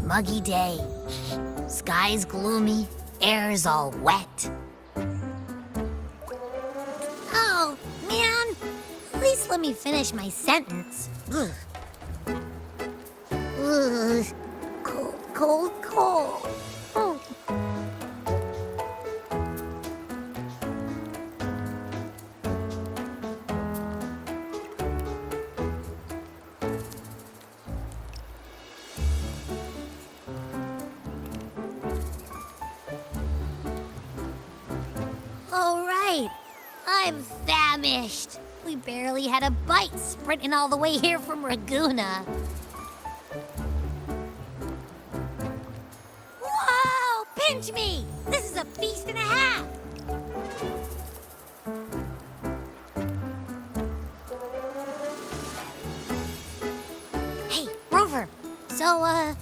muggy day. Sky's gloomy, air's all wet. Oh, man. At least let me finish my sentence. Ugh. Ugh. Cold, cold, cold. Oh. All right. I'm famished. We barely had a bite sprinting all the way here from Laguna. Whoa! Pinch me! This is a feast and a half! Hey, Rover. So,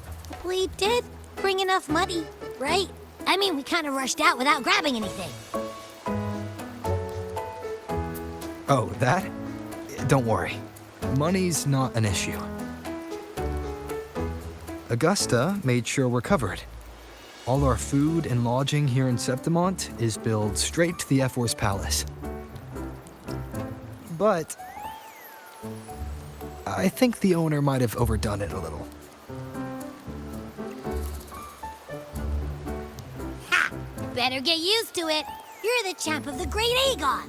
we did bring enough money, right? I mean, we kind of rushed out without grabbing anything. Oh, that? Don't worry. Money's not an issue. Augusta made sure we're covered. All our food and lodging here in Septimont is billed straight to the F-Force Palace. But I think the owner might have overdone it a little. Ha! Better get used to it. You're the champ of the Great Aegon.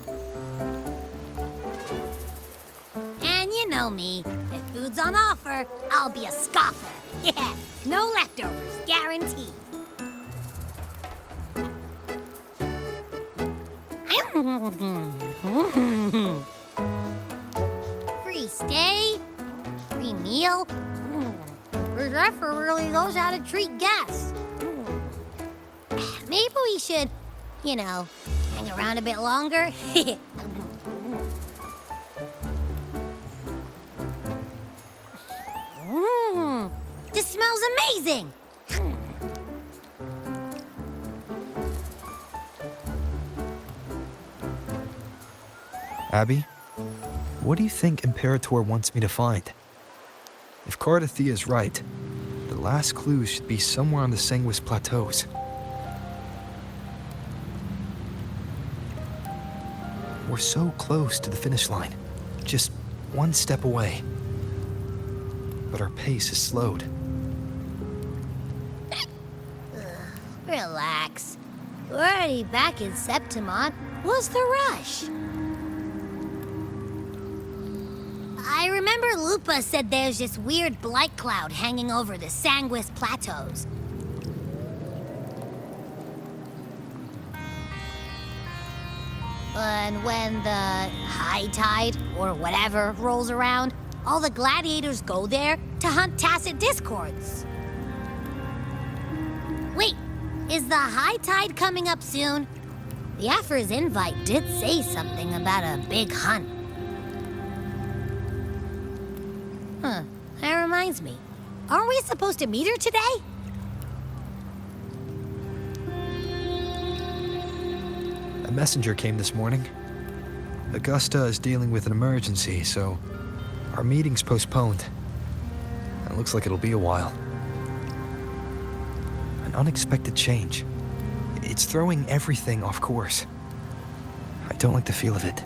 And you know me. If food's on offer, I'll be a scoffer. Yeah, no leftovers, guaranteed. Free stay, free meal. The Zephyr really knows how to treat guests. Maybe we should, hang around a bit longer. This smells amazing! Abby, what do you think Imperator wants me to find? If Cardathea's right, the last clue should be somewhere on the Sanguis Plateaus. We're so close to the finish line, just one step away. But our pace is slowed. Relax. We're already back in Septimont. What's the rush? I remember Lupa said there's this weird blight cloud hanging over the Sanguis Plateaus. And when the high tide, or whatever, rolls around, all the gladiators go there to hunt tacit discords. Wait, is the high tide coming up soon? The Aphra's invite did say something about a big hunt. Huh, that reminds me. Aren't we supposed to meet her today? A messenger came this morning. Augusta is dealing with an emergency, so our meeting's postponed. It looks like it'll be a while. An unexpected change. It's throwing everything off course. I don't like the feel of it.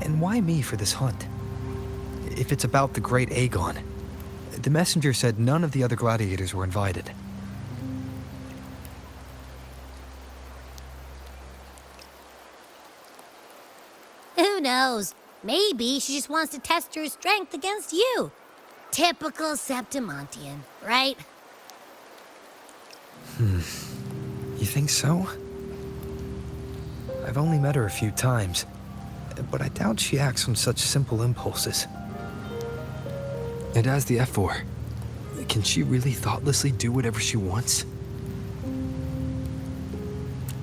And why me for this hunt? If it's about the Great Aegon, the messenger said none of the other gladiators were invited. Who knows? Maybe she just wants to test her strength against you. Typical Septimontian, right? You think so? I've only met her a few times, but I doubt she acts on such simple impulses. And as the F4, can she really thoughtlessly do whatever she wants?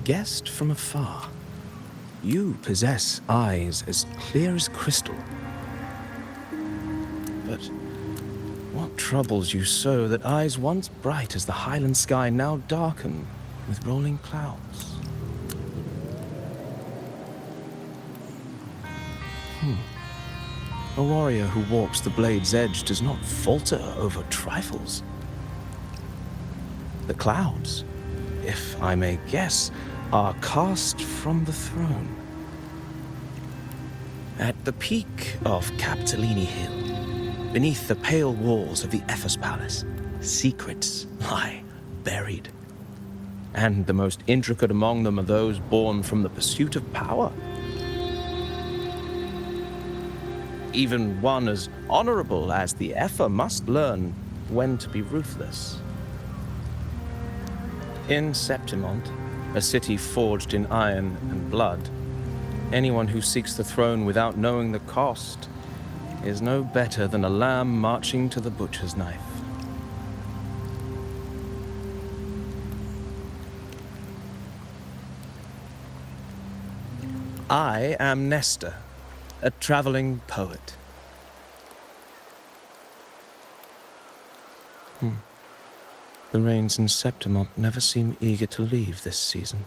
Guessed from afar, you possess eyes as clear as crystal. But what troubles you so that eyes once bright as the highland sky now darken with rolling clouds? A warrior who walks the blade's edge does not falter over trifles. The clouds, if I may guess, are cast from the throne. At the peak of Capitolini Hill, beneath the pale walls of the Ephes Palace, secrets lie buried. And the most intricate among them are those born from the pursuit of power. Even one as honorable as the Epher must learn when to be ruthless. In Septimont, a city forged in iron and blood, anyone who seeks the throne without knowing the cost is no better than a lamb marching to the butcher's knife. I am Nestor, a traveling poet. The rains in Septimont never seem eager to leave this season.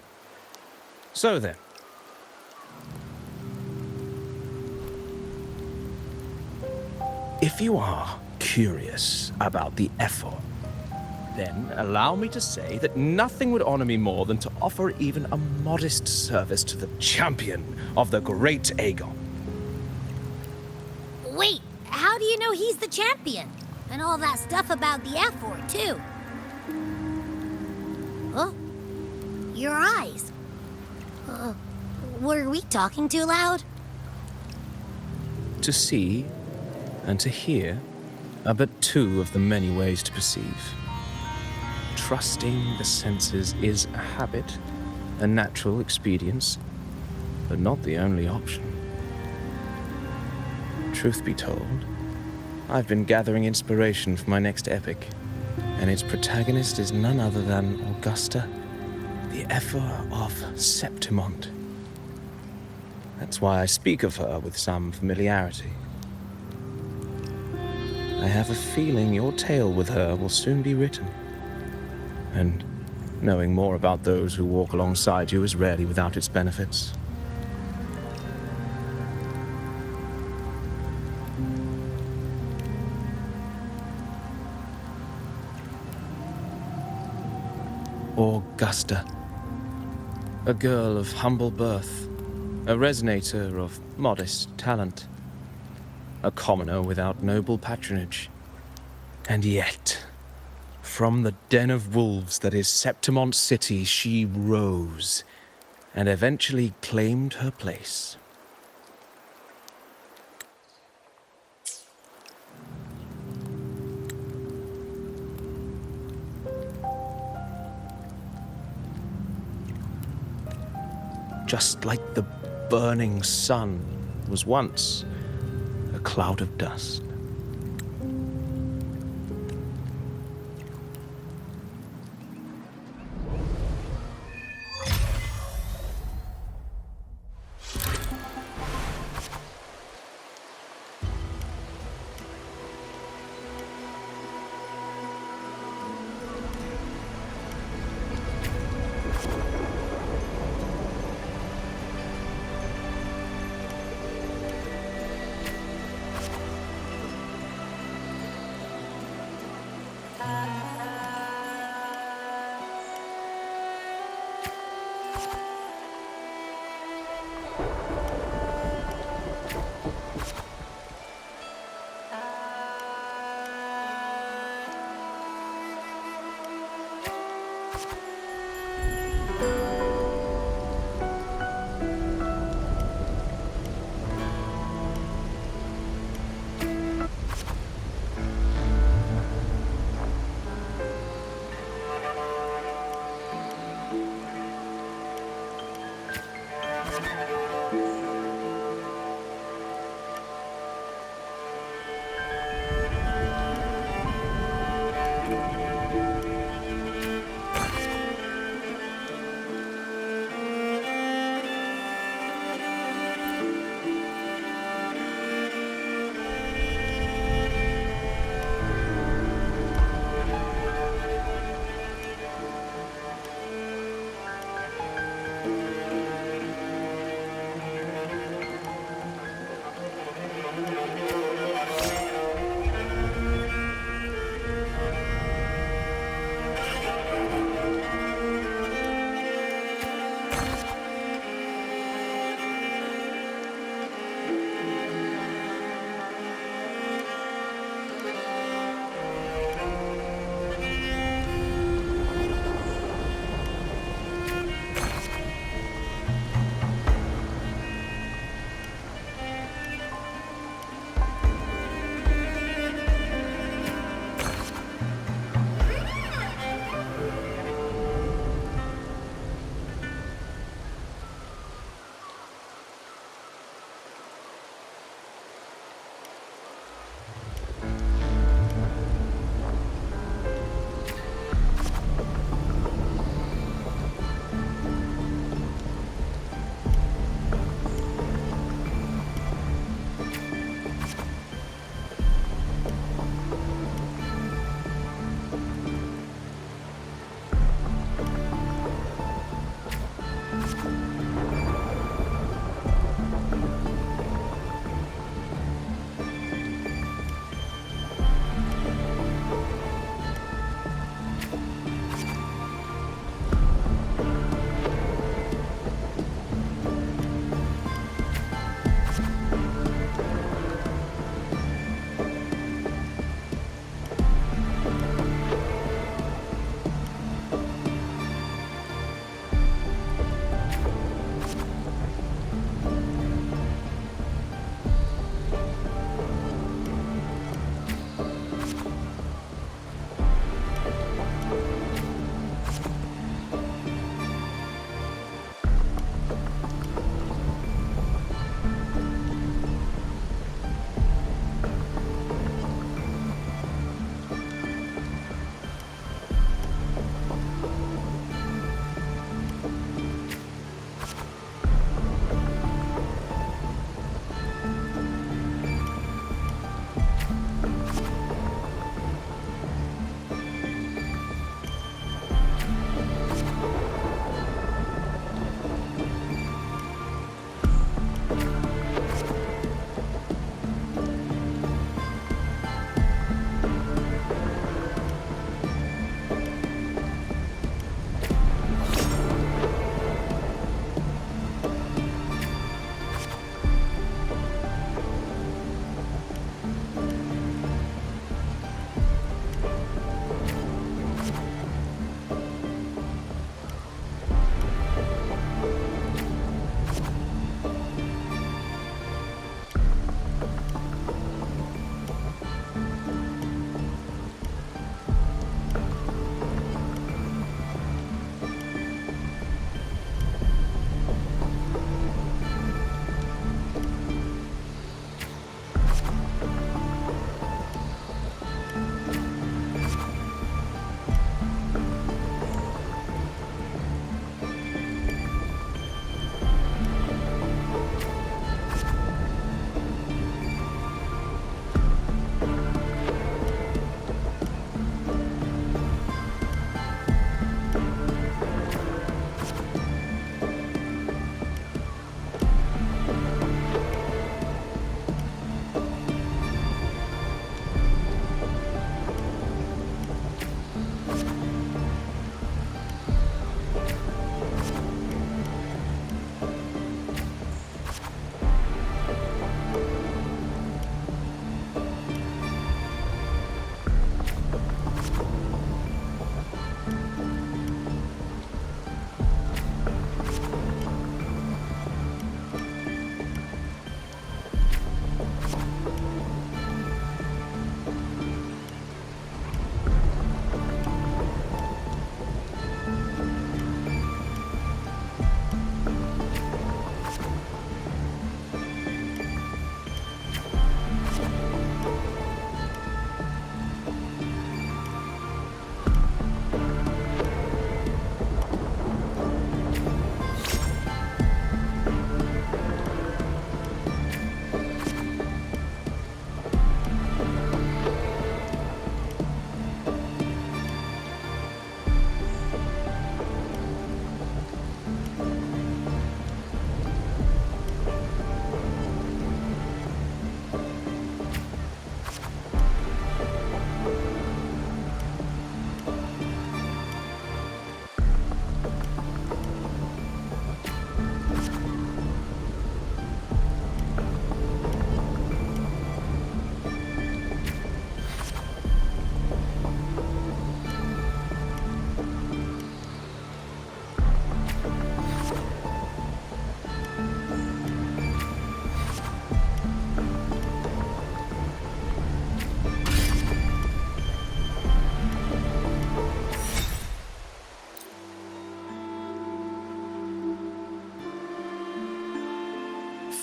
So then. If you are curious about the Epher, then allow me to say that nothing would honor me more than to offer even a modest service to the champion of the great Aegon. Wait, how do you know he's the champion? And all that stuff about the F-word, too. Oh, your eyes. Were we talking too loud? To see and to hear are but two of the many ways to perceive. Trusting the senses is a habit, a natural expedience, but not the only option. Truth be told, I've been gathering inspiration for my next epic, and its protagonist is none other than Augusta, the Epher of Septimont. That's why I speak of her with some familiarity. I have a feeling your tale with her will soon be written. And knowing more about those who walk alongside you is rarely without its benefits. Augusta, a girl of humble birth, a resonator of modest talent, a commoner without noble patronage. And yet, from the den of wolves that is Septimont City, she rose and eventually claimed her place. Just like the burning sun was once a cloud of dust.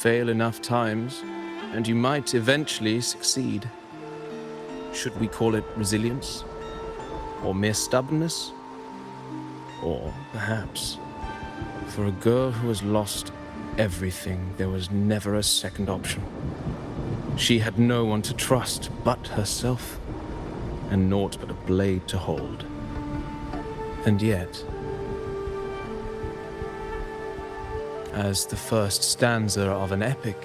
fail enough times, and you might eventually succeed. Should we call it resilience? Or mere stubbornness? Or perhaps, for a girl who has lost everything, there was never a second option. She had no one to trust but herself, and naught but a blade to hold. And yet, as the first stanza of an epic,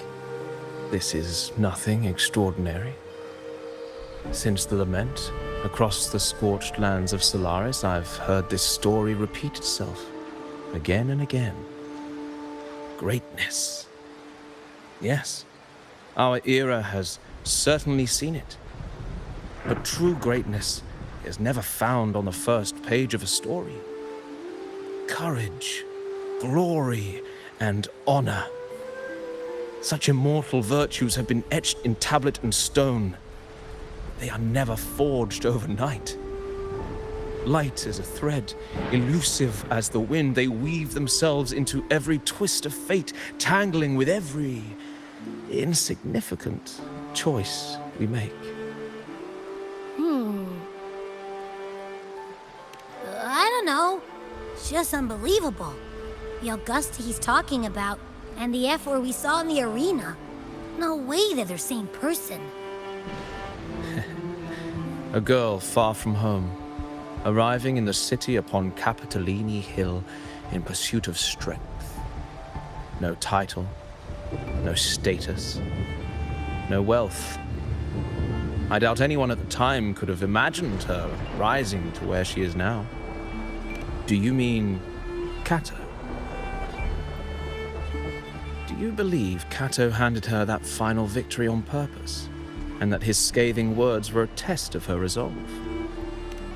this is nothing extraordinary. Since the lament, across the scorched lands of Solaris, I've heard this story repeat itself, again and again. Greatness. Yes, our era has certainly seen it. But true greatness is never found on the first page of a story. Courage, glory, and honor. Such immortal virtues have been etched in tablet and stone. They are never forged overnight. Light as a thread, elusive as the wind, they weave themselves into every twist of fate, tangling with every insignificant choice we make. I don't know. It's just unbelievable. The Augusta he's talking about, and the F word we saw in the arena. No way they're the same person. A girl far from home, arriving in the city upon Capitolini Hill in pursuit of strength. No title, no status, no wealth. I doubt anyone at the time could have imagined her rising to where she is now. Do you mean Kato? Do you believe Kato handed her that final victory on purpose, and that his scathing words were a test of her resolve?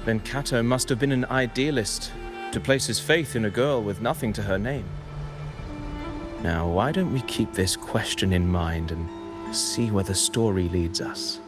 Then Kato must have been an idealist to place his faith in a girl with nothing to her name. Now, why don't we keep this question in mind and see where the story leads us?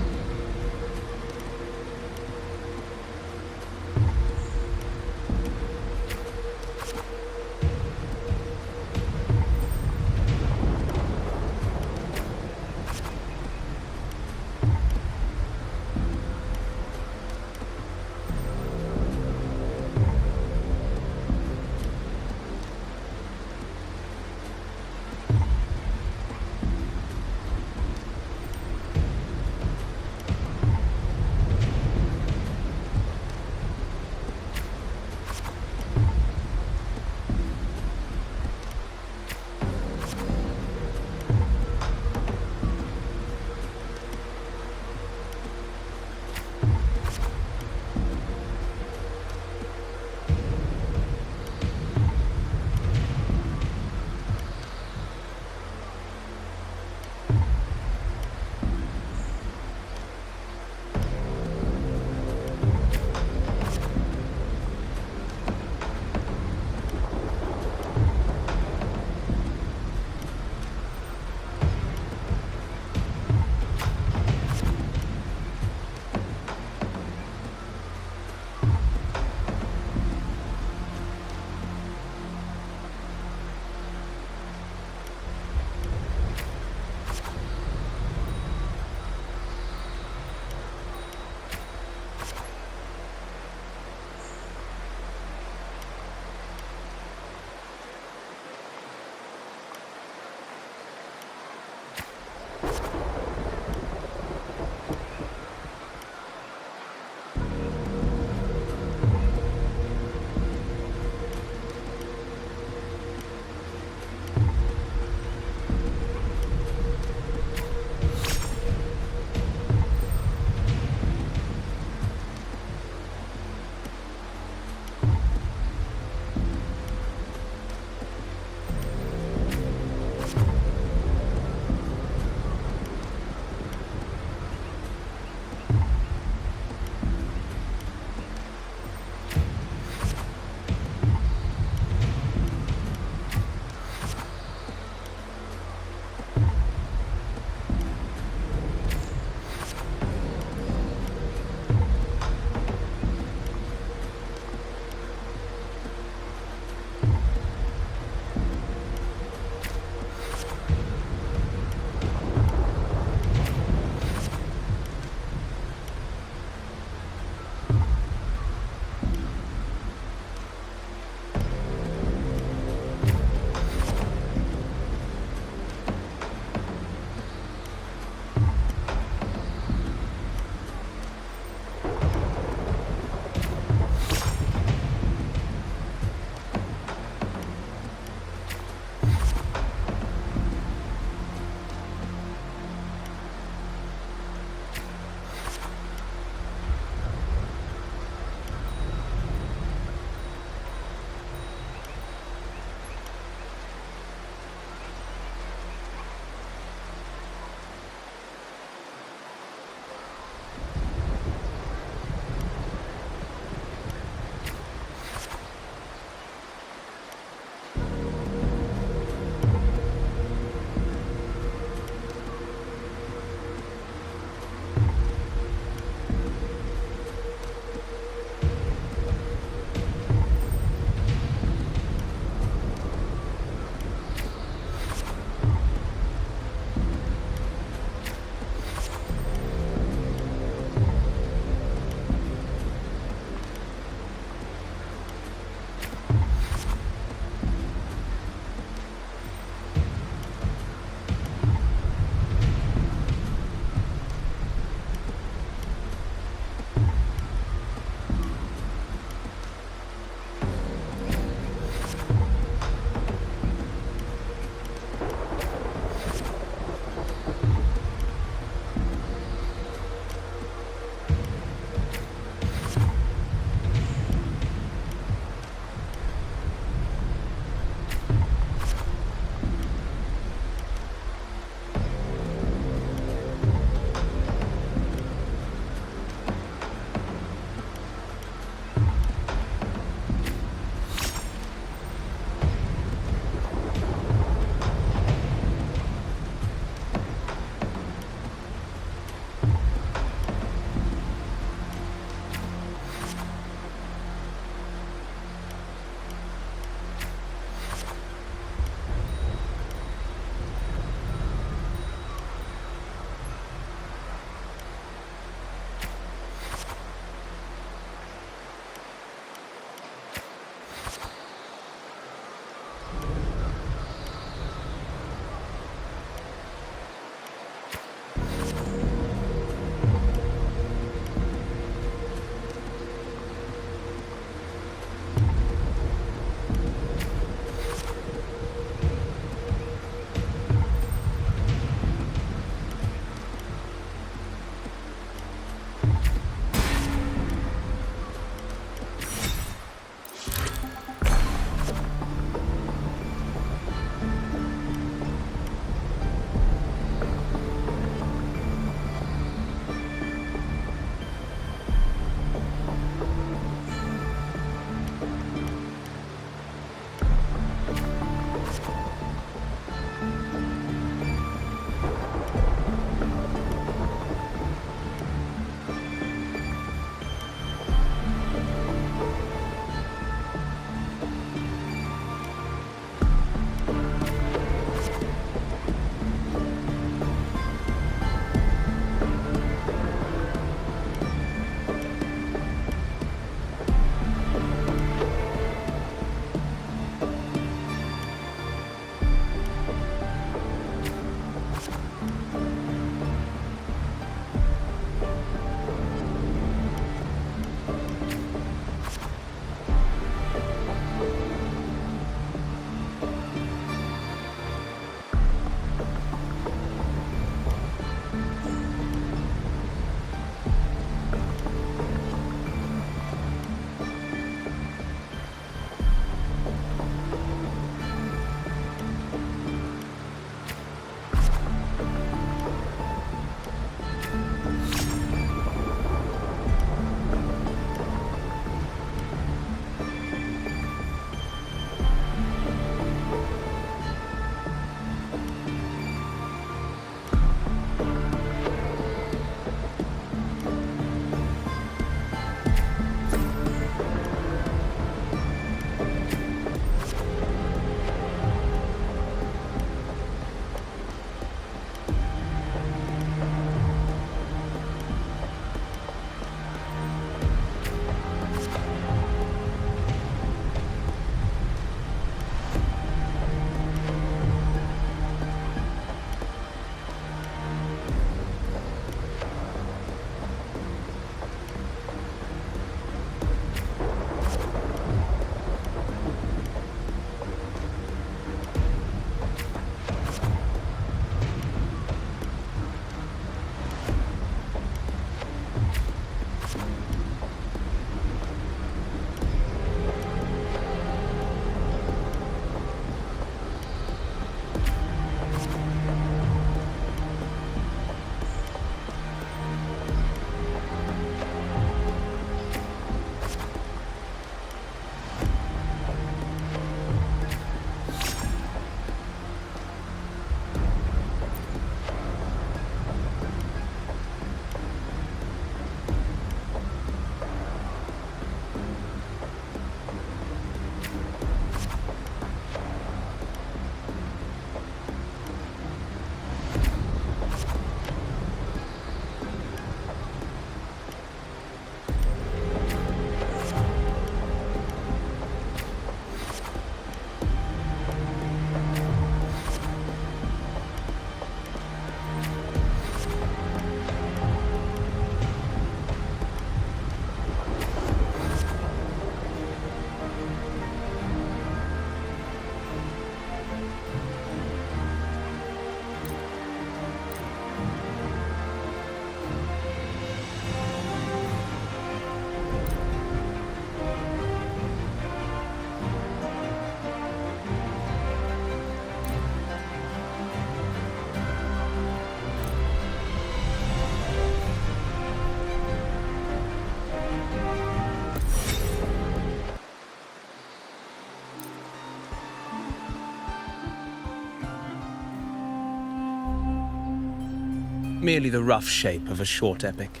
merely the rough shape of a short epic.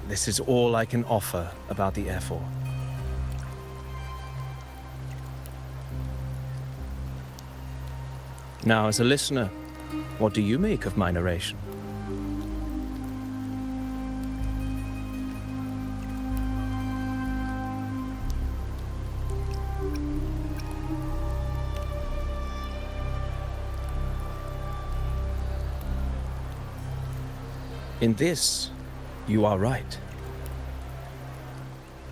This is all I can offer about the F4. Now, as a listener, what do you make of my narration? In this, you are right.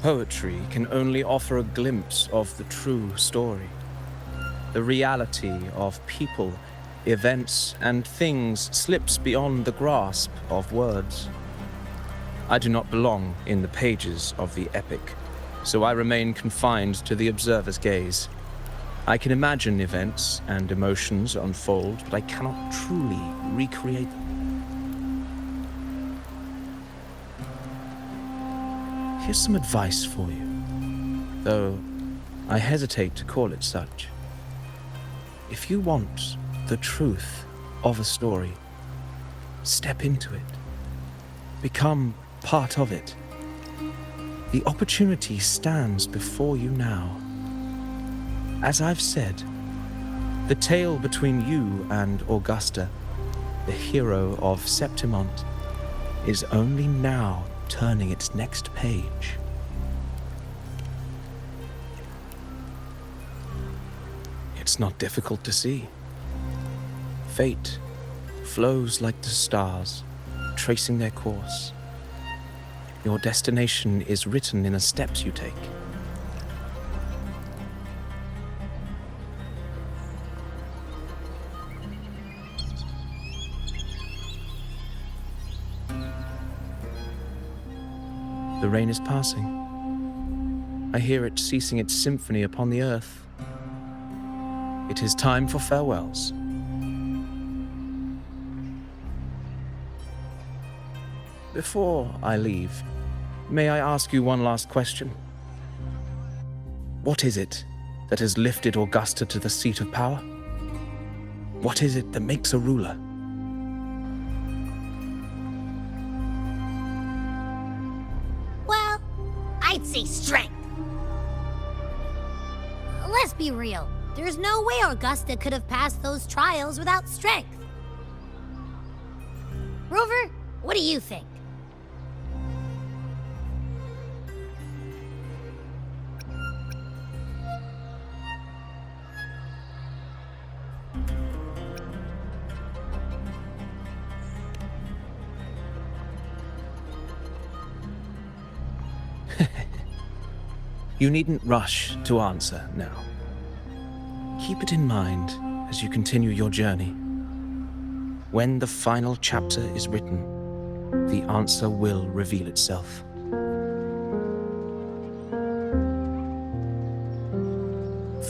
Poetry can only offer a glimpse of the true story. The reality of people, events, and things slips beyond the grasp of words. I do not belong in the pages of the epic, so I remain confined to the observer's gaze. I can imagine events and emotions unfold, but I cannot truly recreate them. Here's some advice for you, though I hesitate to call it such. If you want the truth of a story, step into it. Become part of it. The opportunity stands before you now. As I've said, the tale between you and Augusta, the hero of Septimont, is only now turning its next page. It's not difficult to see. Fate flows like the stars, tracing their course. Your destination is written in the steps you take. The rain is passing. I hear it ceasing its symphony upon the earth. It is time for farewells. Before I leave, may I ask you one last question? What is it that has lifted Augusta to the seat of power? What is it that makes a ruler? Well, I'd say strength. Let's be real. There's no way Augusta could have passed those trials without strength. Rover, what do you think? You needn't rush to answer now. Keep it in mind as you continue your journey. When the final chapter is written, the answer will reveal itself.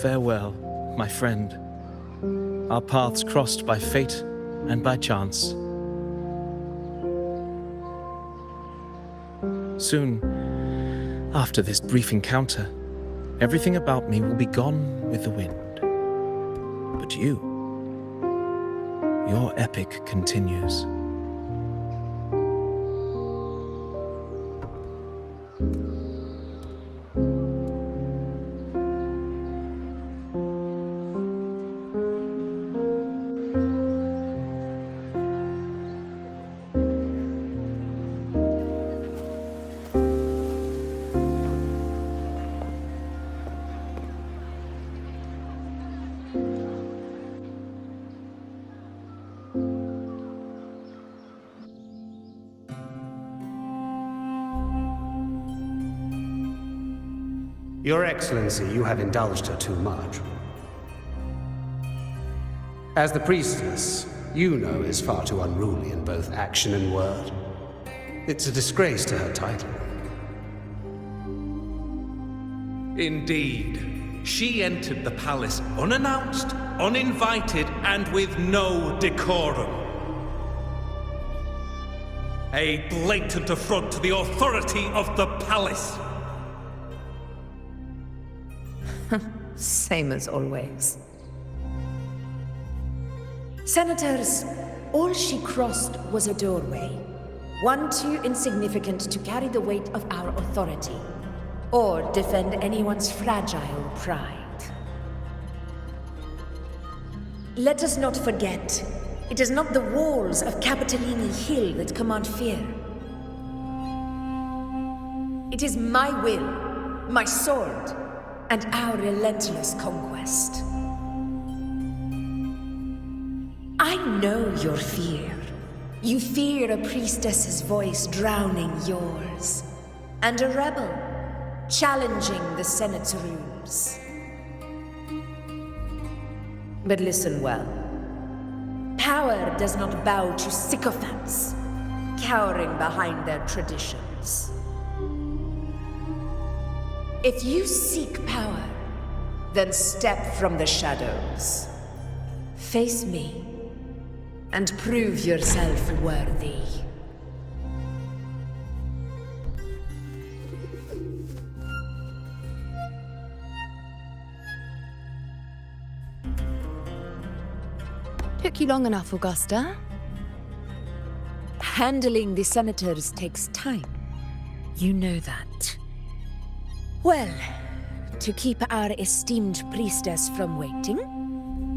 Farewell, my friend. Our paths crossed by fate and by chance. Soon, after this brief encounter, everything about me will be gone with the wind. But you, your epic continues. Your Excellency, you have indulged her too much. As the priestess, you know is far too unruly in both action and word. It's a disgrace to her title. Indeed. She entered the palace unannounced, uninvited, and with no decorum. A blatant affront to the authority of the palace. Same as always. Senators, all she crossed was a doorway. One too insignificant to carry the weight of our authority, or defend anyone's fragile pride. Let us not forget, it is not the walls of Capitolini Hill that command fear. It is my will, my sword, and our relentless conquest. I know your fear. You fear a priestess's voice drowning yours, and a rebel challenging the Senate's rules. But listen well. Power does not bow to sycophants, cowering behind their traditions. If you seek power, then step from the shadows. Face me, and prove yourself worthy. Took you long enough, Augusta. Handling the senators takes time. You know that. Well, to keep our esteemed priestess from waiting,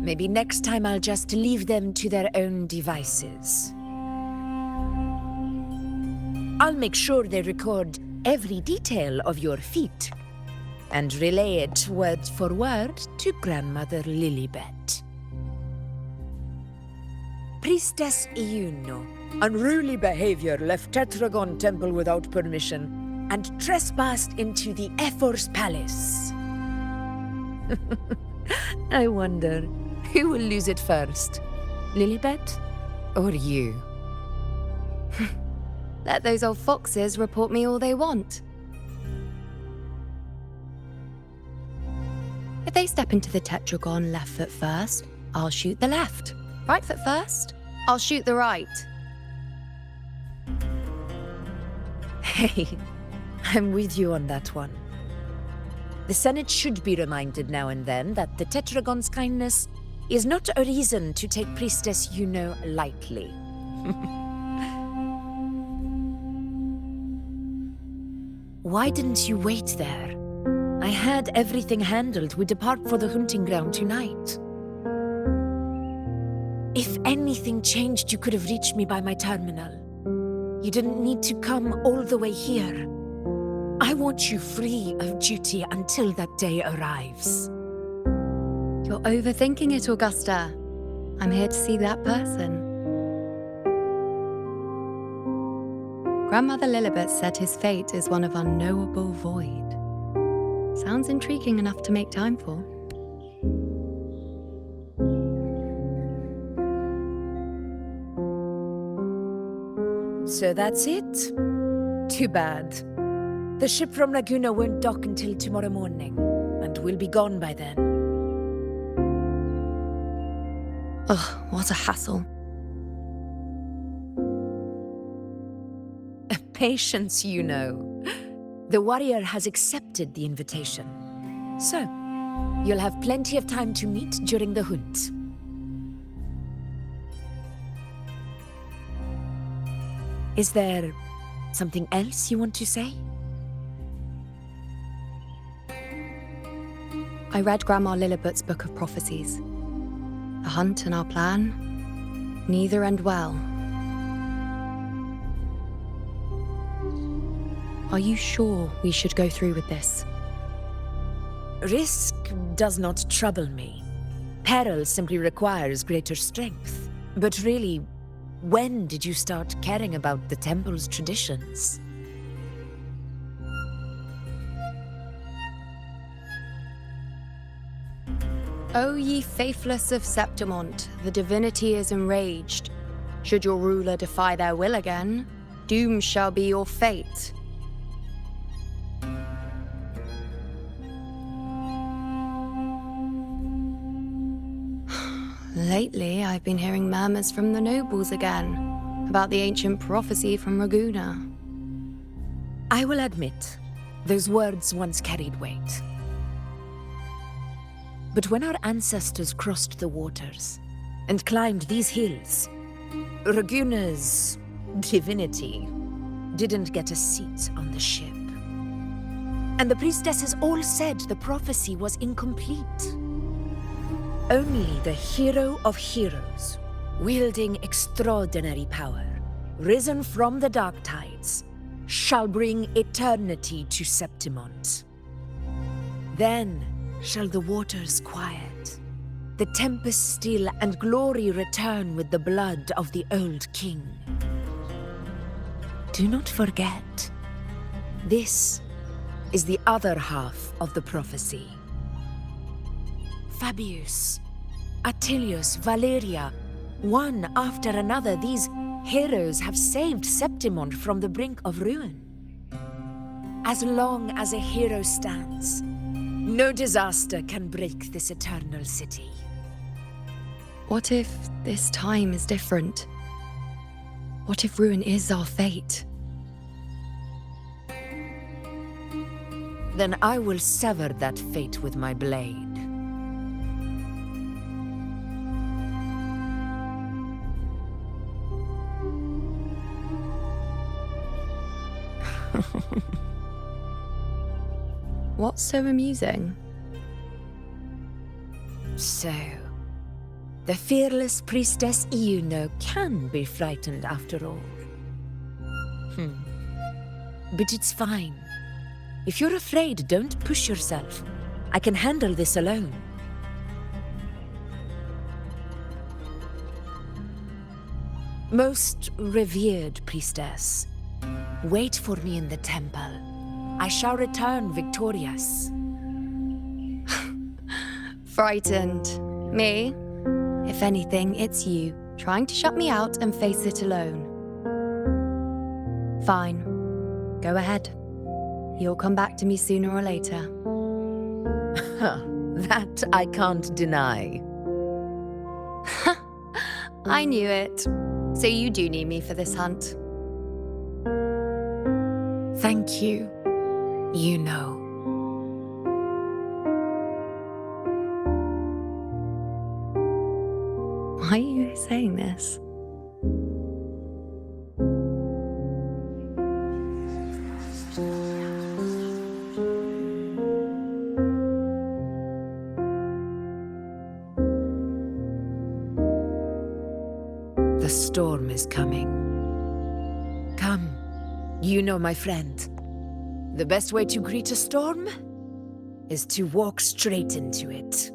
maybe next time I'll just leave them to their own devices. I'll make sure they record every detail of your feat and relay it word for word to Grandmother Lilibet. Priestess Iuno, unruly behavior, left Tetragon Temple without permission and trespassed into the Ephor's palace. I wonder, who will lose it first? Lilibet or you? Let those old foxes report me all they want. If they step into the Tetragon left foot first, I'll shoot the left. Right foot first, I'll shoot the right. Hey, I'm with you on that one. The Senate should be reminded now and then that the Tetragon's kindness is not a reason to take Priestess Yuno lightly. Why didn't you wait there? I had everything handled. We depart for the hunting ground tonight. If anything changed, you could have reached me by my terminal. You didn't need to come all the way here. I want you free of duty until that day arrives. You're overthinking it, Augusta. I'm here to see that person. Grandmother Lilibet said his fate is one of unknowable void. Sounds intriguing enough to make time for. So that's it? Too bad. The ship from Laguna won't dock until tomorrow morning, and we'll be gone by then. Ugh, what a hassle. Patience, you know. The warrior has accepted the invitation. So, you'll have plenty of time to meet during the hunt. Is there something else you want to say? I read Grandma Lilibet's Book of Prophecies. The hunt and our plan, neither end well. Are you sure we should go through with this? Risk does not trouble me. Peril simply requires greater strength. But really, when did you start caring about the temple's traditions? O ye faithless of Septimont, the divinity is enraged. Should your ruler defy their will again, doom shall be your fate. Lately, I've been hearing murmurs from the nobles again, about the ancient prophecy from Raguna. I will admit, those words once carried weight. But when our ancestors crossed the waters and climbed these hills, Raguna's divinity didn't get a seat on the ship. And the priestesses all said the prophecy was incomplete. Only the hero of heroes, wielding extraordinary power, risen from the dark tides, shall bring eternity to Septimont. Then shall the waters quiet, the tempest still, and glory return with the blood of the old king. Do not forget, this is the other half of the prophecy. Fabius, Attilius, Valeria, one after another, these heroes have saved Septimont from the brink of ruin. As long as a hero stands, no disaster can break this eternal city. What if this time is different? What if ruin is our fate? Then I will sever that fate with my blade. What's so amusing? So, the fearless priestess Iuno can be frightened after all. But it's fine. If you're afraid, don't push yourself. I can handle this alone. Most revered priestess, wait for me in the temple. I shall return victorious. Frightened. Me? If anything, it's you, trying to shut me out and face it alone. Fine. Go ahead. You'll come back to me sooner or later. That I can't deny. I knew it. So you do need me for this hunt. Thank you. You know. Why are you saying this? The storm is coming. Come, you know, my friend. The best way to greet a storm is to walk straight into it.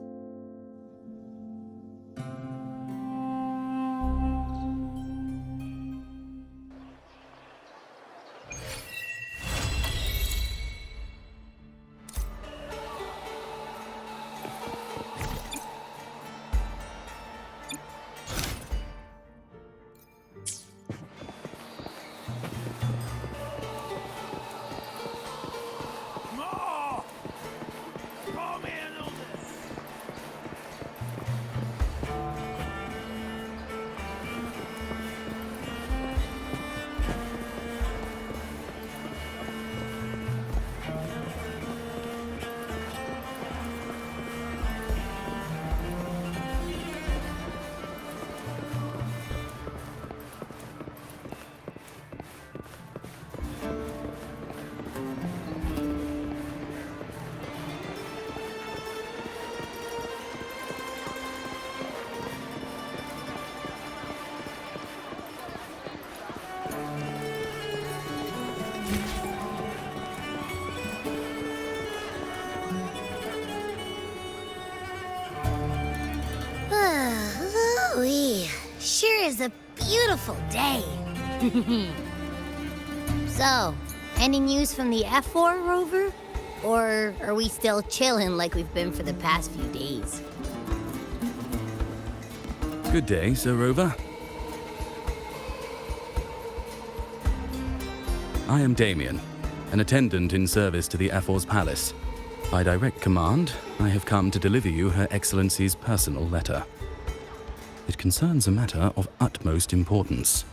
Ooh-wee. Sure is a beautiful day. So, any news from the F4 rover? Or are we still chilling like we've been for the past few days? Good day, Sir Rover. I am Damien, an attendant in service to the F4's palace. By direct command, I have come to deliver you Her Excellency's personal letter. It concerns a matter of utmost importance.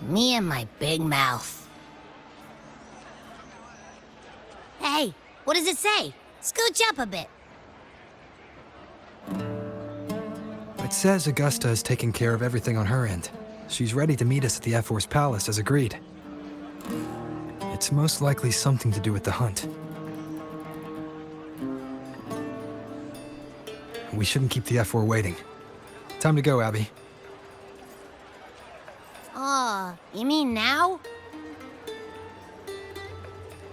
Me and my big mouth. Hey, what does it say? Scooch up a bit. It says Augusta is taking care of everything on her end. She's ready to meet us at the F4's palace as agreed. It's most likely something to do with the hunt. We shouldn't keep the F4 waiting. Time to go, Abby. Oh, you mean now?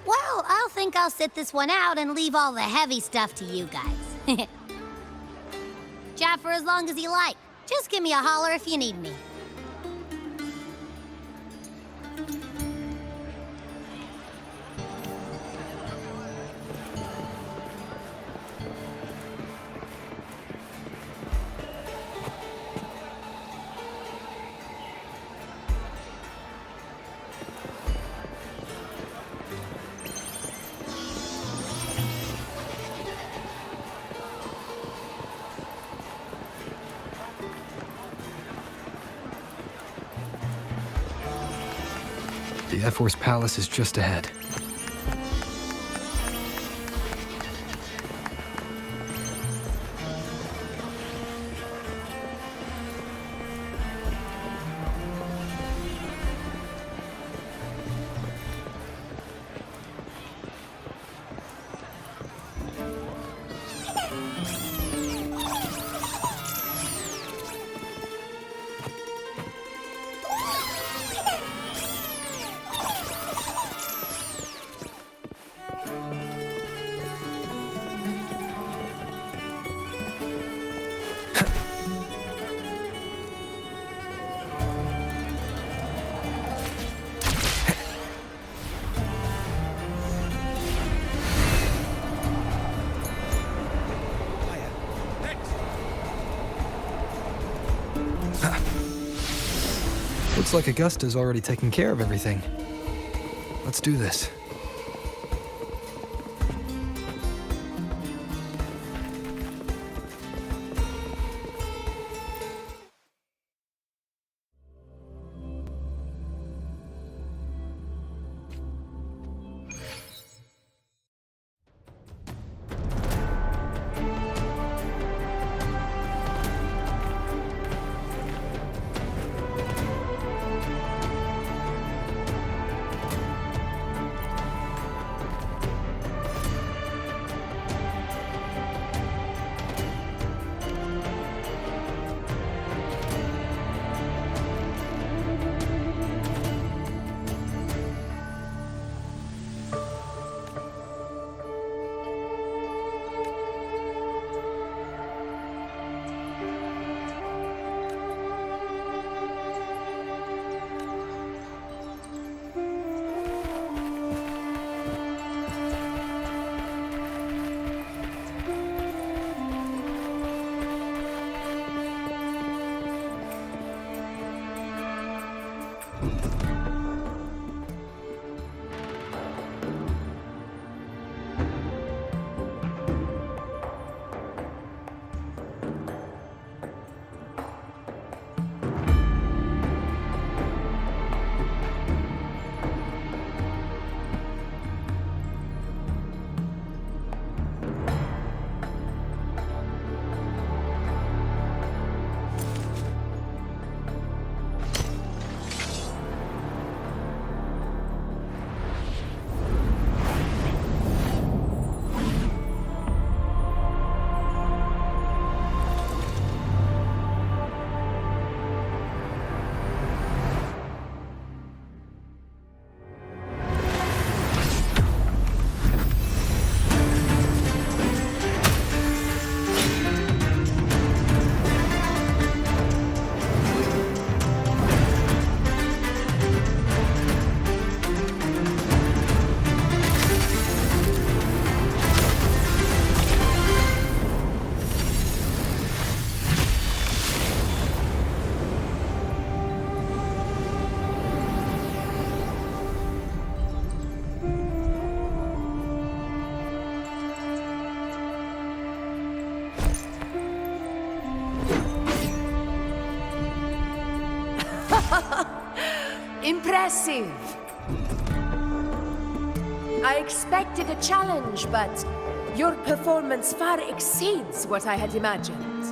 Well, I'll think I'll sit this one out and leave all the heavy stuff to you guys. Chat for as long as you like. Just give me a holler if you need me. The F4's palace is just ahead. Looks like Augusta's already taken care of everything. Let's do this. Impressive. I expected a challenge, but your performance far exceeds what I had imagined.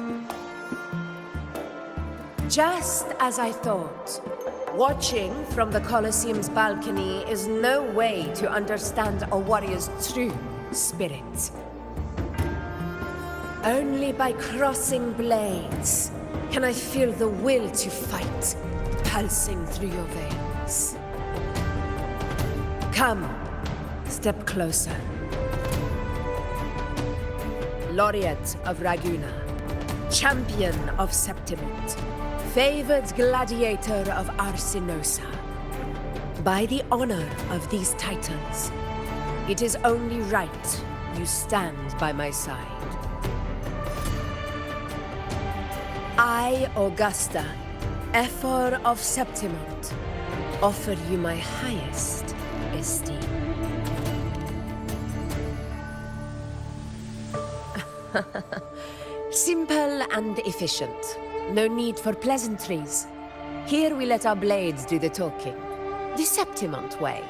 Just as I thought. Watching from the Colosseum's balcony is no way to understand a warrior's true spirit. Only by crossing blades can I feel the will to fight pulsing through your veins. Come, step closer. Laureate of Raguna, champion of Septimont, favored gladiator of Arsinosa. By the honor of these titles, it is only right you stand by my side. I, Augusta, Ephor of Septimont, offer you my highest esteem. Simple and efficient. No need for pleasantries. Here we let our blades do the talking. The Septimont way.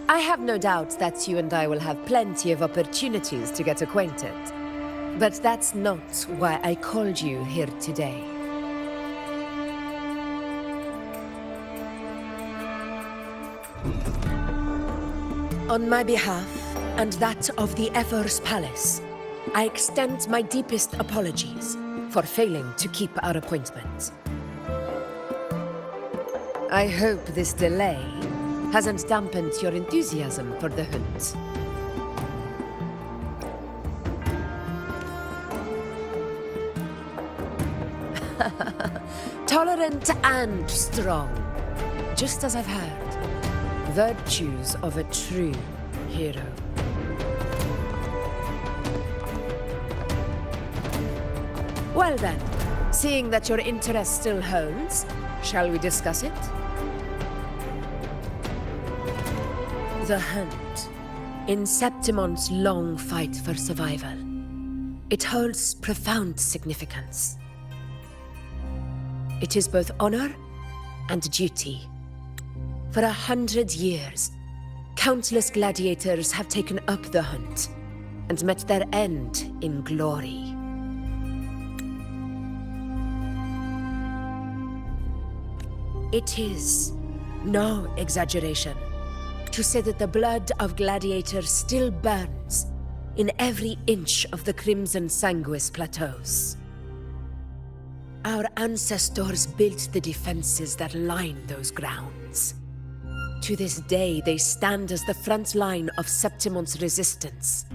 I have no doubt that you and I will have plenty of opportunities to get acquainted. But that's not why I called you here today. On my behalf, and that of the Ephor's Palace, I extend my deepest apologies for failing to keep our appointment. I hope this delay hasn't dampened your enthusiasm for the hunt. Tolerant and strong, just as I've heard. Virtues of a true hero. Well then, seeing that your interest still holds, shall we discuss it? The hunt. In Septimont's long fight for survival, it holds profound significance. It is both honor and duty. For 100 years, countless gladiators have taken up the hunt and met their end in glory. It is no exaggeration to say that the blood of gladiators still burns in every inch of the Crimson Sanguis plateaus. Our ancestors built the defenses that line those grounds. To this day, they stand as the front line of Septimont's resistance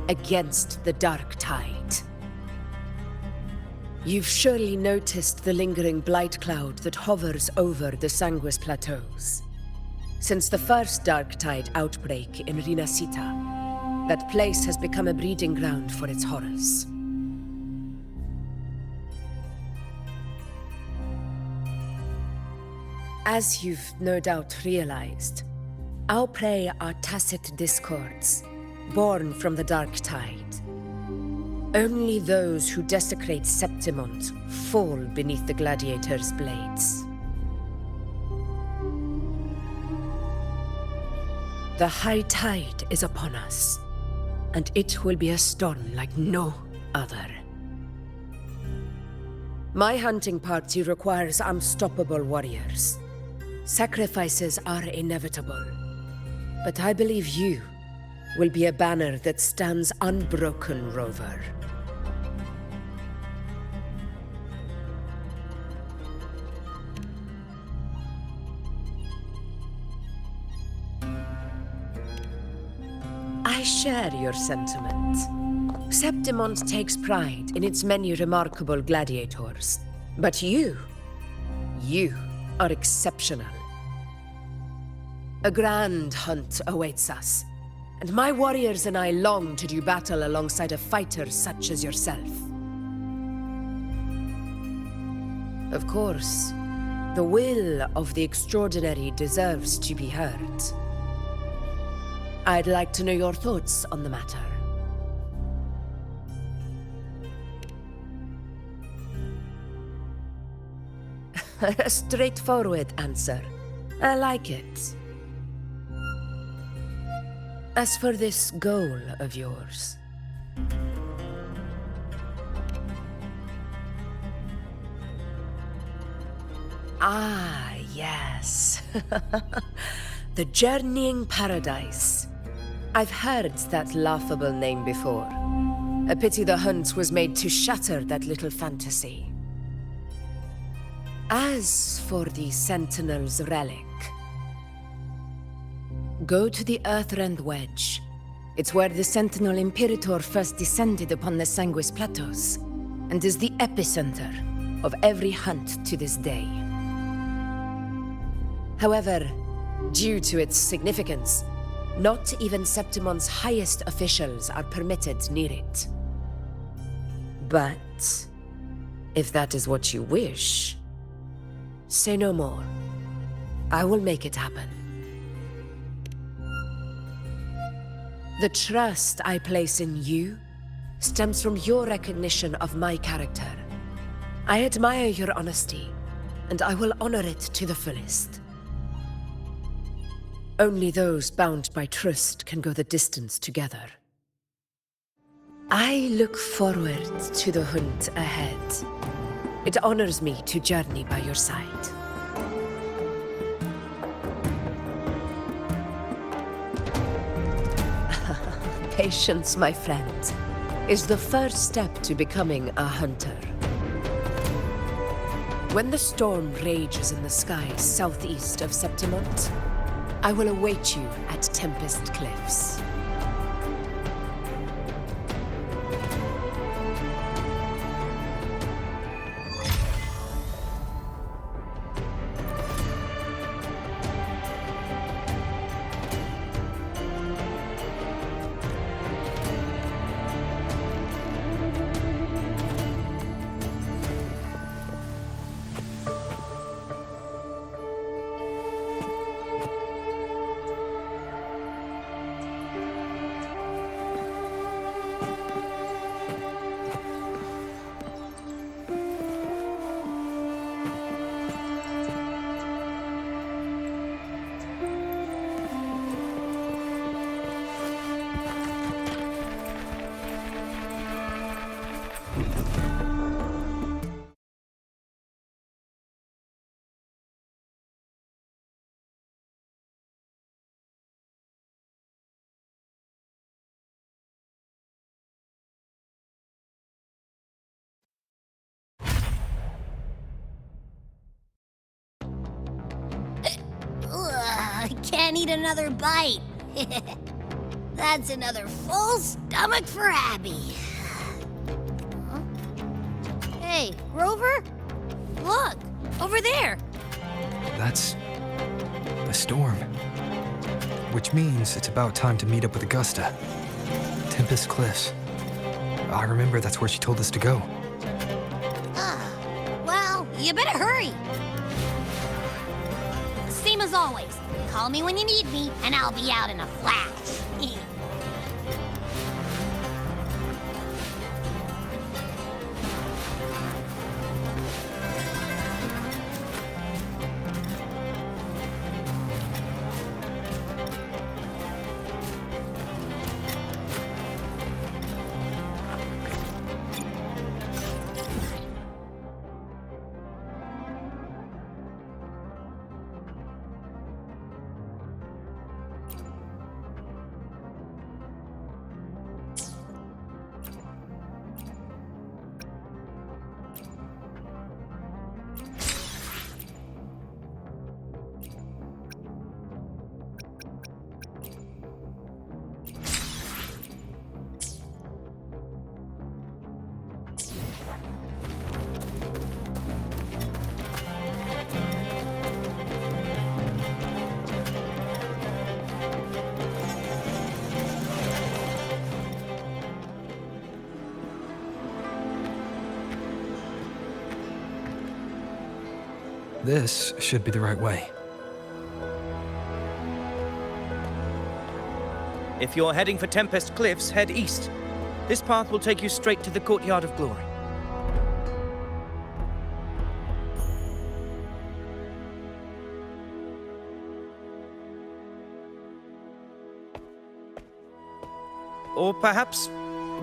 against the Dark Tide. You've surely noticed the lingering blight cloud that hovers over the Sanguis plateaus. Since the first Dark Tide outbreak in Rinasita, that place has become a breeding ground for its horrors. As you've no doubt realized, our prey are tacit discords, born from the Dark Tide. Only those who desecrate Septimont fall beneath the gladiators' blades. The high tide is upon us, and it will be a storm like no other. My hunting party requires unstoppable warriors. Sacrifices are inevitable, but I believe you will be a banner that stands unbroken, Rover. I share your sentiment. Septimont takes pride in its many remarkable gladiators, but you are exceptional. A grand hunt awaits us, and my warriors and I long to do battle alongside a fighter such as yourself. Of course, the will of the extraordinary deserves to be heard. I'd like to know your thoughts on the matter. A straightforward answer. I like it. As for this goal of yours, Ah, yes. The Journeying Paradise. I've heard that laughable name before. A pity the hunt was made to shatter that little fantasy. As for the Sentinel's relic, go to the Earthrend Wedge. It's where the Sentinel Imperator first descended upon the Sanguis Plateaus, and is the epicenter of every hunt to this day. However, due to its significance, not even Septimon's highest officials are permitted near it. But if that is what you wish, say no more. I will make it happen. The trust I place in you stems from your recognition of my character. I admire your honesty, and I will honor it to the fullest. Only those bound by trust can go the distance together. I look forward to the hunt ahead. It honors me to journey by your side. Patience, my friend, is the first step to becoming a hunter. When the storm rages in the skies southeast of Septimont, I will await you at Tempest Cliffs. Ugh, I can't eat another bite. That's another full stomach for Abby. Huh? Hey, Grover? Look, over there. That's a storm. Which means it's about time to meet up with Augusta. Tempest Cliffs. I remember that's where she told us to go. Well, you better hurry. Same as always. Call me when you need me, and I'll be out in a flash. This should be the right way. If you're heading for Tempest Cliffs, head east. This path will take you straight to the Courtyard of Glory. Or perhaps,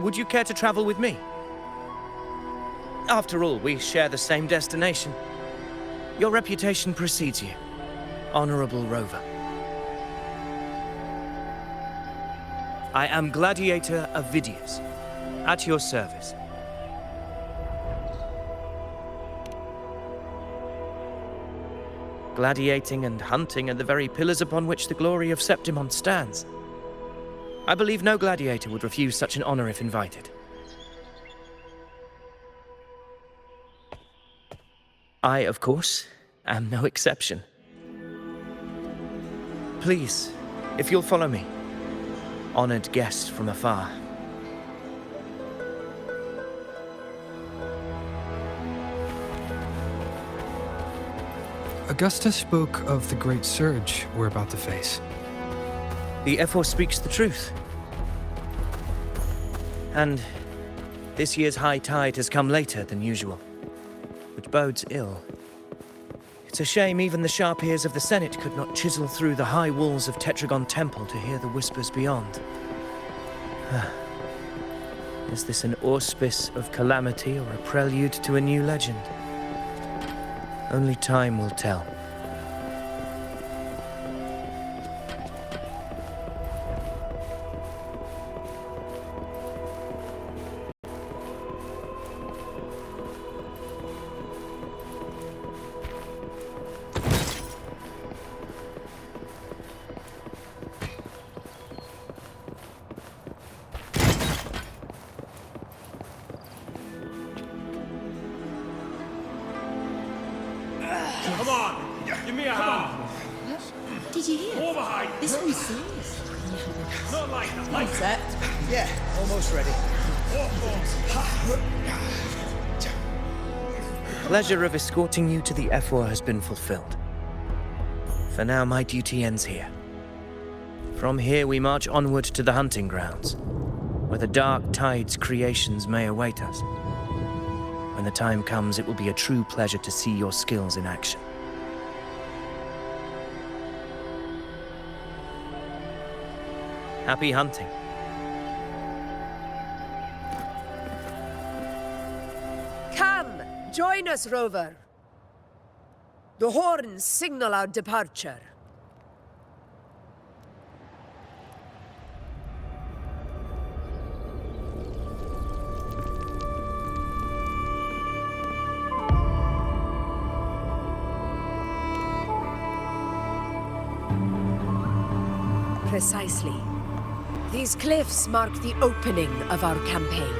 would you care to travel with me? After all, we share the same destination. Your reputation precedes you, Honorable Rover. I am Gladiator Avidius, at your service. Gladiating and hunting are the very pillars upon which the glory of Septimont stands. I believe no gladiator would refuse such an honor if invited. I, of course, am no exception. Please, if you'll follow me, honored guest from afar. Augusta spoke of the great surge we're about to face. The F4 speaks the truth. And this year's high tide has come later than usual, which bodes ill. It's a shame even the sharp ears of the Senate could not chisel through the high walls of Tetragon Temple to hear the whispers beyond. Is this an auspice of calamity or a prelude to a new legend? Only time will tell. Come on, give me a hand. Did you hear? More behind. This one's serious. Not like that. Set. Yeah, almost ready. Pleasure of escorting you to the F4 has been fulfilled. For now, my duty ends here. From here, we march onward to the hunting grounds, where the dark tide's creations may await us. When the time comes, it will be a true pleasure to see your skills in action. Happy hunting. Come, join us, Rover. The horns signal our departure. Precisely. These cliffs mark the opening of our campaign.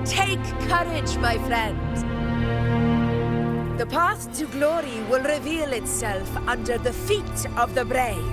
Take courage, my friend. The path to glory will reveal itself under the feet of the brave.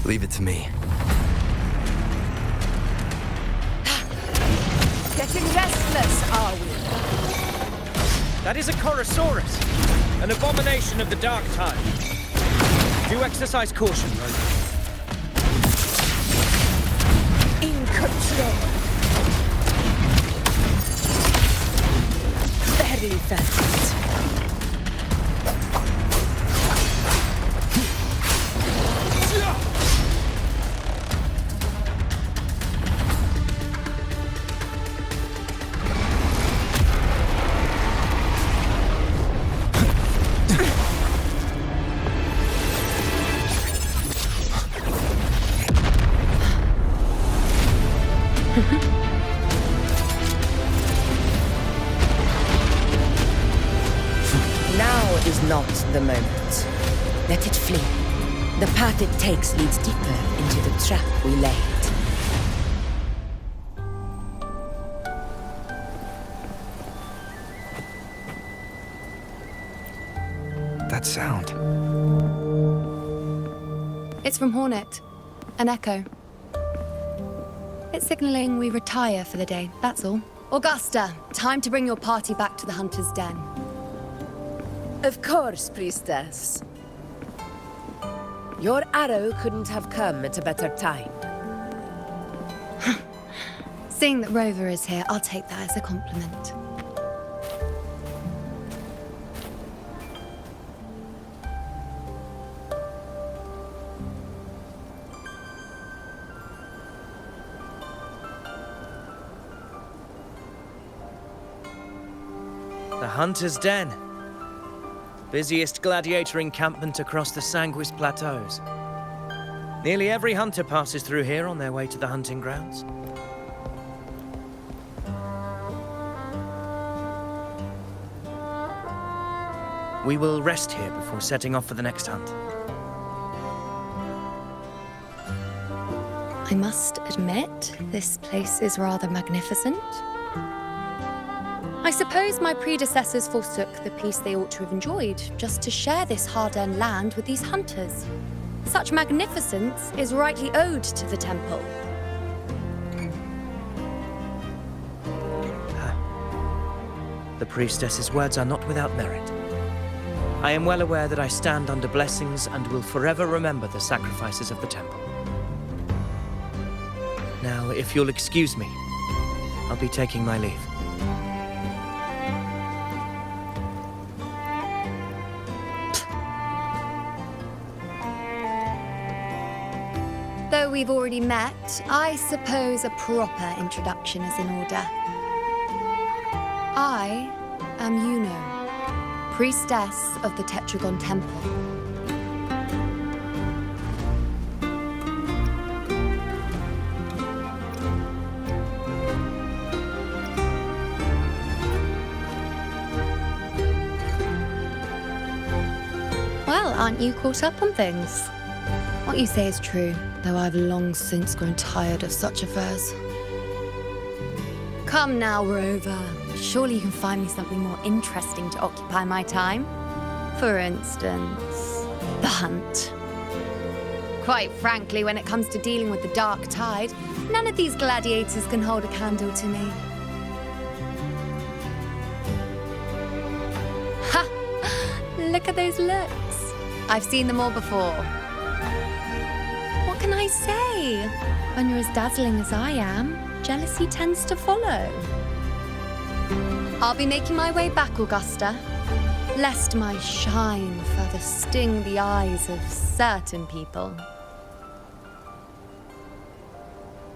Leave it to me. Getting restless, are we? That is a Chorosaurus, an abomination of the dark tide. Do exercise caution, Rover. In control. Now is not the moment. Let it flee. The path it takes leads deeper into the trap we laid. That sound. It's from Hornet. An echo. It's signaling we retire for the day, that's all. Augusta, time to bring your party back to the Hunter's Den. Of course, priestess. Your arrow couldn't have come at a better time. Seeing that Rover is here, I'll take that as a compliment. The Hunter's Den. Busiest gladiator encampment across the Sanguis Plateaus. Nearly every hunter passes through here on their way to the hunting grounds. We will rest here before setting off for the next hunt. I must admit, this place is rather magnificent. I suppose my predecessors forsook the peace they ought to have enjoyed, just to share this hard-earned land with these hunters. Such magnificence is rightly owed to the temple. The priestess's words are not without merit. I am well aware that I stand under blessings and will forever remember the sacrifices of the temple. Now, if you'll excuse me, I'll be taking my leave. Though we've already met, I suppose a proper introduction is in order. I am Yuno, priestess of the Tetragon Temple. Well, aren't you caught up on things? What you say is true, though I've long since grown tired of such affairs. Come now, Rover. Surely you can find me something more interesting to occupy my time. For instance, the hunt. Quite frankly, when it comes to dealing with the dark tide, none of these gladiators can hold a candle to me. Ha! Look at those looks. I've seen them all before. What can I say? When you're as dazzling as I am, jealousy tends to follow. I'll be making my way back, Augusta, lest my shine further sting the eyes of certain people.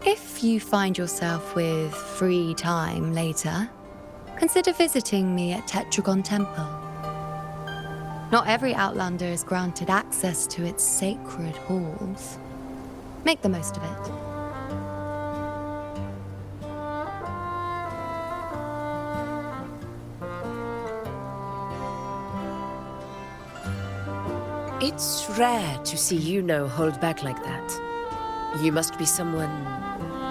If you find yourself with free time later, consider visiting me at Tetragon Temple. Not every Outlander is granted access to its sacred halls. Make the most of it. It's rare to see Yuno hold back like that. You must be someone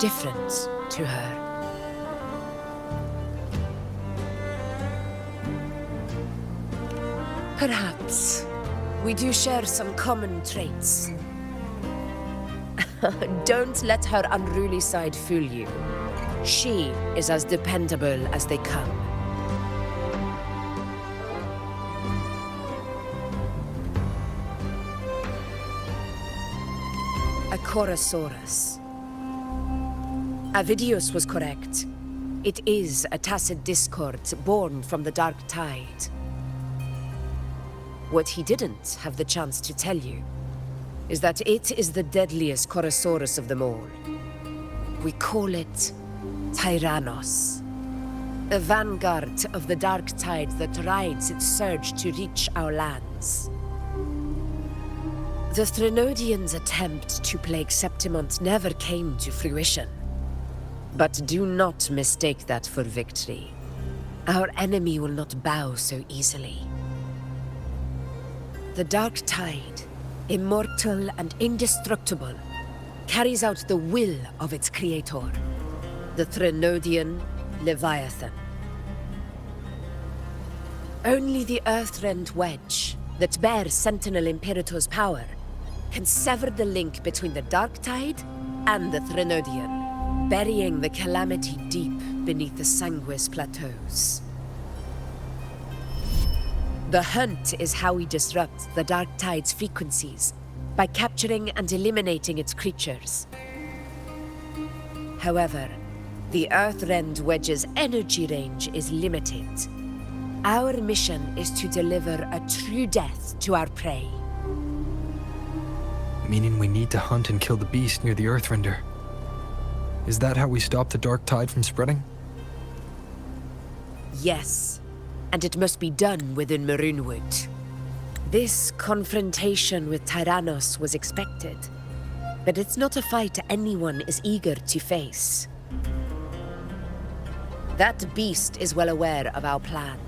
different to her. Perhaps we do share some common traits. Don't let her unruly side fool you. She is as dependable as they come. A Chorosaurus. Avidius was correct. It is a tacit discord born from the dark tide. What he didn't have the chance to tell you is that it is the deadliest Chorosaurus of them all. We call it Tyrannos. A vanguard of the dark tide that rides its surge to reach our lands. The Threnodians' attempt to plague Septimont never came to fruition. But do not mistake that for victory. Our enemy will not bow so easily. The Dark Tide, immortal and indestructible, carries out the will of its creator, the Threnodian Leviathan. Only the Earthrend Wedge, that bears Sentinel Imperator's power, can sever the link between the Dark Tide and the Threnodian, burying the calamity deep beneath the Sanguis Plateaus. The hunt is how we disrupt the Dark Tide's frequencies, by capturing and eliminating its creatures. However, the Earthrend Wedge's energy range is limited. Our mission is to deliver a true death to our prey. Meaning we need to hunt and kill the beast near the Earthrender. Is that how we stop the Dark Tide from spreading? Yes, and it must be done within Maroonwood. This confrontation with Tyrannos was expected, but it's not a fight anyone is eager to face. That beast is well aware of our plan.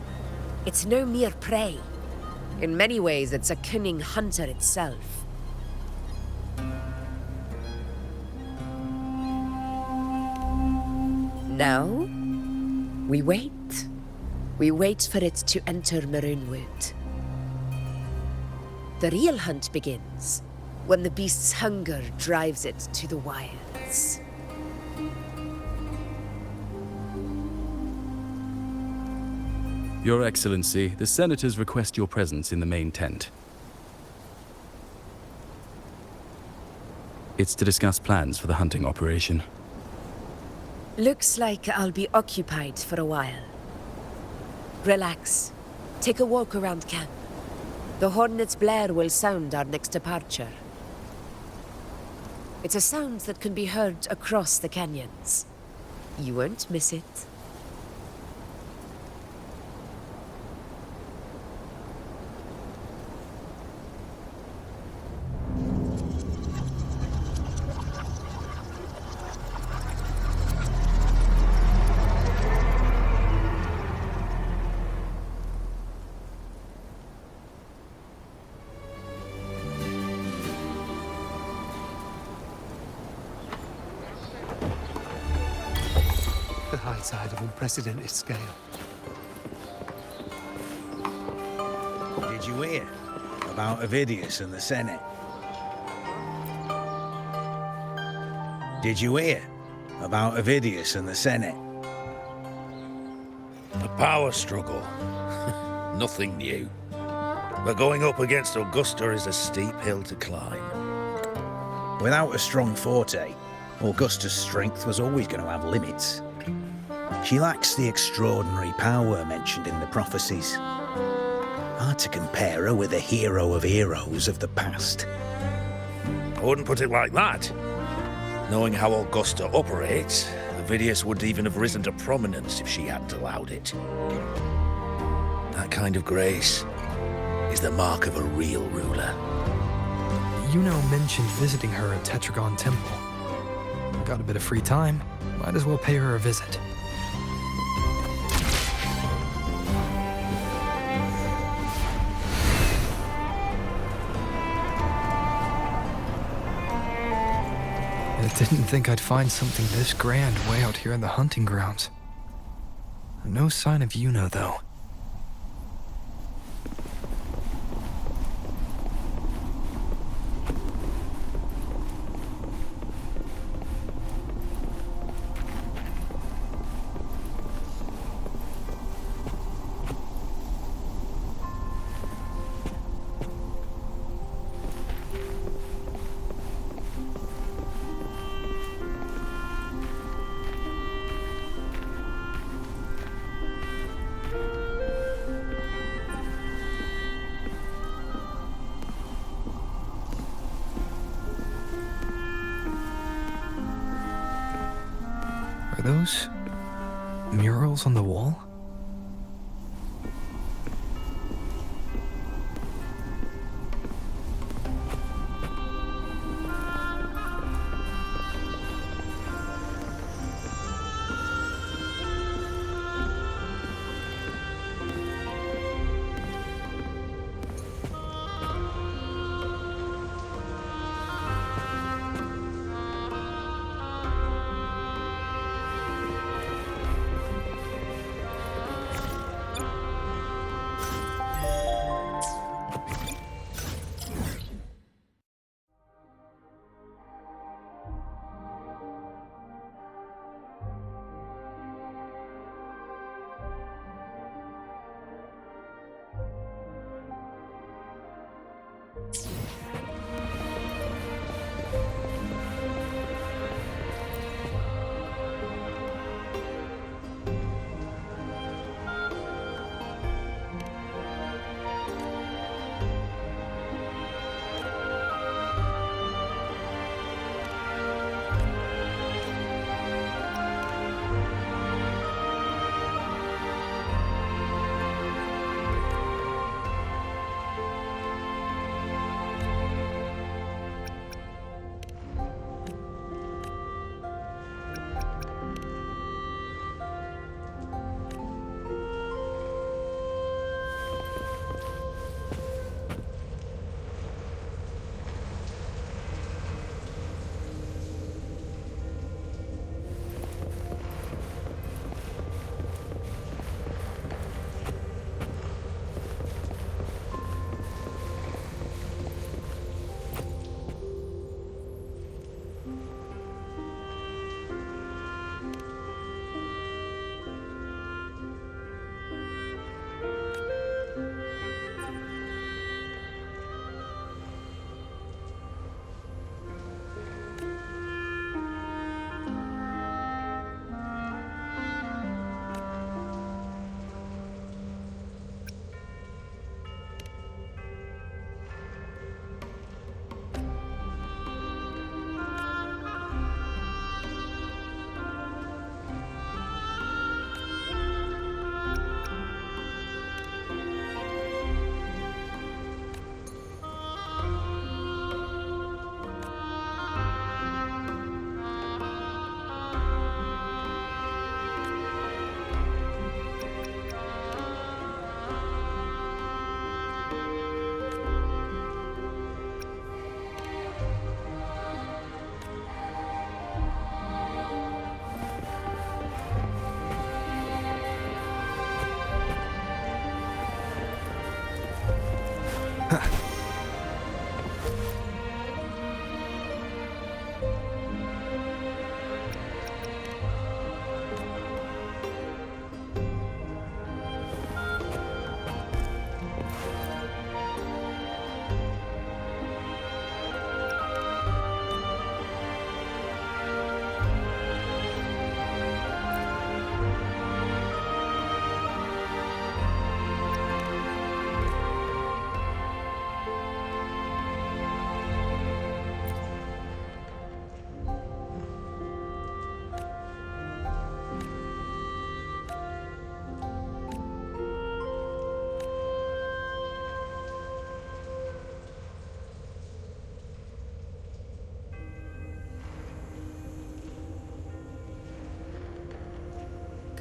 It's no mere prey. In many ways, it's a cunning hunter itself. Now, we wait. We wait for it to enter Maroonwood. The real hunt begins when the beast's hunger drives it to the wilds. Your Excellency, the Senators request your presence in the main tent. It's to discuss plans for the hunting operation. Looks like I'll be occupied for a while. Relax. Take a walk around camp. The Hornet's blare will sound our next departure. It's a sound that can be heard across the canyons. You won't miss it. The high tide of unprecedented scale. Did you hear about Ovidius and the Senate? Did you hear about Ovidius and the Senate? The power struggle. Nothing new. But going up against Augusta is a steep hill to climb. Without a strong forte, Augusta's strength was always going to have limits. She lacks the extraordinary power mentioned in the prophecies. Hard to compare her with a hero of heroes of the past. I wouldn't put it like that. Knowing how Augusta operates, Ovidius would even have risen to prominence if she hadn't allowed it. That kind of grace is the mark of a real ruler. Yuno mentioned visiting her at Tetragon Temple. Got a bit of free time, might as well pay her a visit. I didn't think I'd find something this grand way out here in the hunting grounds. No sign of Yuno, though. Are those murals on the wall?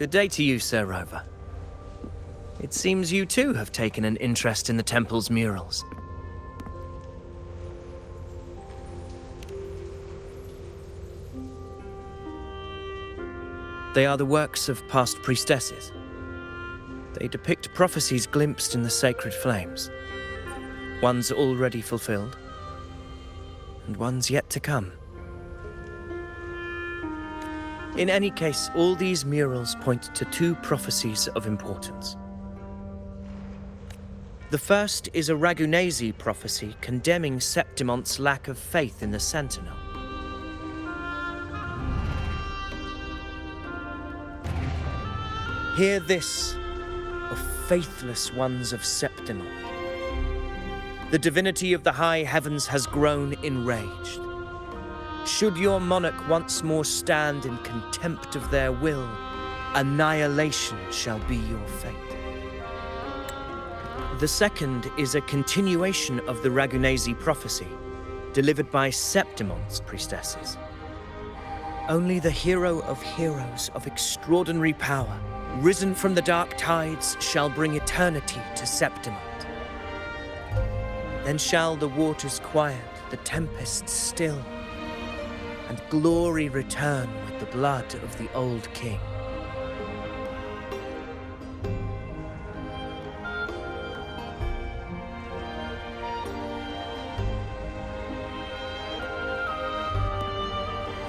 Good day to you, Sir Rover. It seems you too have taken an interest in the temple's murals. They are the works of past priestesses. They depict prophecies glimpsed in the sacred flames. Ones already fulfilled, and ones yet to come. In any case, all these murals point to two prophecies of importance. The first is a Ragunesi prophecy condemning Septimonte's lack of faith in the Sentinel. Hear this, O faithless ones of Septimont. The divinity of the high heavens has grown enraged. Should your monarch once more stand in contempt of their will, annihilation shall be your fate. The second is a continuation of the Ragunesi prophecy, delivered by Septimonte's priestesses. Only the hero of heroes of extraordinary power, risen from the dark tides, shall bring eternity to Septimont. Then shall the waters quiet, the tempests still, and glory return with the blood of the old king.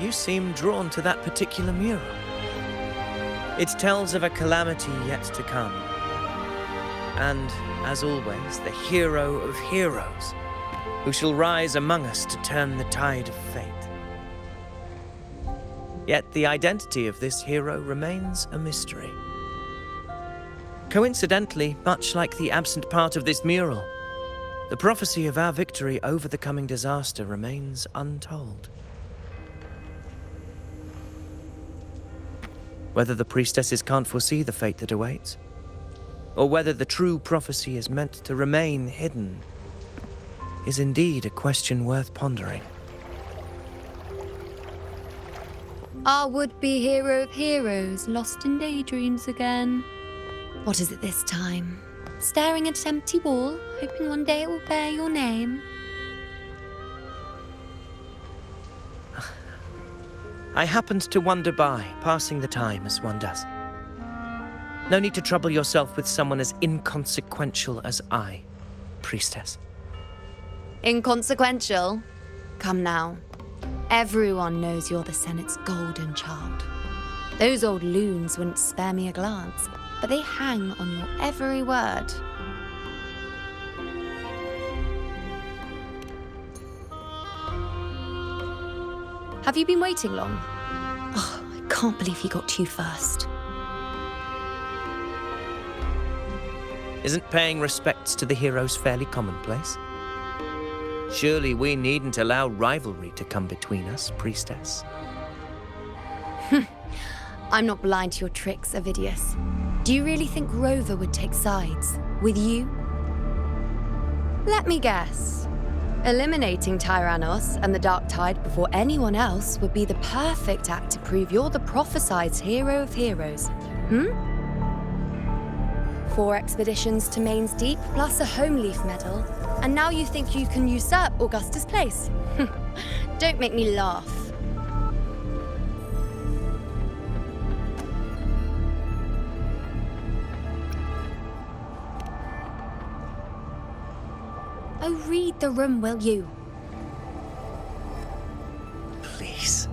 You seem drawn to that particular mural. It tells of a calamity yet to come. And, as always, the hero of heroes, who shall rise among us to turn the tide of fate. Yet the identity of this hero remains a mystery. Coincidentally, much like the absent part of this mural, the prophecy of our victory over the coming disaster remains untold. Whether the priestesses can't foresee the fate that awaits, or whether the true prophecy is meant to remain hidden, is indeed a question worth pondering. Our would-be hero of heroes, lost in daydreams again. What is it this time? Staring at an empty wall, hoping one day it will bear your name? I happened to wander by, passing the time as one does. No need to trouble yourself with someone as inconsequential as I, priestess. Inconsequential? Come now. Everyone knows you're the Senate's golden child. Those old loons wouldn't spare me a glance, but they hang on your every word. Have you been waiting long? Oh, I can't believe he got to you first. Isn't paying respects to the heroes fairly commonplace? Surely we needn't allow rivalry to come between us, priestess. I'm not blind to your tricks, Ovidius. Do you really think Rover would take sides with you? Let me guess. Eliminating Tyrannos and the Dark Tide before anyone else would be the perfect act to prove you're the prophesied hero of heroes. 4 expeditions to Main's Deep, plus a Home Leaf medal, and now you think you can usurp Augusta's place? Don't make me laugh. Oh, read the room, will you? Please.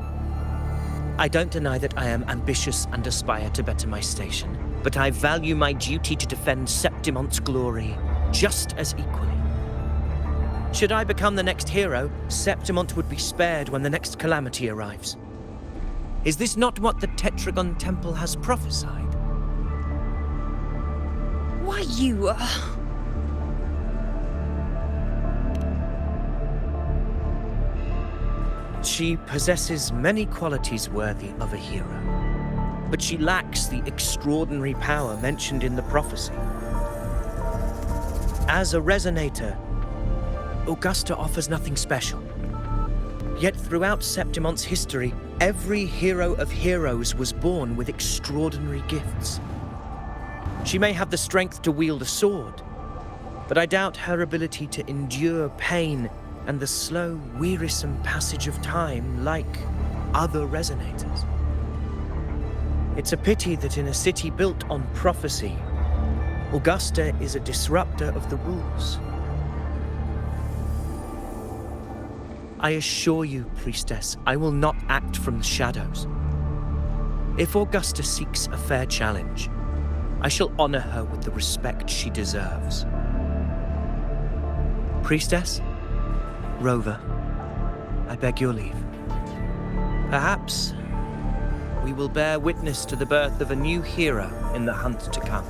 I don't deny that I am ambitious and aspire to better my station, but I value my duty to defend Septimonte's glory just as equally. Should I become the next hero, Septimont would be spared when the next calamity arrives. Is this not what the Tetragon Temple has prophesied? Why, you... She possesses many qualities worthy of a hero, but she lacks the extraordinary power mentioned in the prophecy. As a resonator, Augusta offers nothing special. Yet throughout Septimont's history, every hero of heroes was born with extraordinary gifts. She may have the strength to wield a sword, but I doubt her ability to endure pain and the slow, wearisome passage of time like other resonators. It's a pity that in a city built on prophecy, Augusta is a disruptor of the rules. I assure you, priestess, I will not act from the shadows. If Augusta seeks a fair challenge, I shall honor her with the respect she deserves. Priestess, Rover, I beg your leave. Perhaps we will bear witness to the birth of a new hero in the hunt to come.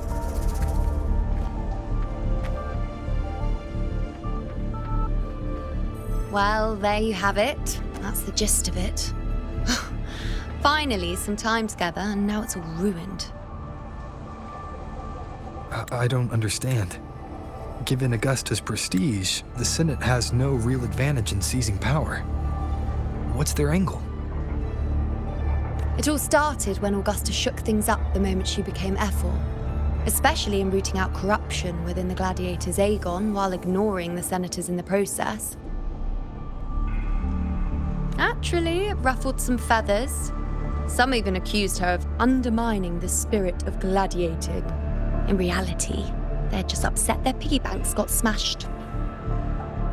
Well, there you have it. That's the gist of it. Finally, some time together, and now it's all ruined. I don't understand. Given Augusta's prestige, the Senate has no real advantage in seizing power. What's their angle? It all started when Augusta shook things up the moment she became Ephor, especially in rooting out corruption within the gladiators' Aegon while ignoring the senators in the process. Naturally, it ruffled some feathers. Some even accused her of undermining the spirit of gladiating. In reality, they're just upset their piggy banks got smashed.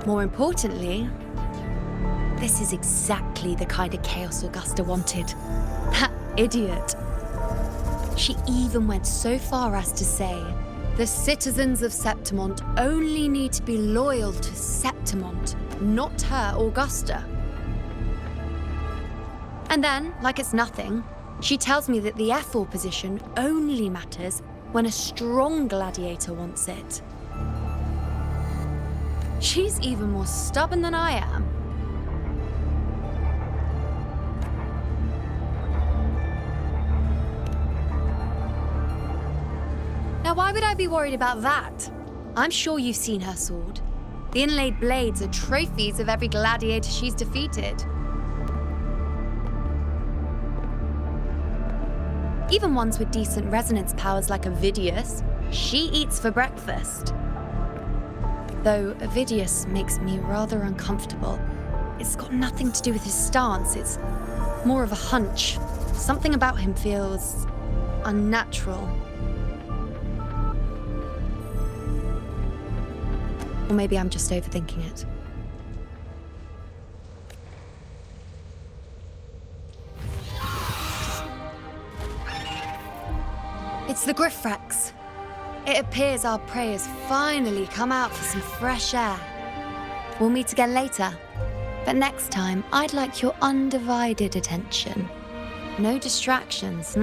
More importantly, this is exactly the kind of chaos Augusta wanted. That idiot. She even went so far as to say, the citizens of Septimont only need to be loyal to Septimont, not her, Augusta. And then, like it's nothing, she tells me that the Ephor position only matters when a strong gladiator wants it. She's even more stubborn than I am. Now, why would I be worried about that? I'm sure you've seen her sword. The inlaid blades are trophies of every gladiator she's defeated. Even ones with decent resonance powers like Avidius, she eats for breakfast. Though Avidius makes me rather uncomfortable. It's got nothing to do with his stance, it's more of a hunch. Something about him feels unnatural. Or maybe I'm just overthinking it. It's the Griffrex. It appears our prey has finally come out for some fresh air. We'll meet again later. But next time, I'd like your undivided attention. No distractions,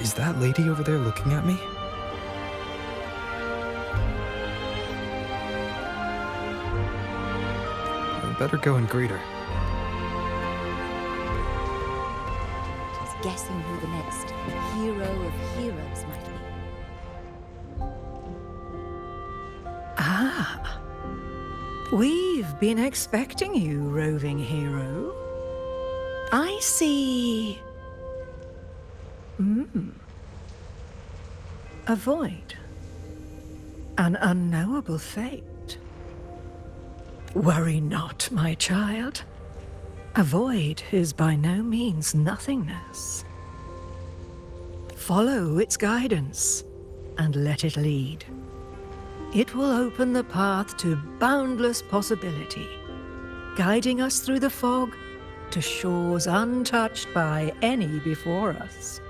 Is that lady over there looking at me? Better go and greet her. Just guessing who the next hero of heroes might be. Ah. We've been expecting you, roving hero. I see. A void. An unknowable fate. Worry not, my child. A void is by no means nothingness. Follow its guidance and let it lead. It will open the path to boundless possibility, guiding us through the fog to shores untouched by any before us.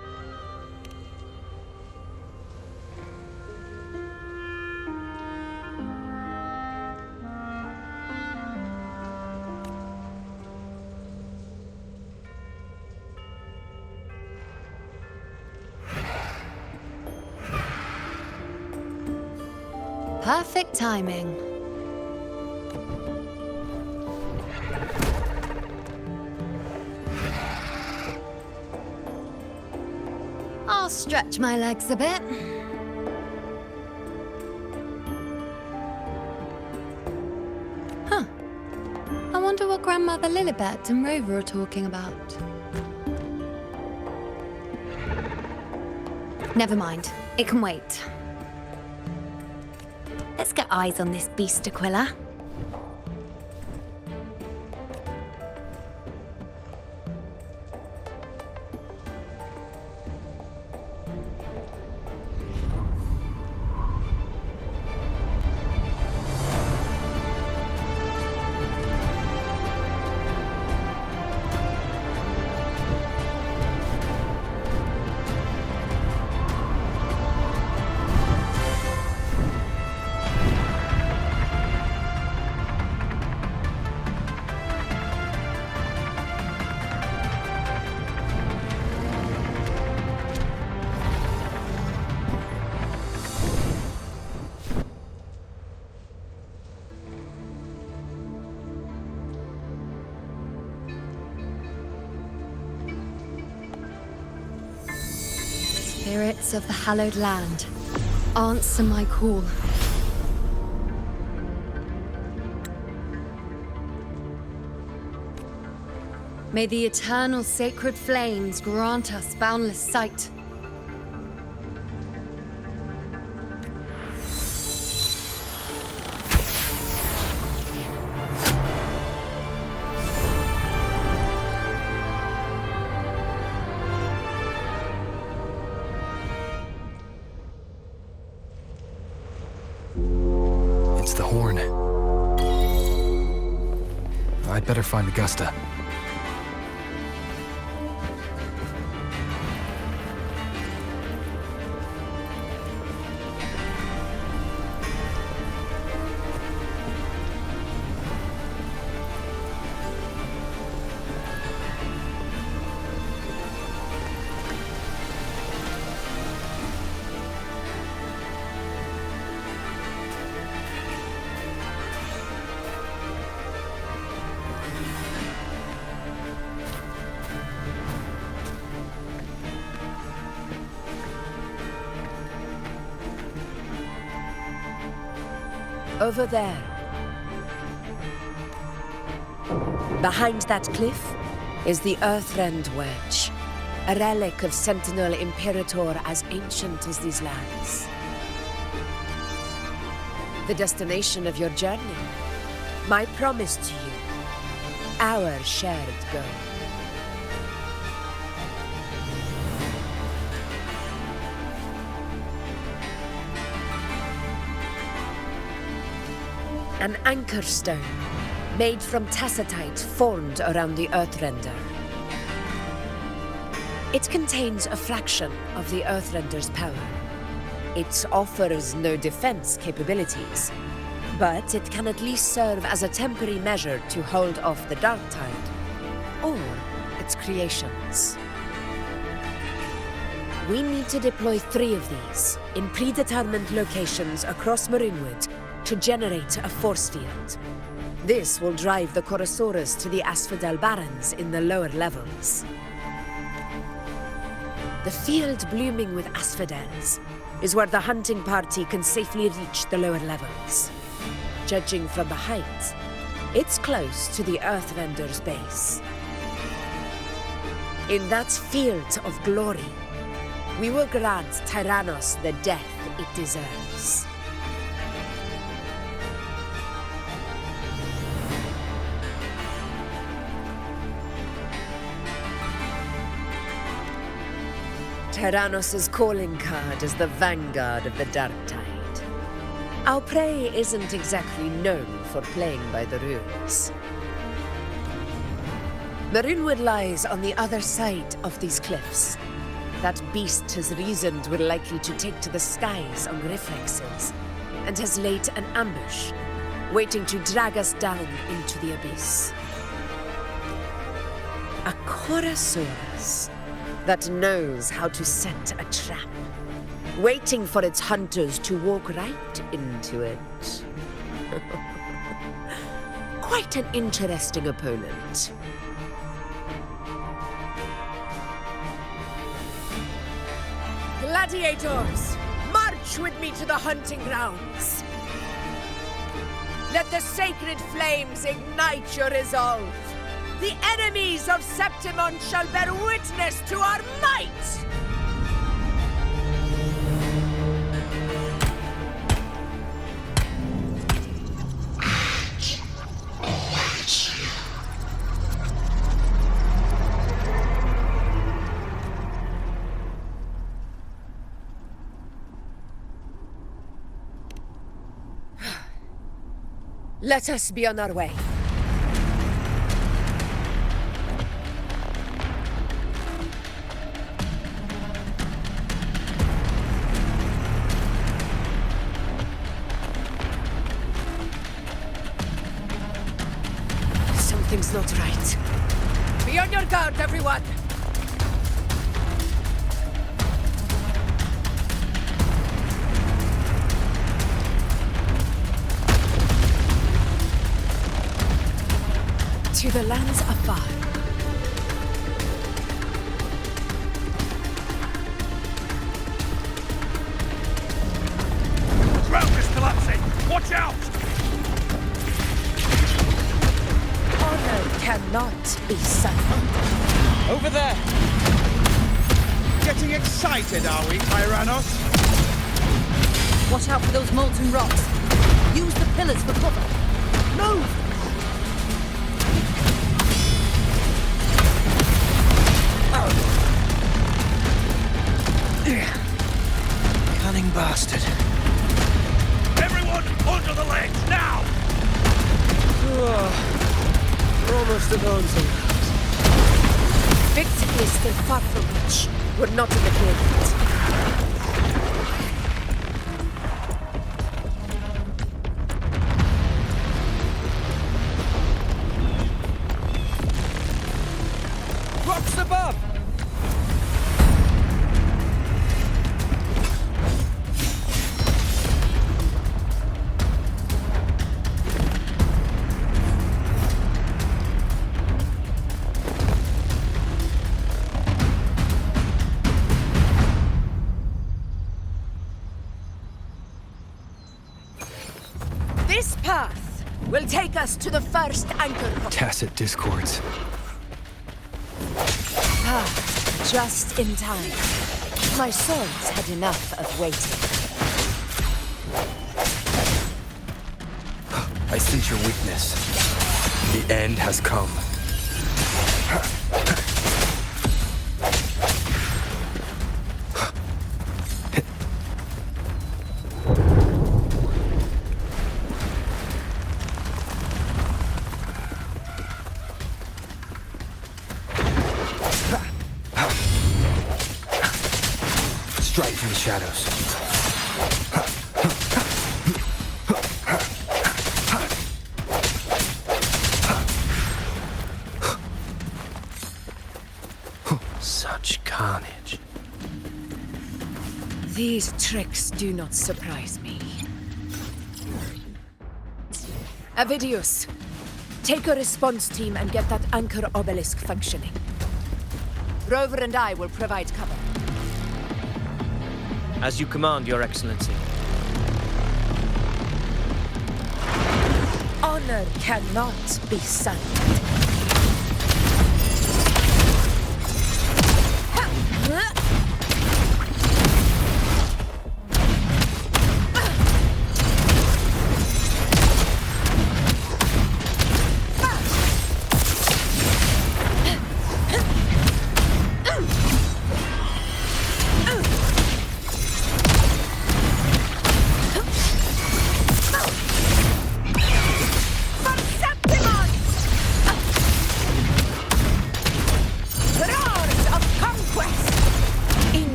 Perfect timing. I'll stretch my legs a bit. Huh. I wonder what Grandmother Lilibet and Rover are talking about. Never mind. It can wait. Let's get eyes on this beast, Aquila. Spirits of the hallowed land, answer my call. May the eternal sacred flames grant us boundless sight. It's the horn. I'd better find Augusta. Over there. Behind that cliff is the Earthrend Wedge, a relic of Sentinel Imperator as ancient as these lands. The destination of your journey, my promise to you, our shared goal. An anchor stone, made from tacitite formed around the Earthrender. It contains a fraction of the Earthrender's power. It offers no defense capabilities, but it can at least serve as a temporary measure to hold off the dark tide, or its creations. We need to deploy 3 of these in predetermined locations across Marinwood to generate a force field. This will drive the Chorosaurus to the Asphodel Barrens in the lower levels. The field blooming with asphodels is where the hunting party can safely reach the lower levels. Judging from the height, it's close to the Earthrender's base. In that field of glory, we will grant Tyrannos the death it deserves. Tyrannos' calling card is the vanguard of the dark tide. Our prey isn't exactly known for playing by the rules. Marinwood lies on the other side of these cliffs. That beast has reasoned we're likely to take to the skies on reflexes, and has laid an ambush, waiting to drag us down into the abyss. A Chorosaurus that knows how to set a trap, waiting for its hunters to walk right into it. Quite an interesting opponent. Gladiators, march with me to the hunting grounds. Let the sacred flames ignite your resolve. The enemies of Septimon shall bear witness to our might! Let us be on our way. Something's not right. Be on your guard, everyone! To the lands afar. Ground is collapsing! Watch out! Honor cannot be silent. Over there! Getting excited, are we, Tyrannos? Watch out for those molten rocks. Use the pillars for cover. Move! Cunning bastard. Everyone, onto the ledge, now! We're almost at lonesome. Victory is still far from reach. We're not in the clear yet. Rocks above! This path will take us to the first anchor point. Tacit discords. Just in time. My swords had enough of waiting. I sense your weakness. The end has come. Strike from the shadows. Such carnage. These tricks do not surprise me. Avidius, take a response team and get that anchor obelisk functioning. Rover and I will provide cover. As you command, Your Excellency. Honor cannot be silent.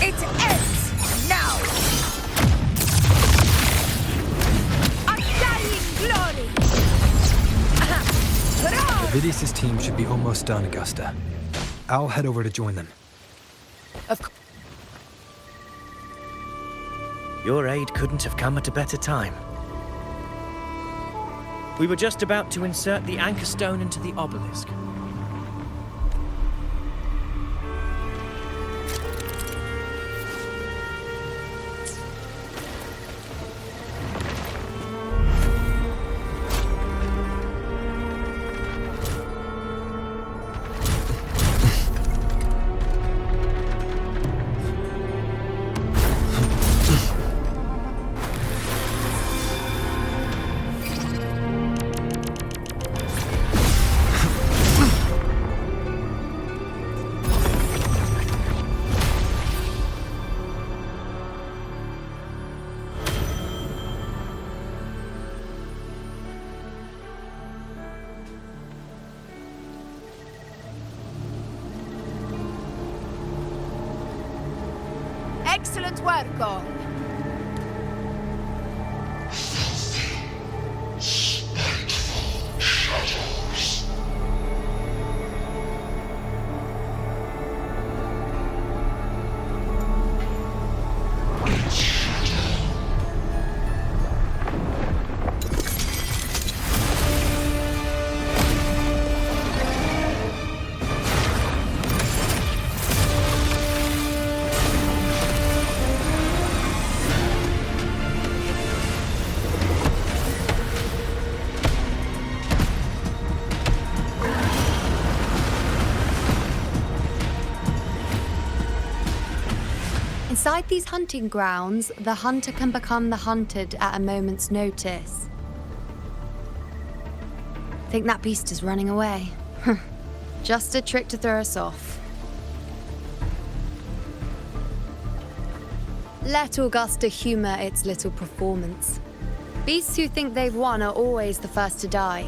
It ends now! A dying glory! Vidius' team should be almost done, Augusta. I'll head over to join them. Your aid couldn't have come at a better time. We were just about to insert the anchor stone into the obelisk. Excellent work, all. Inside these hunting grounds, the hunter can become the hunted at a moment's notice. Think that beast is running away? Just a trick to throw us off. Let Augusta humor its little performance. Beasts who think they've won are always the first to die.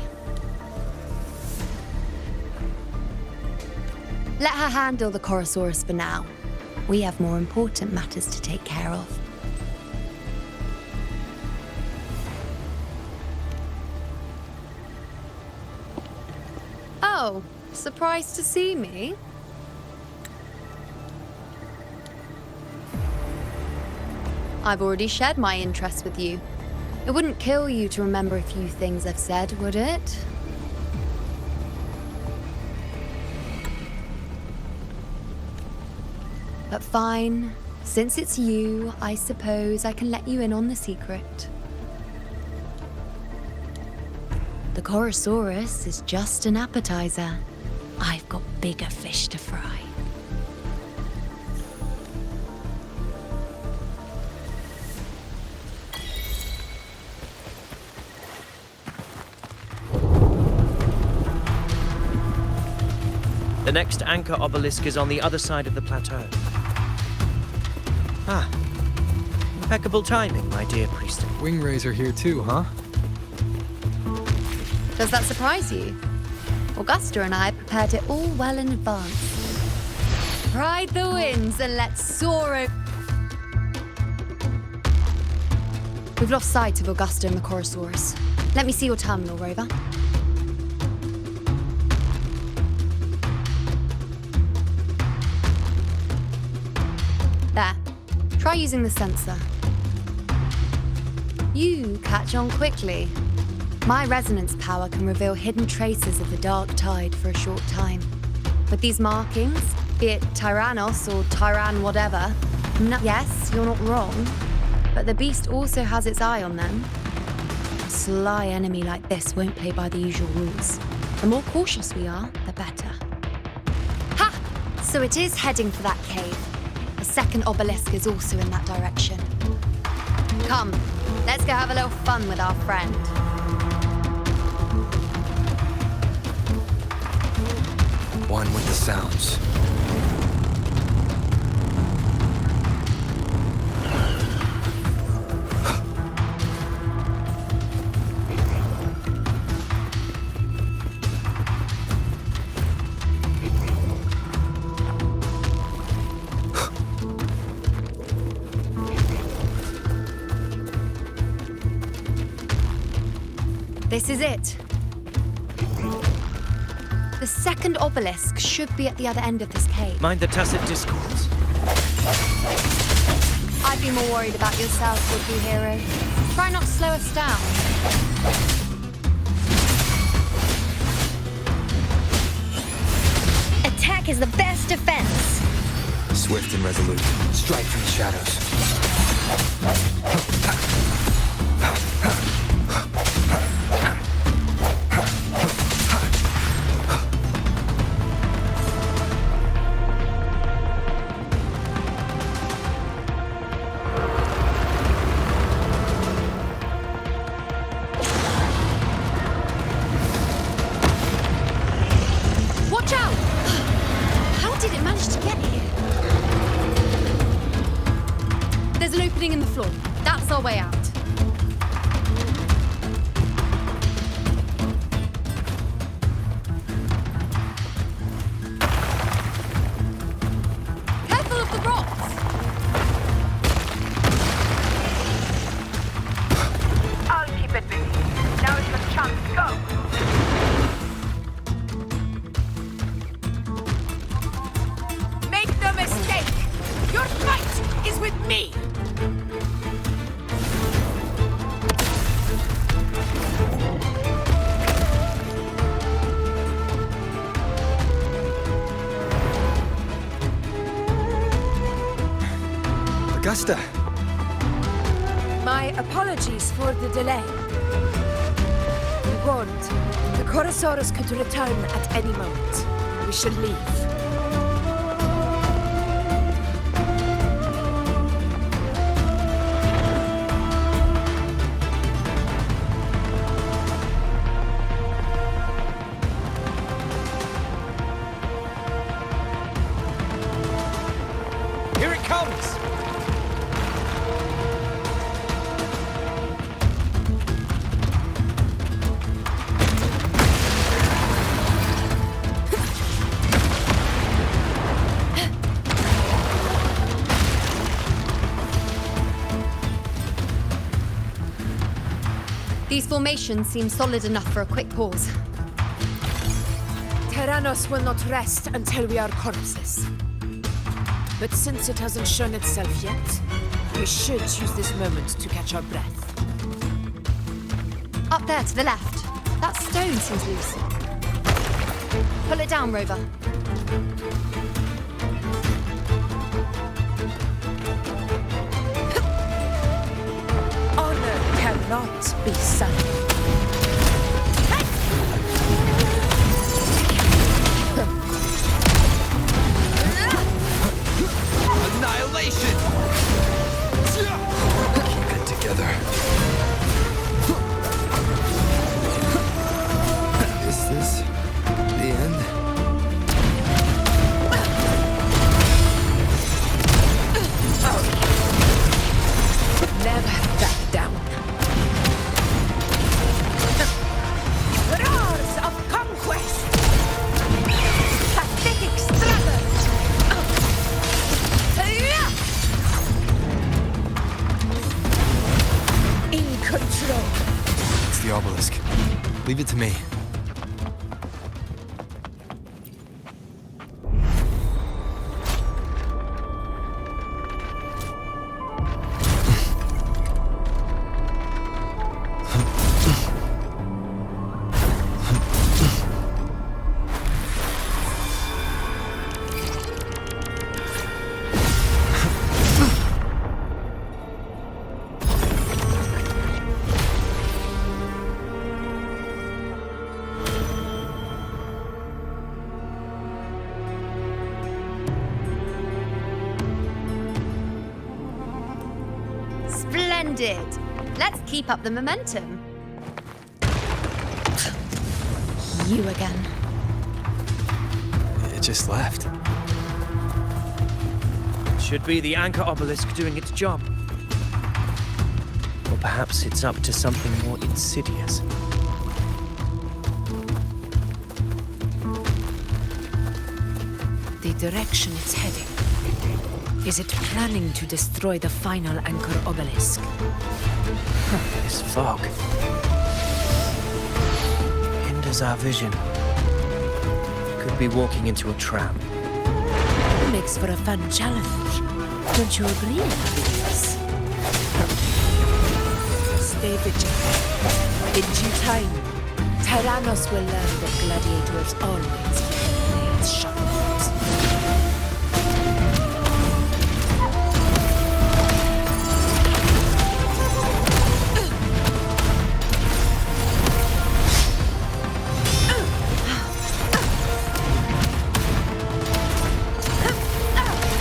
Let her handle the Chorosaurus for now. We have more important matters to take care of. Oh, surprised to see me? I've already shared my interest with you. It wouldn't kill you to remember a few things I've said, would it? But fine. Since it's you, I suppose I can let you in on the secret. The Chorosaurus is just an appetizer. I've got bigger fish to fry. The next anchor obelisk is on the other side of the plateau. Ah, impeccable timing, my dear priestess. Wingrais are here too, huh? Does that surprise you? Augusta and I prepared it all well in advance. Ride the winds and let's soar. We've lost sight of Augusta and the Chorosaurus. Let me see your terminal, Rover. There. Try using the sensor. You catch on quickly. My resonance power can reveal hidden traces of the dark tide for a short time. With these markings, be it Tyrannos or Tyran whatever, yes, you're not wrong, but the beast also has its eye on them. A sly enemy like this won't play by the usual rules. The more cautious we are, the better. Ha! So it is heading for that cave. The second obelisk is also in that direction. Come, let's go have a little fun with our friend. One with the sounds. This is it. The second obelisk should be at the other end of this cave. Mind the tacit discourse. I'd be more worried about yourself, would-be hero. Try not to slow us down. Attack is the best defense. Swift and resolute. Strike from the shadows. Watch out! How did it manage to get here? There's an opening in the floor. That's our way out. Careful of the rocks! I'll keep it busy. Now is your chance. Go! Make no mistake! Your fight is with me! Augusta! My apologies for the delay. We warned. The Chorosaurus could return at any moment. We should leave. Here it comes! These formations seem solid enough for a quick pause. Tyrannos will not rest until we are corpses. But since it hasn't shown itself yet, we should use this moment to catch our breath. Up there to the left. That stone seems loose. Pull it down, Rover. Honor cannot be silent. Annihilation! Keep it together. Is this the end? Never back down. Roars of conquest! Pathetic struggle! In control. It's the obelisk. Leave it to me. Splendid! Let's keep up the momentum. You again. It just left. Should be the anchor obelisk doing its job. Or perhaps it's up to something more insidious. The direction it's heading. Is it planning to destroy the final anchor obelisk? This fog hinders our vision. could be walking into a trap. Makes for a fun challenge. Don't you agree, Abidius? Stay vigilant. In due time, Tyrannos will learn that gladiators always wear blades sharpened.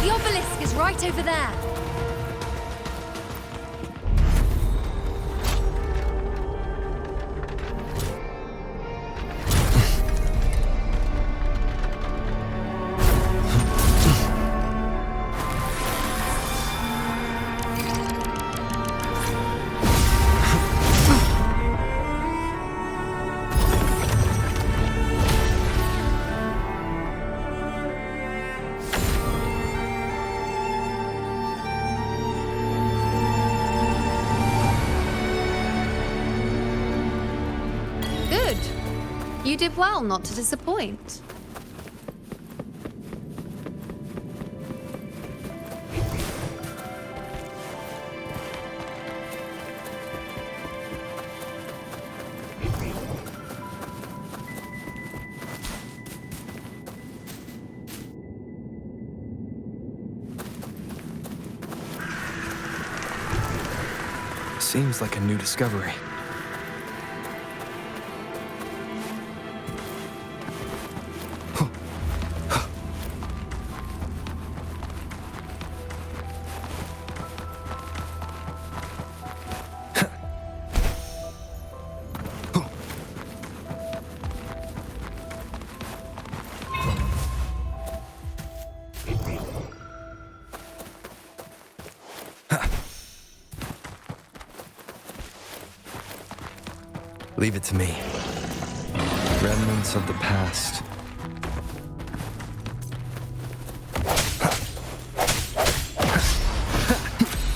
The obelisk is right over there. Good. You did well not to disappoint. Seems like a new discovery. Leave it to me. Remnants of the past.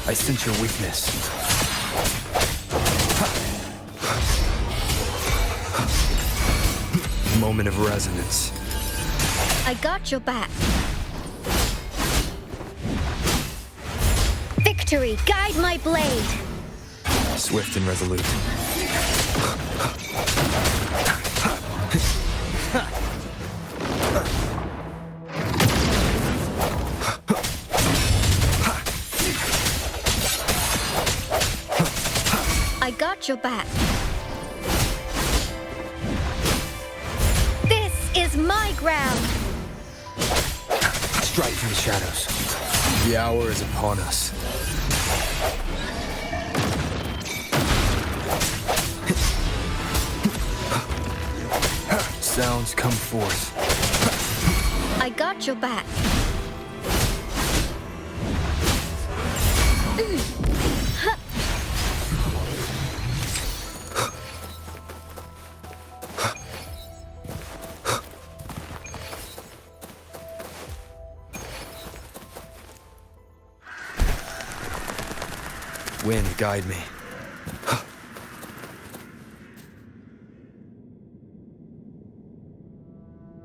I sense your weakness. Moment of resonance. I got your back. Victory, guide my blade. Swift and resolute. I got your back. This is my ground. Strike from the shadows. The hour is upon us. Sounds come forth. I got your back. Wind, guide me.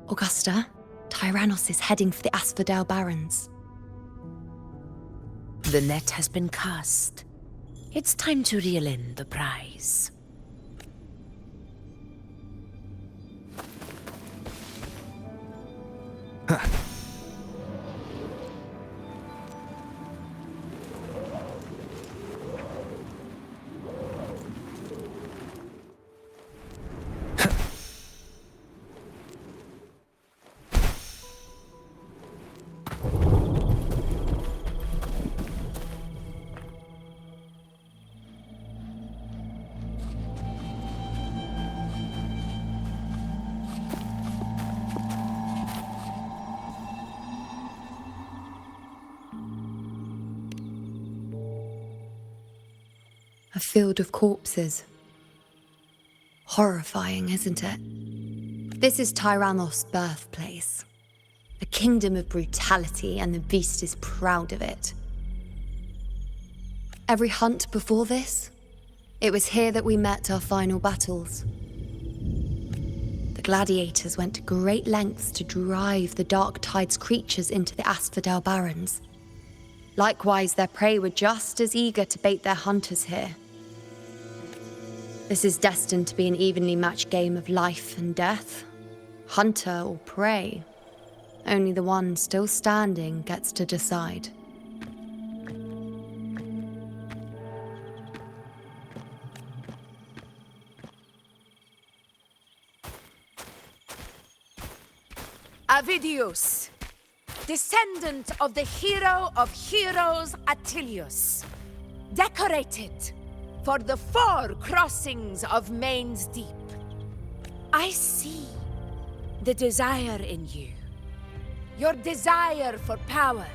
Augusta, Tyrannos is heading for the Asphodel Barrens. The net has been cast. It's time to reel in the prize. A field of corpses. Horrifying, isn't it? This is Tyrannos' birthplace. A kingdom of brutality, and the beast is proud of it. Every hunt before this, it was here that we met our final battles. The gladiators went to great lengths to drive the Dark Tide's creatures into the Asphodel Barrens. Likewise, their prey were just as eager to bait their hunters here. This is destined to be an evenly matched game of life and death. Hunter or prey. Only the one still standing gets to decide. Avidius, descendant of the hero of heroes Attilius, decorated for the 4 crossings of Main's Deep. I see the desire in you, your desire for power.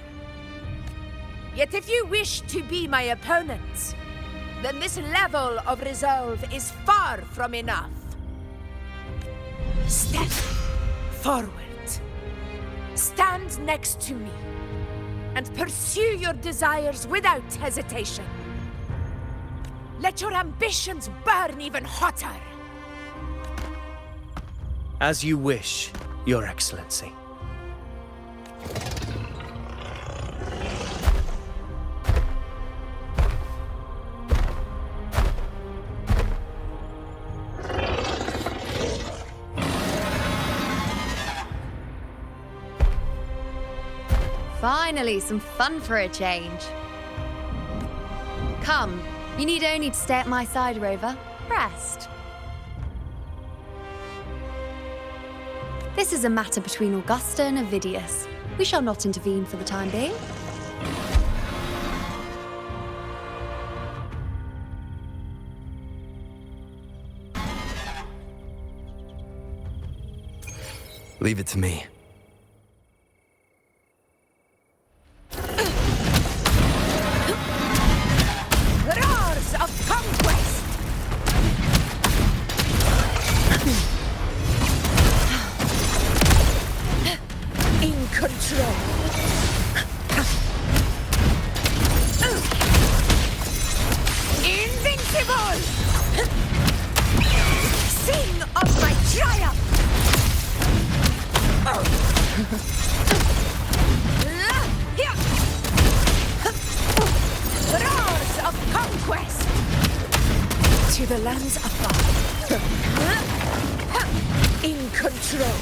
Yet if you wish to be my opponent, then this level of resolve is far from enough. Step forward. Stand next to me, and pursue your desires without hesitation. Let your ambitions burn even hotter. As you wish, Your Excellency. Finally, some fun for a change. Come, you need only to stay at my side, Rover. Rest. This is a matter between Augusta and Avidius. We shall not intervene for the time being. Leave it to me. Roars of conquest! In control. Invincible! Sing of my triumph! Roars of conquest! To the lands afar. In control.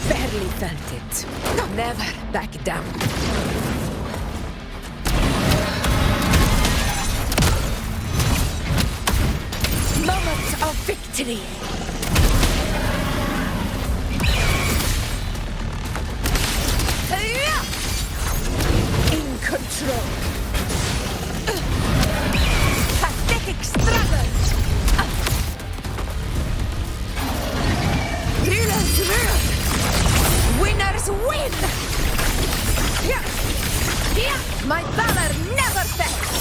Barely felt it. Never back down. Moment of victory. In control. Pathetic struggle. Rulers rule. Winners win. My valor never fails.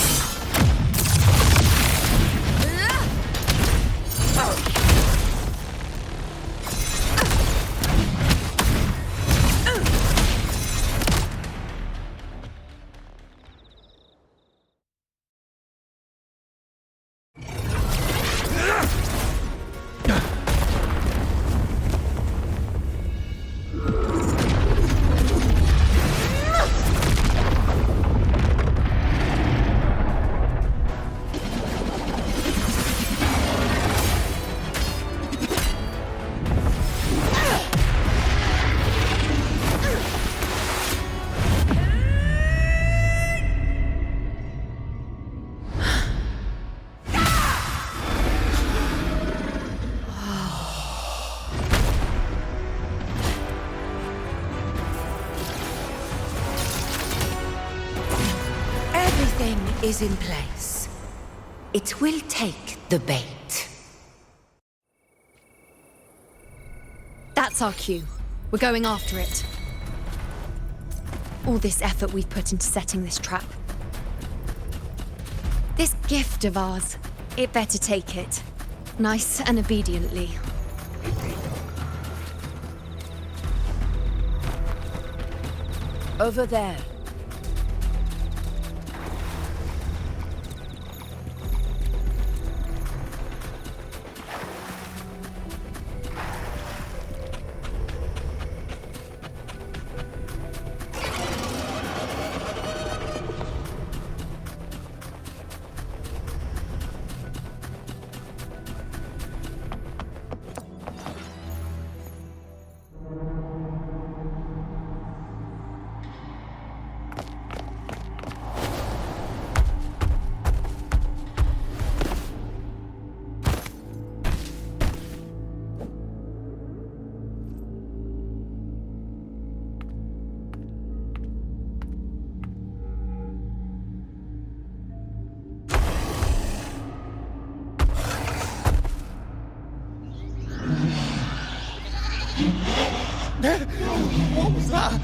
Is in place. It will take the bait. That's our cue. We're going after it. All this effort we've put into setting this trap. This gift of ours, it better take it. Nice and obediently. Over there. What was that?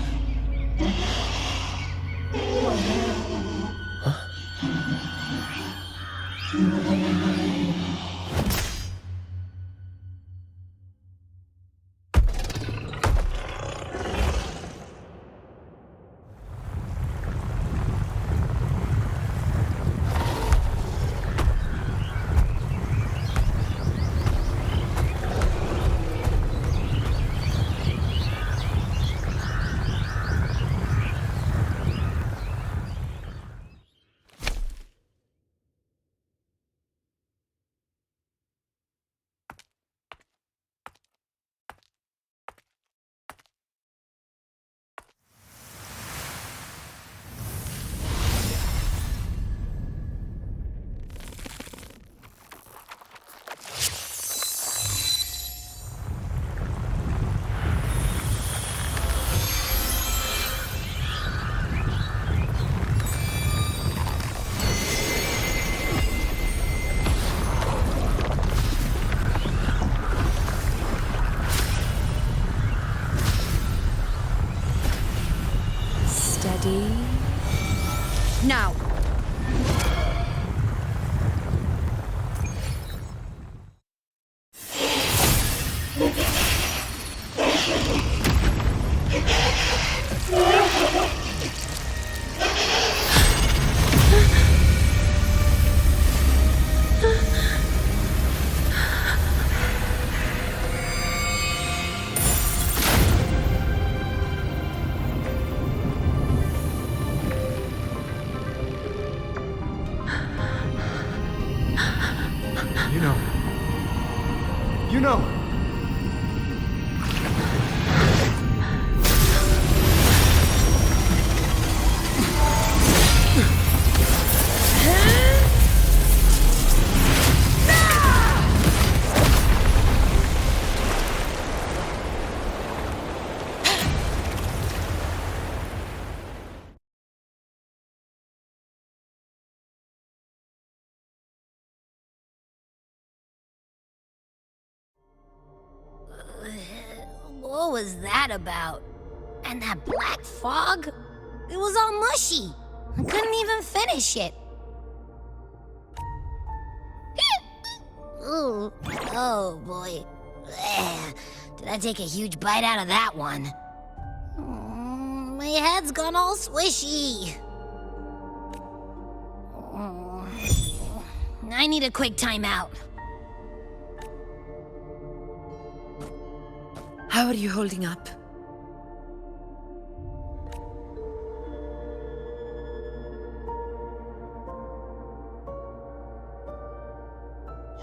Steady. Now. You know. What was that about? And that black fog? It was all mushy. I couldn't even finish it. Ooh. Oh boy. Did I take a huge bite out of that one? My head's gone all swishy. I need a quick timeout. How are you holding up?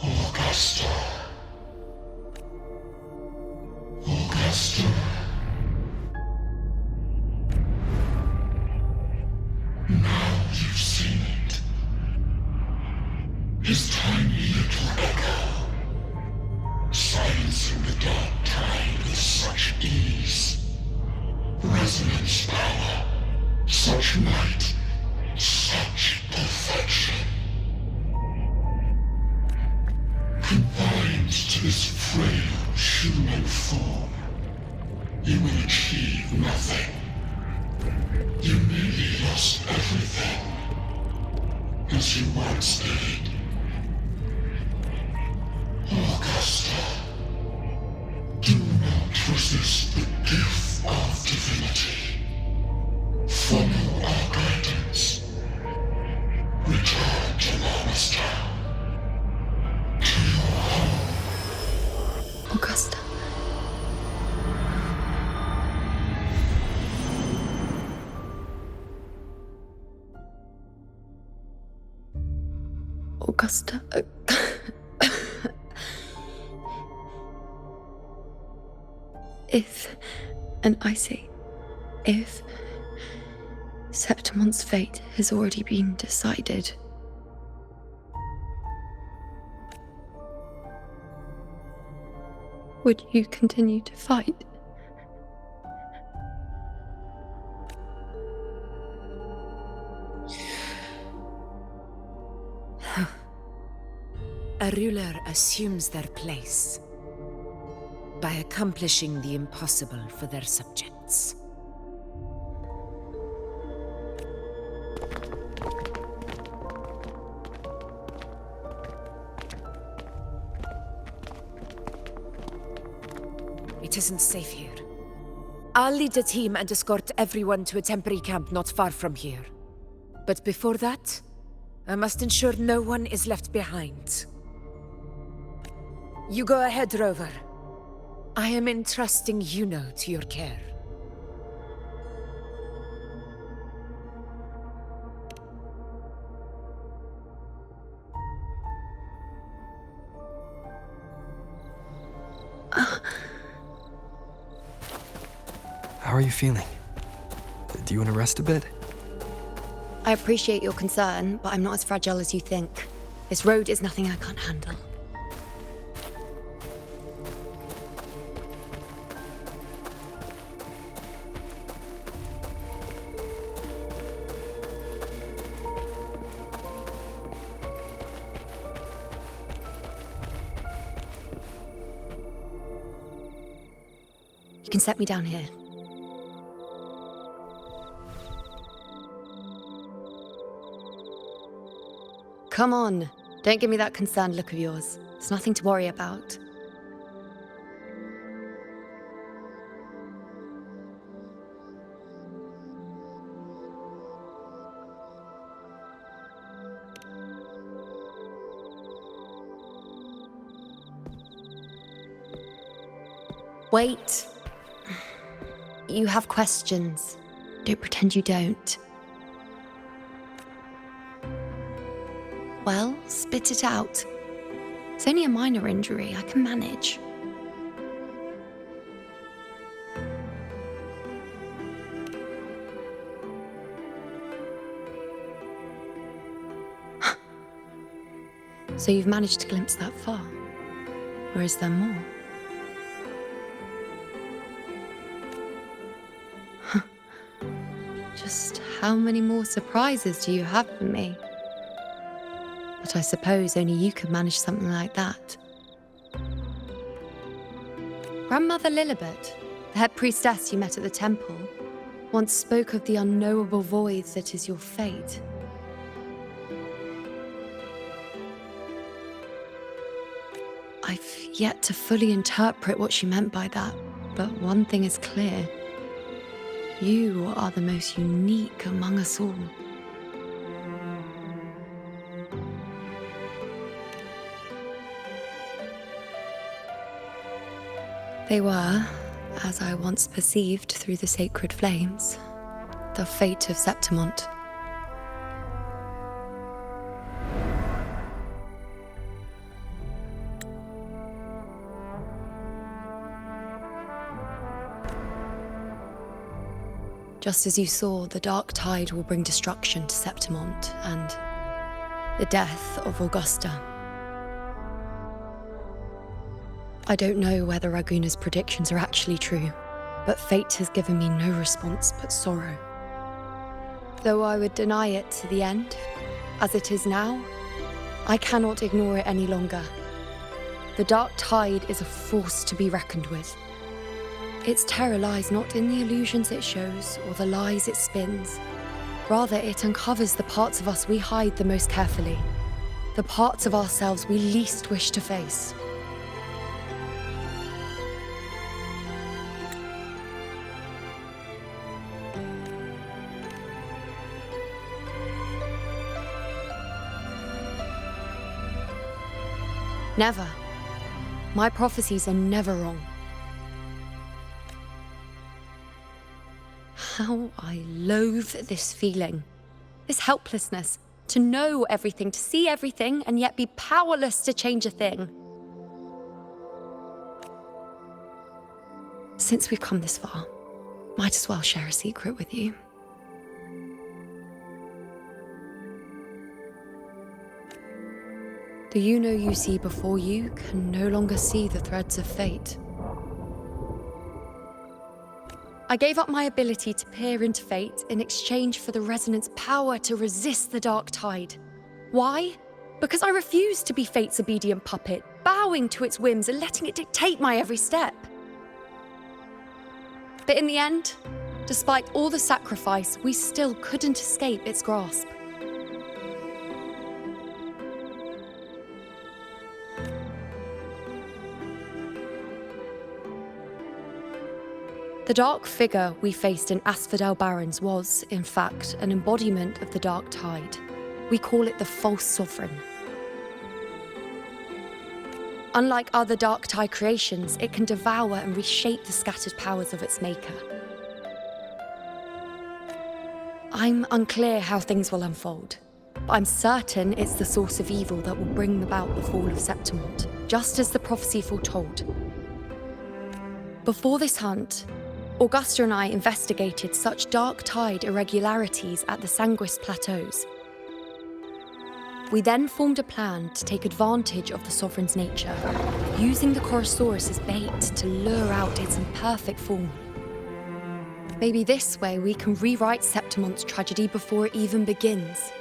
Augusta. Augusta. Now you've seen it. His tiny little echo, silencing the dark tide with such ease. Resonance power, such might, such perfection. Confined to this frail human form, you will achieve nothing. You nearly lost everything, as you once did. Augusta, do not resist the gift of divinity. Follow our guidance. Return to Augusta. To your home. Augusta. Augusta. If, and I say, if Septimon's fate has already been decided, would you continue to fight? A ruler assumes their place. by accomplishing the impossible for their subjects. It isn't safe here. I'll lead a team and escort everyone to a temporary camp not far from here. But before that, I must ensure no one is left behind. You go ahead, Rover. I am entrusting Yuno to your care. How are you feeling? Do you want to rest a bit? I appreciate your concern, but I'm not as fragile as you think. This road is nothing I can't handle. You can set me down here. Come on, don't give me that concerned look of yours. It's nothing to worry about. Wait. You have questions. Don't pretend you don't. Well, spit it out. It's only a minor injury. I can manage. So you've managed to glimpse that far? Or is there more? Just how many more surprises do you have for me? But I suppose only you could manage something like that. Grandmother Lilibet, the head priestess you met at the temple, once spoke of the unknowable void that is your fate. I've yet to fully interpret what she meant by that, but one thing is clear. You are the most unique among us all. They were, as I once perceived through the sacred flames, the fate of Septimont. Just as you saw, the dark tide will bring destruction to Septimont and the death of Augusta. I don't know whether Raguna's predictions are actually true, but fate has given me no response but sorrow. Though I would deny it to the end, as it is now, I cannot ignore it any longer. The dark tide is a force to be reckoned with. Its terror lies not in the illusions it shows or the lies it spins. Rather, it uncovers the parts of us we hide the most carefully, the parts of ourselves we least wish to face. Never. My prophecies are never wrong. How I loathe this feeling. This helplessness. To know everything, to see everything, and yet be powerless to change a thing. Since we've come this far, might as well share a secret with you. The Yuno you see before you can no longer see the threads of fate. I gave up my ability to peer into fate in exchange for the resonance power to resist the dark tide. Why? Because I refused to be fate's obedient puppet, bowing to its whims and letting it dictate my every step. But in the end, despite all the sacrifice, we still couldn't escape its grasp. The dark figure we faced in Asphodel Barrens was, in fact, an embodiment of the Dark Tide. We call it the False Sovereign. Unlike other Dark Tide creations, it can devour and reshape the scattered powers of its maker. I'm unclear how things will unfold, but I'm certain it's the source of evil that will bring about the fall of Septimont, just as the prophecy foretold. Before this hunt, Augusta and I investigated such Dark Tide irregularities at the Sanguis Plateaus. We then formed a plan to take advantage of the Sovereign's nature, using the Chorosaurus as bait to lure out its imperfect form. Maybe this way we can rewrite Septimont's tragedy before it even begins.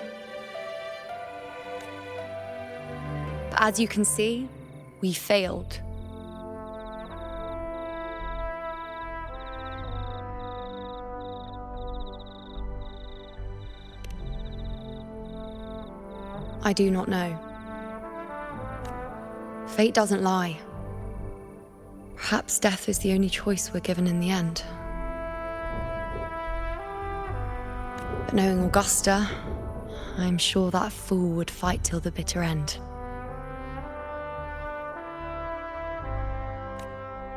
But as you can see, we failed. I do not know. Fate doesn't lie. Perhaps death is the only choice we're given in the end. But knowing Augusta, I'm sure that fool would fight till the bitter end.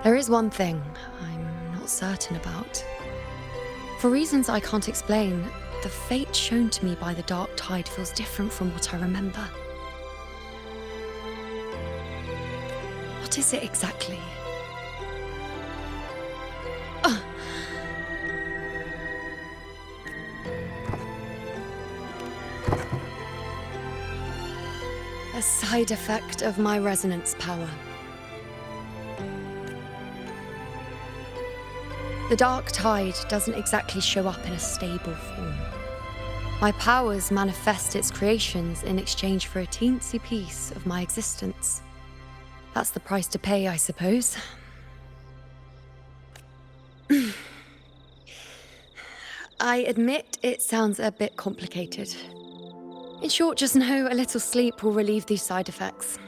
There is one thing I'm not certain about. For reasons I can't explain, the fate shown to me by the Dark Tide feels different from what I remember. What is it exactly? A side effect of my resonance power. The Dark Tide doesn't exactly show up in a stable form. My powers manifest its creations in exchange for a teensy piece of my existence. That's the price to pay, I suppose. I admit it sounds a bit complicated. In short, just know a little sleep will relieve these side effects.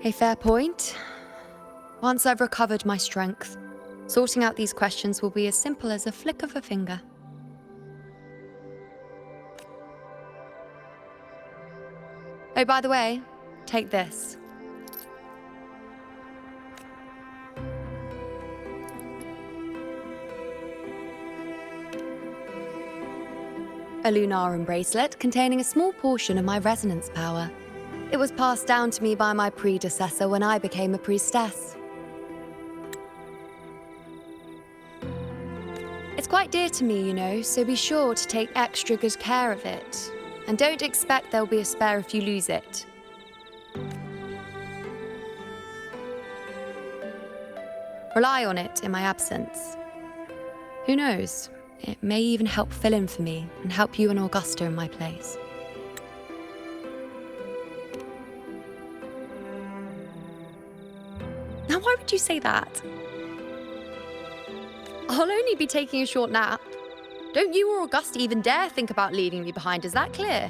A fair point. Once I've recovered my strength, sorting out these questions will be as simple as a flick of a finger. Oh, by the way, take this. A Lunarum bracelet containing a small portion of my resonance power. It was passed down to me by my predecessor when I became a priestess. It's quite dear to me, you know, so be sure to take extra good care of it. And don't expect there'll be a spare if you lose it. Rely on it in my absence. Who knows? It may even help fill in for me and help you and Augusta in my place. Now, why would you say that? I'll only be taking a short nap. Don't you or Augusta even dare think about leaving me behind, is that clear?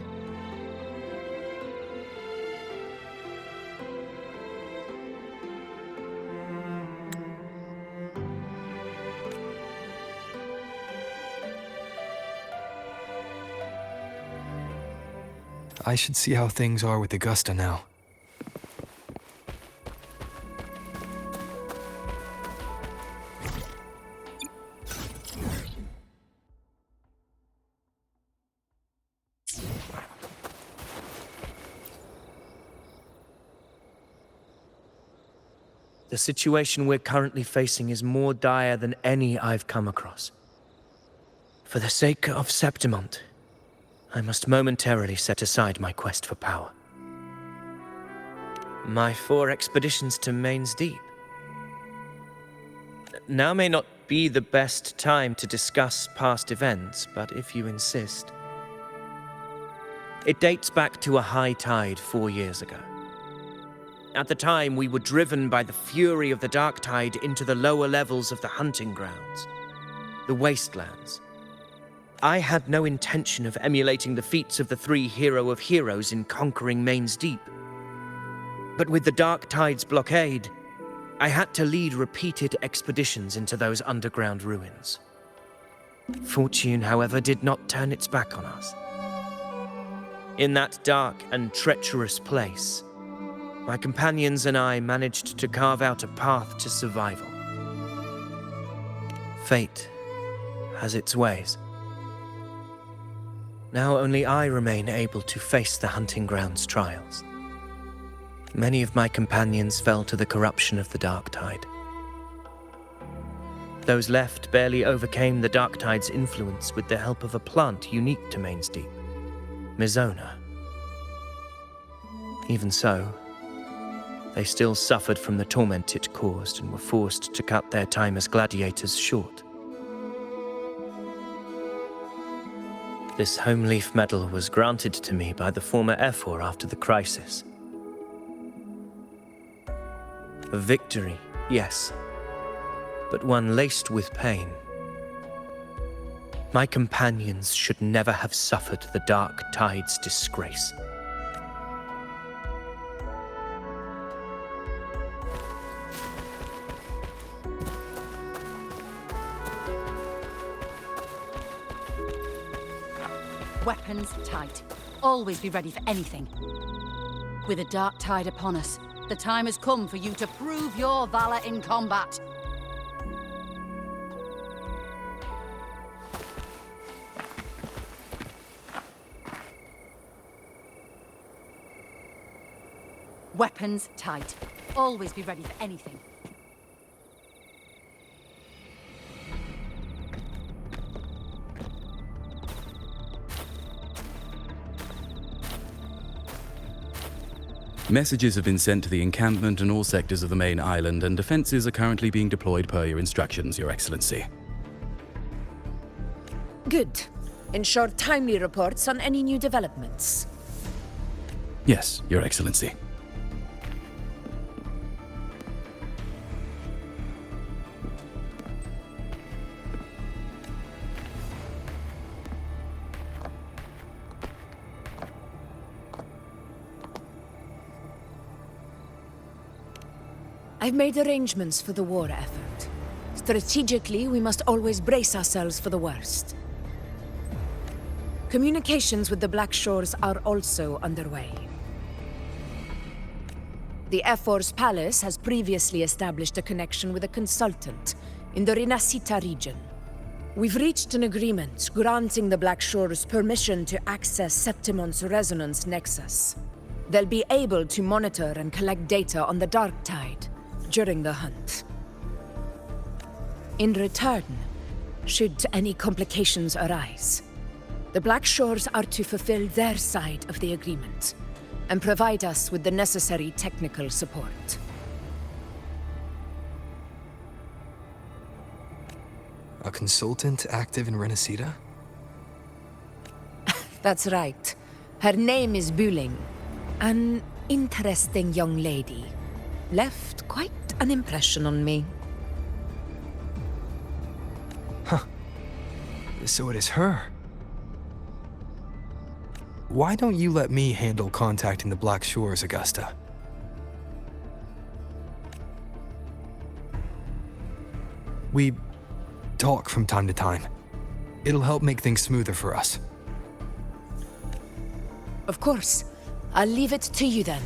I should see how things are with Augusta now. The situation we're currently facing is more dire than any I've come across. For the sake of Septimont, I must momentarily set aside my quest for power. My 4 expeditions to Main's Deep now may not be the best time to discuss past events, but if you insist. It dates back to a high tide 4 years ago. At the time, we were driven by the fury of the dark tide into the lower levels of the hunting grounds, the wastelands. I had no intention of emulating the feats of the 3 hero of heroes in conquering Main's Deep. But with the dark tide's blockade, I had to lead repeated expeditions into those underground ruins. Fortune, however, did not turn its back on us. In that dark and treacherous place, my companions and I managed to carve out a path to survival. Fate has its ways. Now only I remain able to face the hunting grounds trials. Many of my companions fell to the corruption of the dark tide. Those left barely overcame the dark tide's influence with the help of a plant unique to Main's Deep, Mizona. Even so, they still suffered from the torment it caused and were forced to cut their time as gladiators short. This home leaf medal was granted to me by the former Ephor after the crisis. A victory, yes, but one laced with pain. My companions should never have suffered the dark tide's disgrace. Weapons tight. Always be ready for anything. With a dark tide upon us, the time has come for you to prove your valor in combat. Weapons tight. Always be ready for anything. Messages have been sent to the encampment and all sectors of the main island, and defenses are currently being deployed per your instructions, Your Excellency. Good. Ensure timely reports on any new developments. Yes, Your Excellency. I've made arrangements for the war effort. Strategically, we must always brace ourselves for the worst. Communications with the Black Shores are also underway. The Ephor's palace has previously established a connection with a consultant in the Rinascita region. We've reached an agreement granting the Black Shores permission to access Septimon's resonance nexus. They'll be able to monitor and collect data on the Dark Tide during the hunt. In return, should any complications arise, the Black Shores are to fulfill their side of the agreement and provide us with the necessary technical support. A consultant active in Rinascita? That's right. Her name is Wuthering. An interesting young lady. Left quite an impression on me. Huh. So it is her. Why don't you let me handle contacting the Black Shores, Augusta? We talk from time to time. It'll help make things smoother for us. Of course. I'll leave it to you then.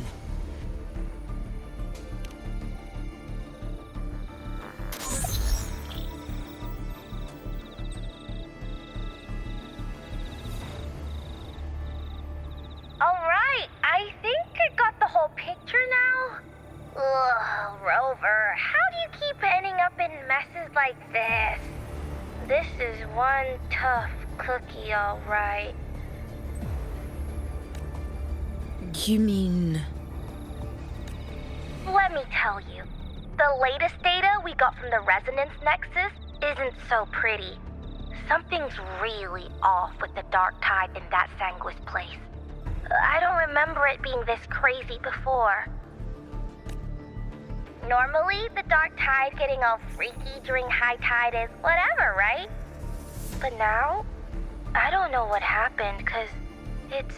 Alright, I think I got the whole picture now. Ugh, Rover, how do you keep ending up in messes like this? This is one tough cookie, alright. You mean... Let me tell you. The latest data we got from the Resonance Nexus isn't so pretty. Something's really off with the dark tide in that Sanguis place. I don't remember it being this crazy before. Normally, the dark tide getting all freaky during high tide is whatever, right? But now, I don't know what happened, cause it's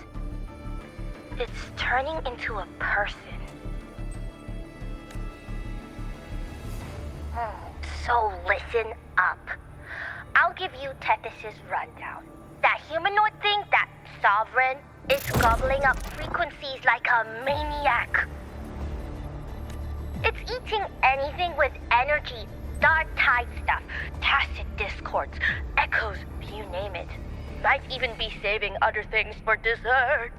turning into a person. So listen up. I'll give you Tethys' rundown. That humanoid thing, that Sovereign, is gobbling up frequencies like a maniac. It's eating anything with energy, dark tide stuff, tacit discords, echoes, you name it. Might even be saving other things for dessert.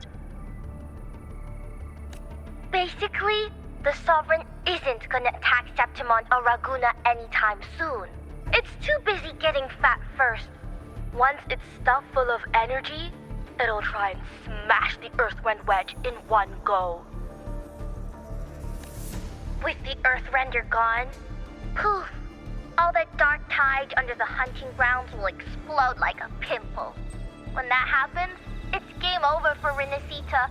Basically, the Sovereign isn't gonna attack Septimon or Raguna anytime soon. It's too busy getting fat first. Once it's stuffed full of energy, it'll try and smash the Earthwind Wedge in one go. With the Earthrender gone, poof, all that dark tide under the hunting grounds will explode like a pimple. When that happens, it's game over for Renacita.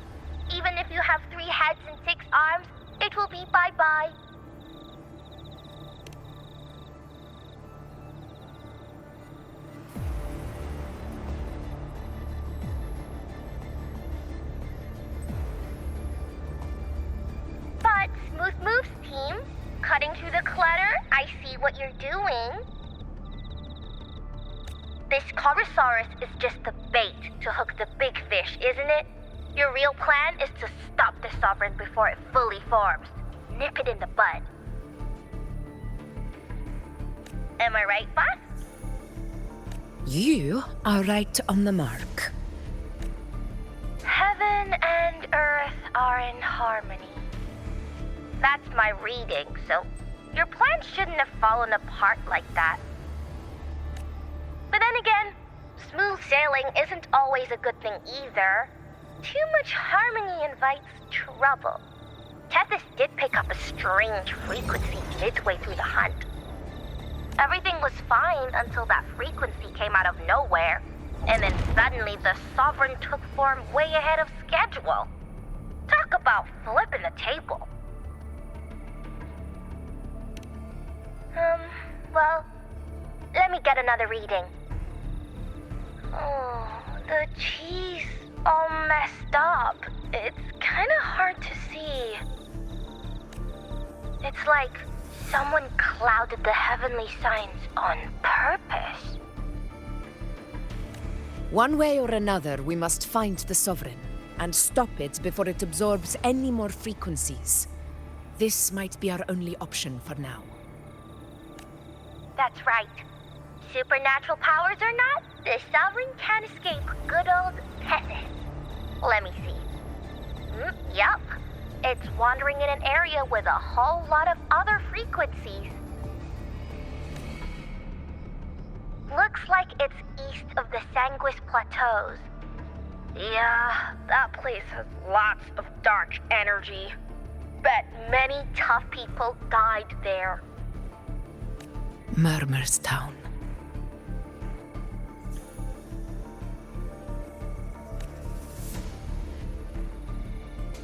Even if you have 3 heads and 6 arms, it will be bye-bye. But Smooth Moves team, cutting through the clutter, I see what you're doing. This Corosaurus is just the bait to hook the big fish, isn't it? Your real plan is to stop the Sovereign before it fully forms. Nip it in the bud. Am I right, boss? You are right on the mark. Heaven and Earth are in harmony. That's my reading, so your plan shouldn't have fallen apart like that. But then again, smooth sailing isn't always a good thing either. Too much harmony invites trouble. Tethys did pick up a strange frequency midway through the hunt. Everything was fine until that frequency came out of nowhere, and then suddenly the Sovereign took form way ahead of schedule. Talk about flipping the table. Well, let me get another reading. Oh, the cheese all messed up. It's kinda hard to see. It's like someone clouded the heavenly signs on purpose. One way or another, we must find the Sovereign and stop it before it absorbs any more frequencies. This might be our only option for now. That's right. Supernatural powers or not, the Sovereign can't escape good old Tethys. Let me see. Yup. It's wandering in an area with a whole lot of other frequencies. Looks like it's east of the Sanguis Plateaus. Yeah, that place has lots of dark energy. Bet many tough people died there. Murmur's Town.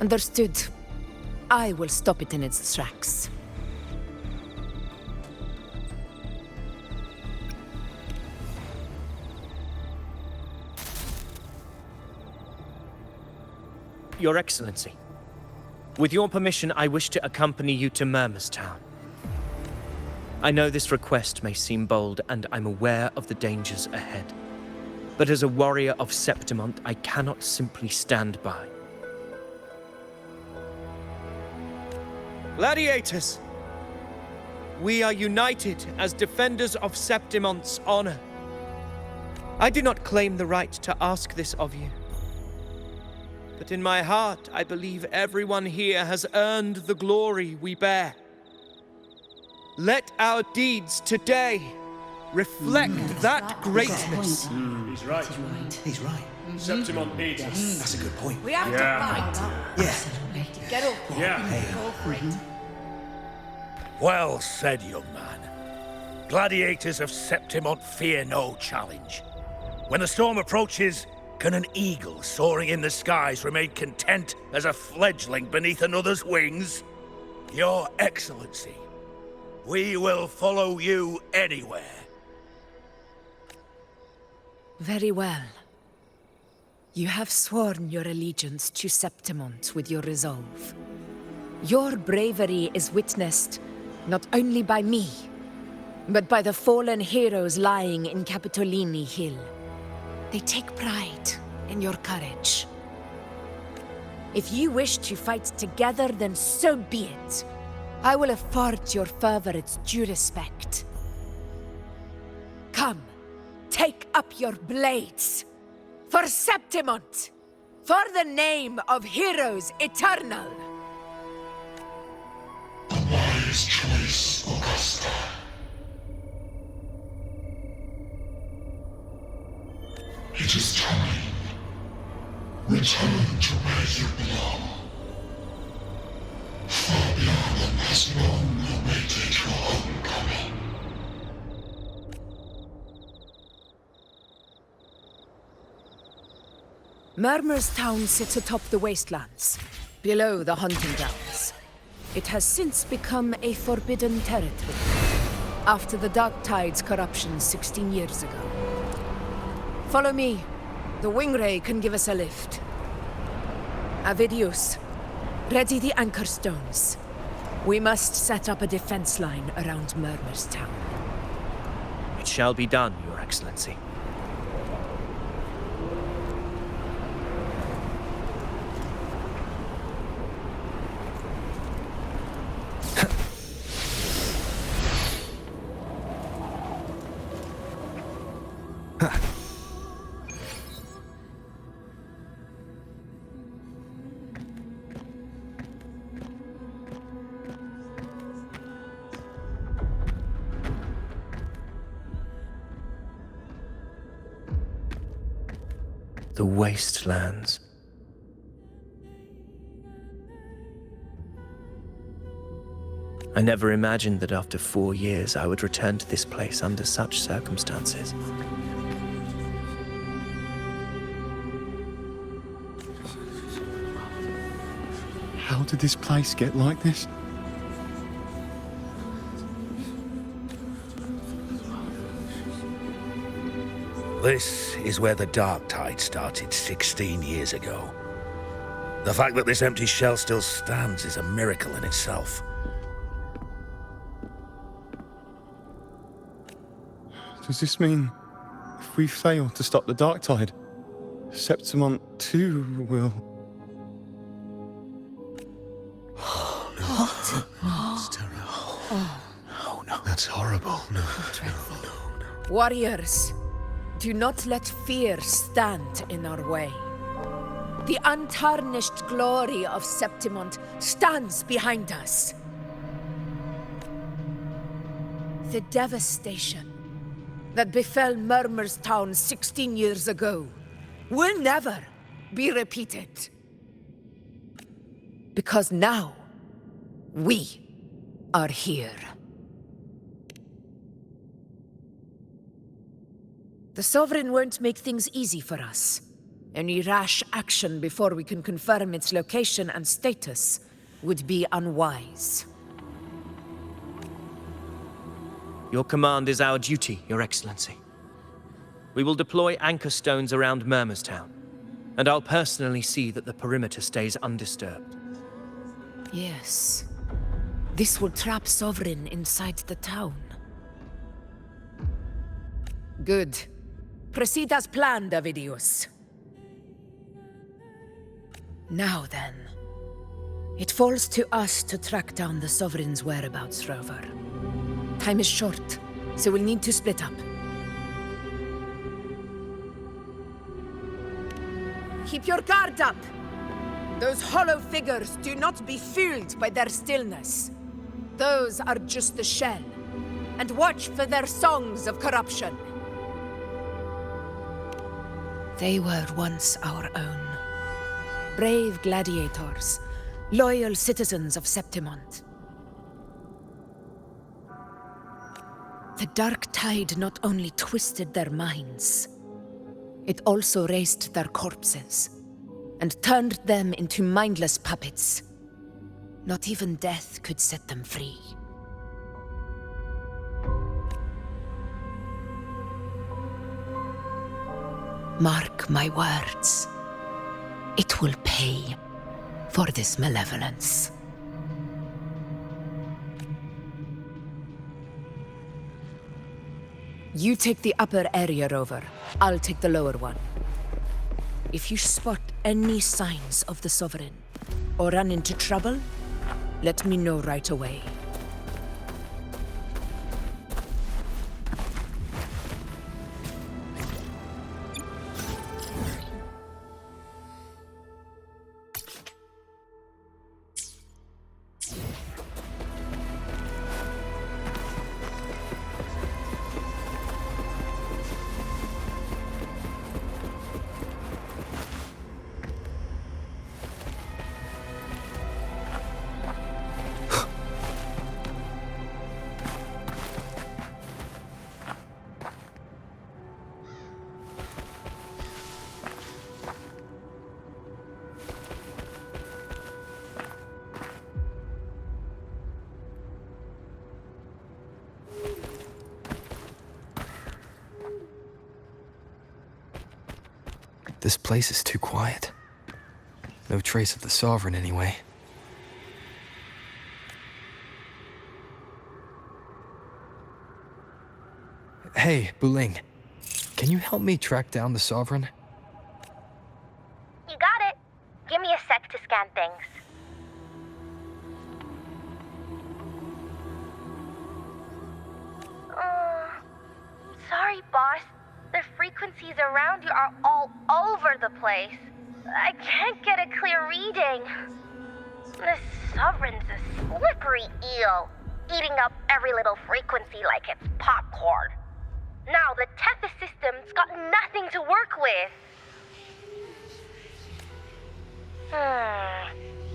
Understood. I will stop it in its tracks. Your Excellency, with your permission, I wish to accompany you to Murmur's Town. I know this request may seem bold, and I'm aware of the dangers ahead. But as a warrior of Septimont, I cannot simply stand by. Gladiators! We are united as defenders of Septimont's honor. I do not claim the right to ask this of you. But in my heart, I believe everyone here has earned the glory we bear. Let our deeds today reflect that greatness. He's right. He's right. Septimont needs us. That's a good point. We have to fight. Yeah. Get up. Yeah. Go for it. Well said, young man. Gladiators of Septimont fear no challenge. When the storm approaches, can an eagle soaring in the skies remain content as a fledgling beneath another's wings? Your Excellency, we will follow you anywhere. Very well. You have sworn your allegiance to Septimont with your resolve. Your bravery is witnessed not only by me, but by the fallen heroes lying in Capitolini Hill. They take pride in your courage. If you wish to fight together, then so be it. I will afford your fervor its due respect. Come, take up your blades. For Septimont! For the name of heroes eternal! A wise choice, Augusta. It is time. Return to where you belong. Fabian has long awaited your homecoming. Murmur's town sits atop the wastelands, below the hunting grounds. It has since become a forbidden territory, after the Dark Tide's corruption 16 years ago. Follow me. The Wingray can give us a lift. Avidius, ready the anchor stones. We must set up a defense line around Murmur's town. It shall be done, Your Excellency. The wastelands. I never imagined that after 4 years I would return to this place under such circumstances. How did this place get like this? This is where the Dark Tide started 16 years ago. The fact that this empty shell still stands is a miracle in itself. Does this mean if we fail to stop the Dark Tide, Septimont too will... What? That's terrible. Oh no. That's horrible. No. Warriors, do not let fear stand in our way. The untarnished glory of Septimont stands behind us. The devastation that befell Murmur's town 16 years ago will never be repeated. Because now, we are here. The Sovereign won't make things easy for us. Any rash action before we can confirm its location and status would be unwise. Your command is our duty, Your Excellency. We will deploy anchor stones around Murmur's town, and I'll personally see that the perimeter stays undisturbed. Yes. This will trap Sovereign inside the town. Good. Proceed as planned, Avidius. Now then, it falls to us to track down the Sovereign's whereabouts, Rover. Time is short, so we'll need to split up. Keep your guard up! Those hollow figures do not be fooled by their stillness. Those are just the shell. And watch for their songs of corruption. They were once our own. Brave gladiators, loyal citizens of Septimont. The dark tide not only twisted their minds, it also raised their corpses and turned them into mindless puppets. Not even death could set them free. Mark my words. It will pay for this malevolence. You take the upper area, Rover. I'll take the lower one. If you spot any signs of the Sovereign, or run into trouble, let me know right away. This place is too quiet. No trace of the Sovereign, anyway. Hey, Buling. Can you help me track down the Sovereign? You got it. Give me a sec to scan things. Sorry, boss. The frequencies around you are all over the place. I can't get a clear reading. This Sovereign's a slippery eel, eating up every little frequency like it's popcorn. Now the Tethys system's got nothing to work with.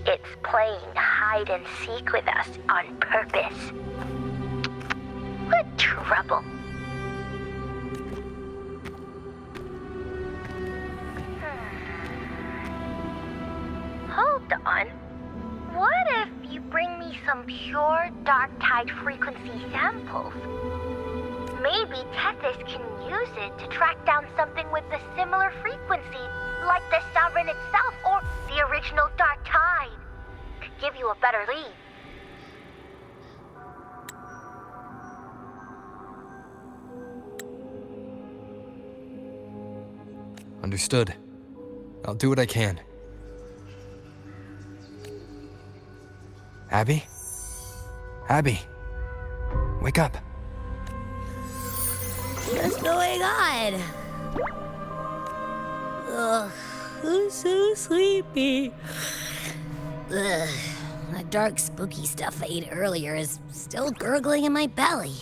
It's playing hide and seek with us on purpose. What trouble. Hold on. What if you bring me some pure dark tide frequency samples? Maybe Tethys can use it to track down something with a similar frequency, like the Sovereign itself or the original dark tide. Could give you a better lead. Understood. I'll do what I can. Abby? Abby? Wake up. What's going on? Ugh, I'm so sleepy. Ugh, that dark, spooky stuff I ate earlier is still gurgling in my belly.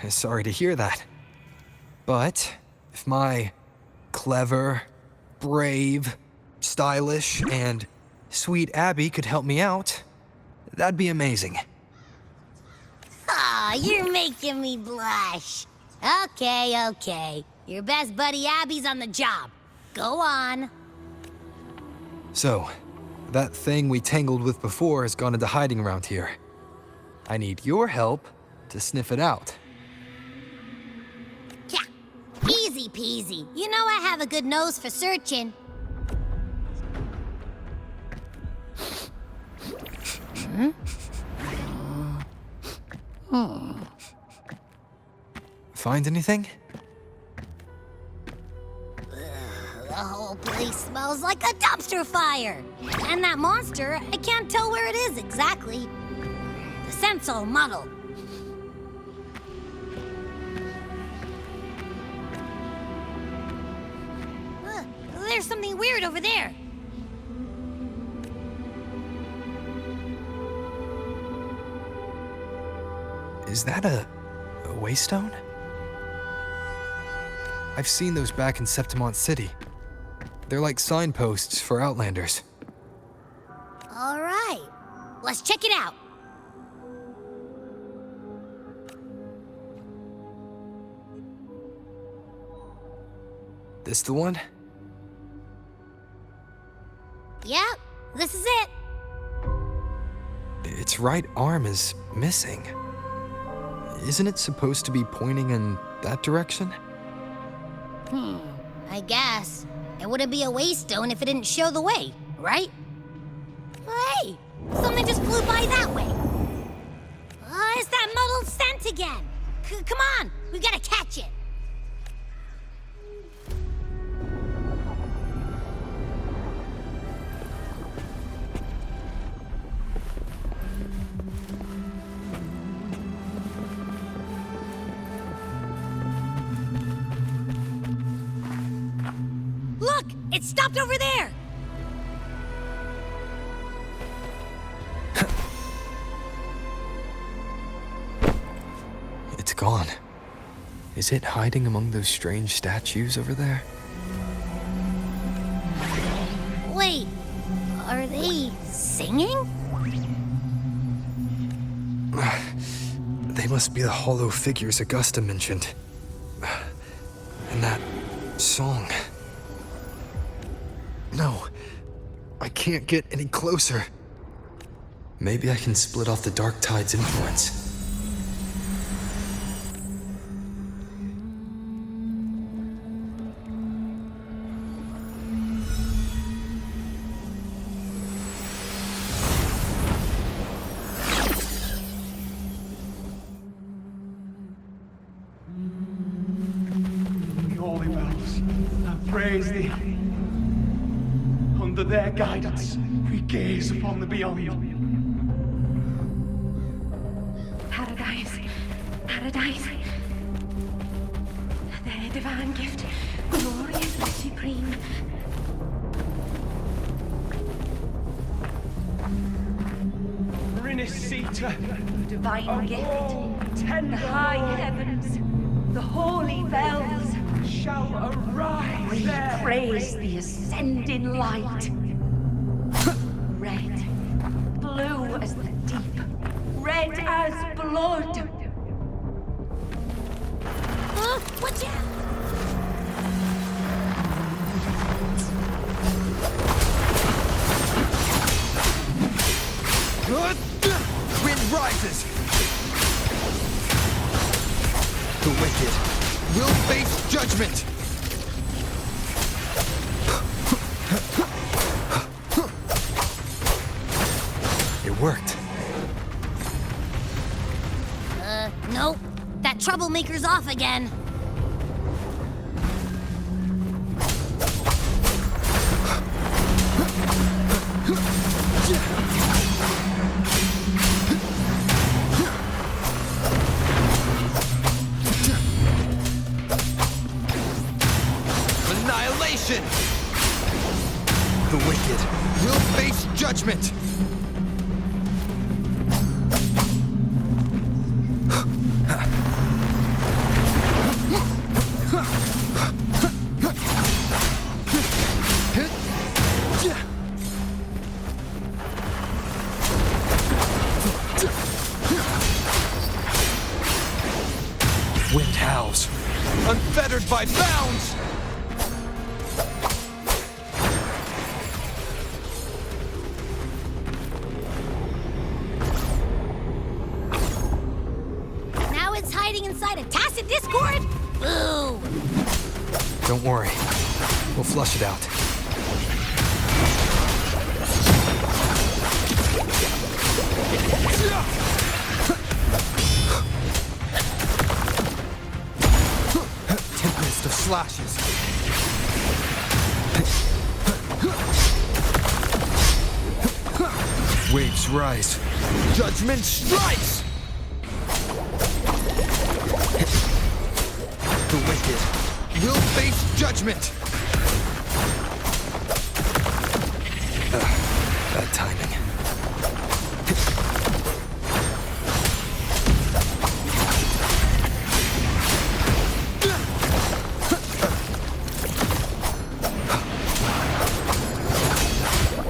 Sorry to hear that. But if my clever, brave, stylish, and sweet Abby could help me out, that'd be amazing. Aw, you're making me blush. Okay. Your best buddy Abby's on the job. Go on. So, that thing we tangled with before has gone into hiding around here. I need your help to sniff it out. Yeah, easy peasy. You know I have a good nose for searching. Find anything? The whole place smells like a dumpster fire. And that monster, I can't tell where it is exactly. The scent's all muddled. There's something weird over there. Is that a waystone? I've seen those back in Septimont City. They're like signposts for Outlanders. All right, let's check it out. This the one? Yep, this is it. Its right arm is missing. Isn't it supposed to be pointing in that direction? I guess. It wouldn't be a waystone if it didn't show the way, right? Hey, something just flew by that way. It's that muddled scent again. Come on, we gotta catch it. Look, it stopped over there. It's gone. Is it hiding among those strange statues over there? Wait, are they singing? They must be the hollow figures Augusta mentioned. And that song. No, I can't get any closer. Maybe I can split off the Dark Tide's influence. The holy bells, I praise thee. Under their guidance, we gaze upon the beyond. Paradise, paradise. Their divine gift, gloriously supreme. Rinascita, Divine gift, the high heavens, the holy bells shall arise we there. praise the ascending light. Red, blue as the deep, red as blood. Watch out! Wind rises! The wicked will face judgment! It worked. Nope. That troublemaker's off again. Annihilation! The wicked will face judgment! Wind howls, unfettered by bounds! Now it's hiding inside a tacit discord? Boo! Don't worry, we'll flush it out. Tempest of slashes. Waves rise. Judgment strikes! The wicked will face judgment! Bad timing.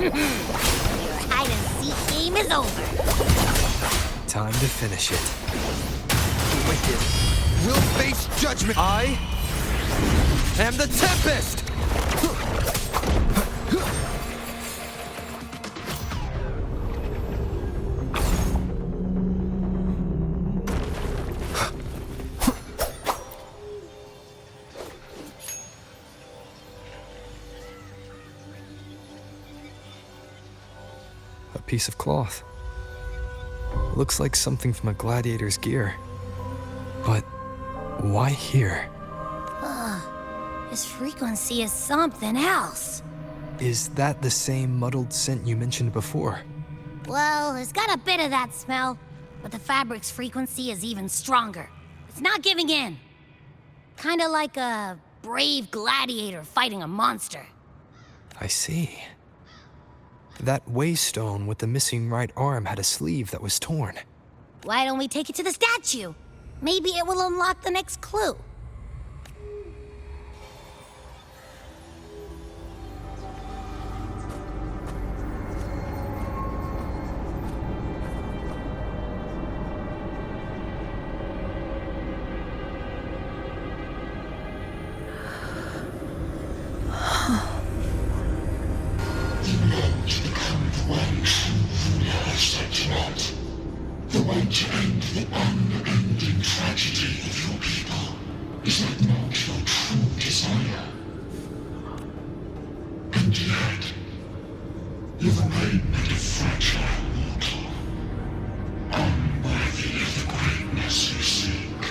Your hide-and-seek game is over. Time to finish it. The wicked will face judgment. I am the Tempest! A piece of cloth. Looks like something from a gladiator's gear. But why here? His frequency is something else. Is that the same muddled scent you mentioned before? Well, it's got a bit of that smell, but the fabric's frequency is even stronger. It's not giving in. Kinda like a brave gladiator fighting a monster. I see. That waystone with the missing right arm had a sleeve that was torn. Why don't we take it to the statue? Maybe it will unlock the next clue. The way to end the unending tragedy of your people. Is that not your true desire? And yet, you remain but a fragile mortal, unworthy of the greatness you seek.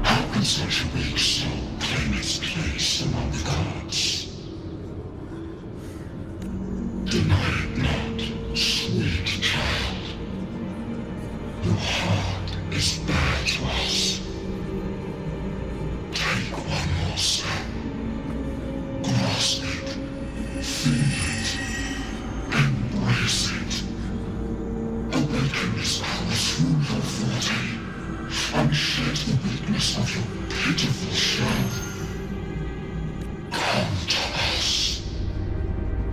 How can such a weak soul claim its place among the gods? Deny it not, sweet child. Your heart is bare to us. Take one more step. Grasp it. Feel it. Embrace it. Awaken this power through your forte, and shed the weakness of your pitiful shell. Come to us.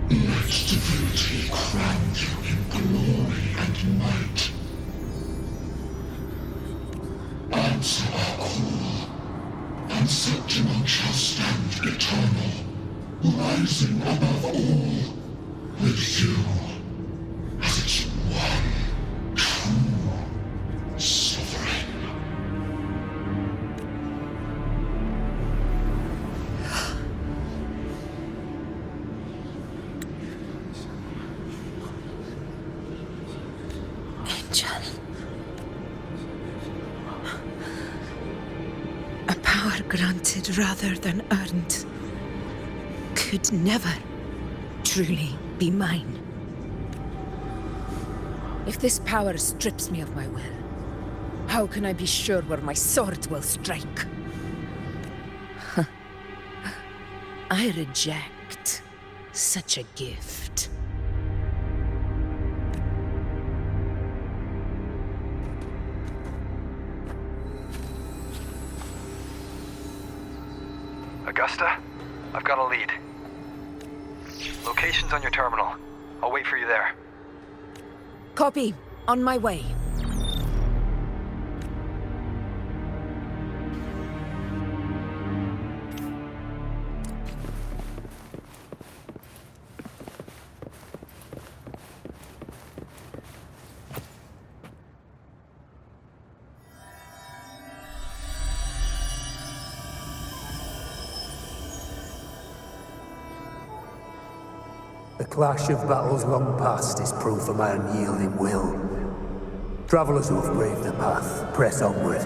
Let divinity crown you in glory and might. Answer our call, and Septimon shall stand eternal, rising above all, with you as its one true sovereign. Angel. A power granted rather than earned could never truly be mine. If this power strips me of my will, how can I be sure where my sword will strike? I reject such a gift. Augusta, I've got a lead. Location's on your terminal. I'll wait for you there. Copy. On my way. The clash of battles long past is proof of my unyielding will. Travelers who have braved the path, press onward.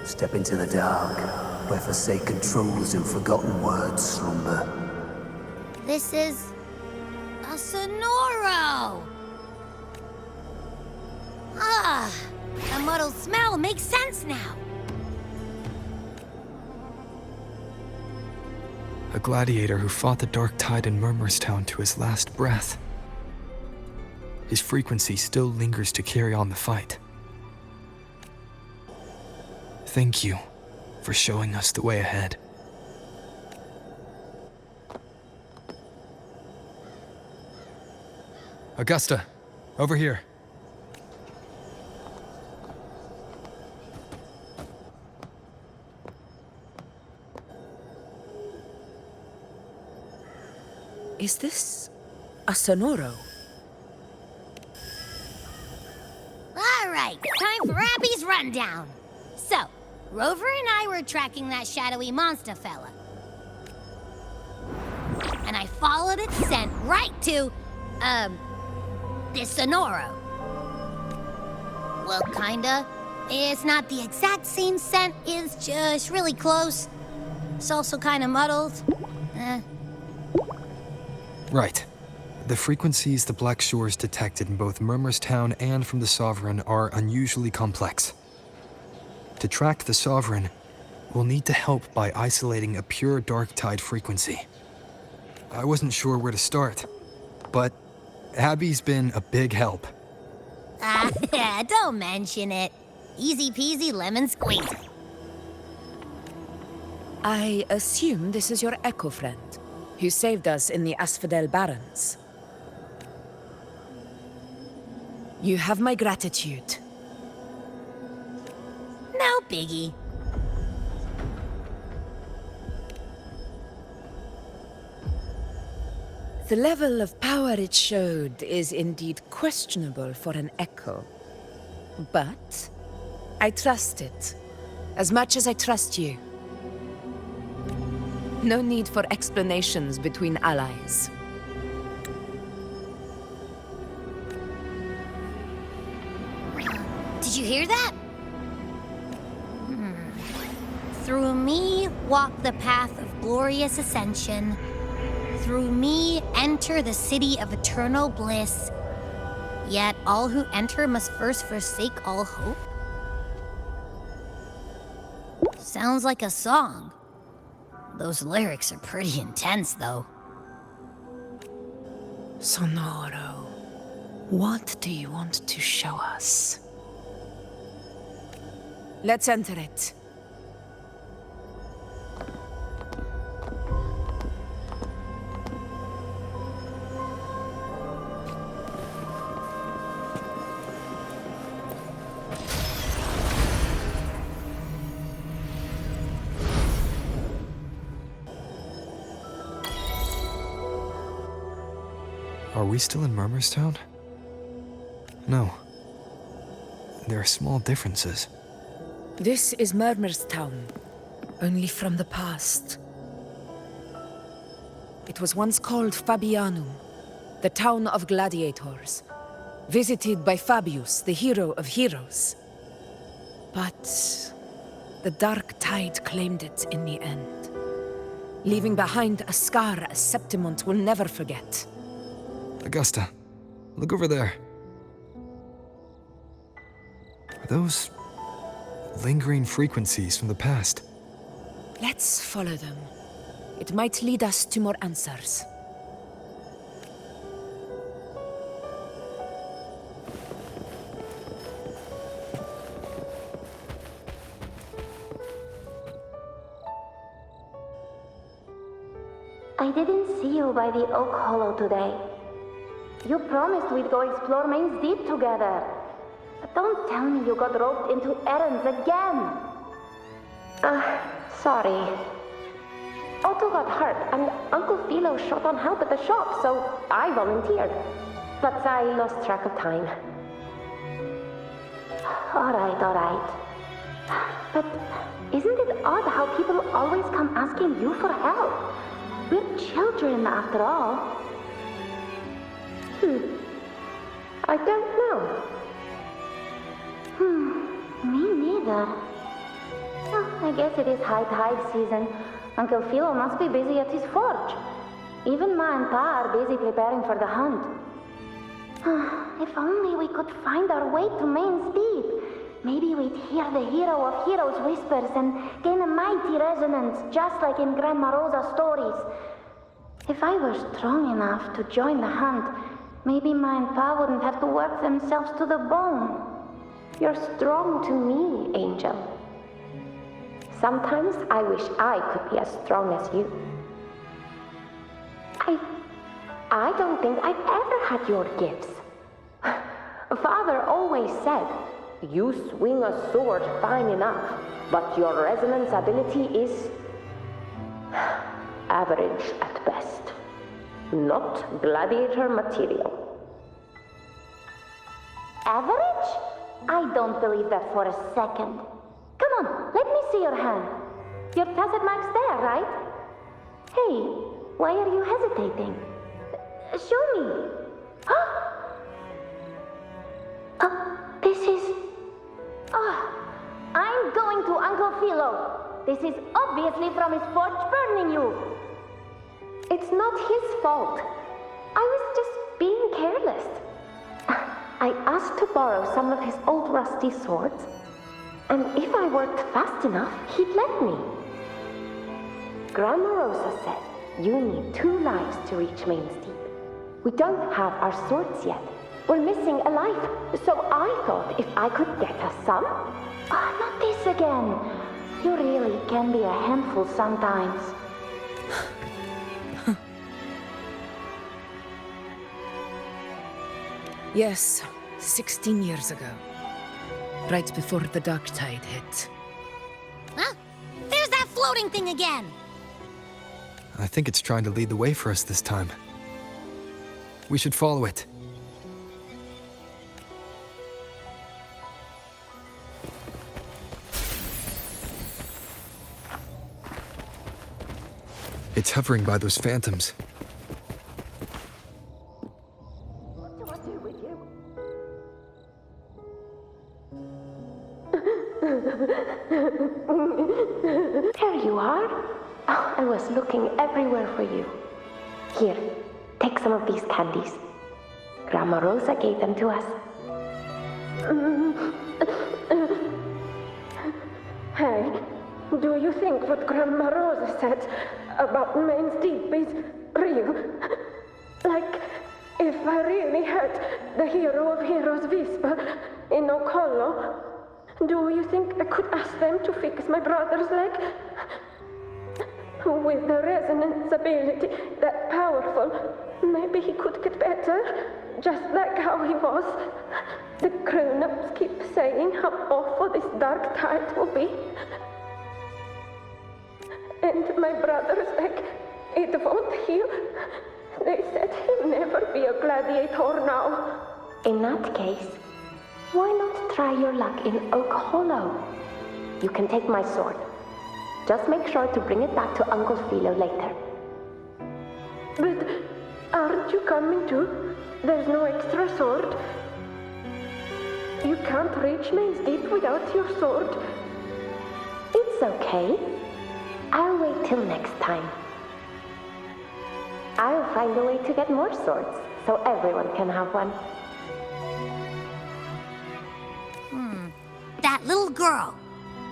Step into the dark, where forsaken truths and forgotten words slumber. This is a Sonoro! Ah, the muddled smell makes sense now. A gladiator who fought the dark tide in Murmurstown to his last breath. His frequency still lingers to carry on the fight. Thank you for showing us the way ahead. Augusta, over here. Is this a Sonoro? All right, time for Abby's rundown. So, Rover and I were tracking that shadowy monster fella. And I followed its scent right to, this Sonoro. Well, kinda. It's not the exact same scent, it's just really close. It's also kinda muddled. Right. The frequencies the Black Shores detected in both Murmurstown and from the Sovereign are unusually complex. To track the Sovereign, we'll need to help by isolating a pure Dark Tide frequency. I wasn't sure where to start, but Abby's been a big help. Don't mention it. Easy peasy lemon squeezy. I assume this is your Echo friend, who saved us in the Asphodel Barrens. You have my gratitude. No biggie. The level of power it showed is indeed questionable for an Echo. But I trust it, as much as I trust you. No need for explanations between allies. Did you hear that? Through me walk the path of glorious ascension. Through me enter the city of eternal bliss. Yet all who enter must first forsake all hope. Sounds like a song. Those lyrics are pretty intense, though. Sonoro, what do you want to show us? Let's enter it. Are we still in Murmurstown? No. There are small differences. This is Murmurstown, only from the past. It was once called Fabianum, the town of gladiators, visited by Fabius, the hero of heroes. But the Dark Tide claimed it in the end, leaving behind a scar Septimont will never forget. Augusta, look over there. Are those lingering frequencies from the past? Let's follow them. It might lead us to more answers. I didn't see you by the Oak Hollow today. You promised we'd go explore Main's Deep together. But don't tell me you got roped into errands again. Sorry. Otto got hurt, and Uncle Philo shot on help at the shop, so I volunteered. But I lost track of time. All right. But isn't it odd how people always come asking you for help? We're children, after all. I don't know. Me neither. Well, I guess it is high tide season. Uncle Philo must be busy at his forge. Even Ma and Pa are busy preparing for the hunt. If only we could find our way to Main's Deep. Maybe we'd hear the hero of heroes whispers and gain a mighty resonance, just like in Grandma Rosa's stories. If I were strong enough to join the hunt, maybe Ma and Pa wouldn't have to work themselves to the bone. You're strong to me, Angel. Sometimes I wish I could be as strong as you. I don't think I've ever had your gifts. Father always said, you swing a sword fine enough, but your resonance ability is average at best. Not gladiator material. Average? I don't believe that for a second. Come on, let me see your hand. Your tacit mark's there, right? Hey, why are you hesitating? Show me. This is... I'm going to Uncle Philo. This is obviously from his forge burning you. It's not his fault. I was just being careless. I asked to borrow some of his old rusty swords, and if I worked fast enough, he'd let me. Grandma Rosa said you need 2 lives to reach Main's Deep. We don't have our swords yet. We're missing a life, so I thought if I could get us some... not this again. You really can be a handful sometimes. Yes, 16 years ago. Right before the dark tide hit. Huh? There's that floating thing again! I think it's trying to lead the way for us this time. We should follow it. It's hovering by those phantoms. What do I do with you? There you are. Oh, I was looking everywhere for you. Here, take some of these candies. Grandma Rosa gave them to us. Hey, do you think what Grandma Rosa said about Main's Deep is real? Like, if I really had the hero of heroes whisper in Okollo, do you think I could ask them to fix my brother's leg? With the resonance ability that powerful, maybe he could get better, just like how he was. The grown-ups keep saying how awful this dark tide will be. And my brother's leg, it won't heal. They said he'll never be a gladiator now. In that case, why not try your luck in Oak Hollow? You can take my sword. Just make sure to bring it back to Uncle Philo later. But aren't you coming too? There's no extra sword. You can't reach Main's Deep without your sword. It's okay. I'll wait till next time. I'll find a way to get more swords, so everyone can have one. That little girl.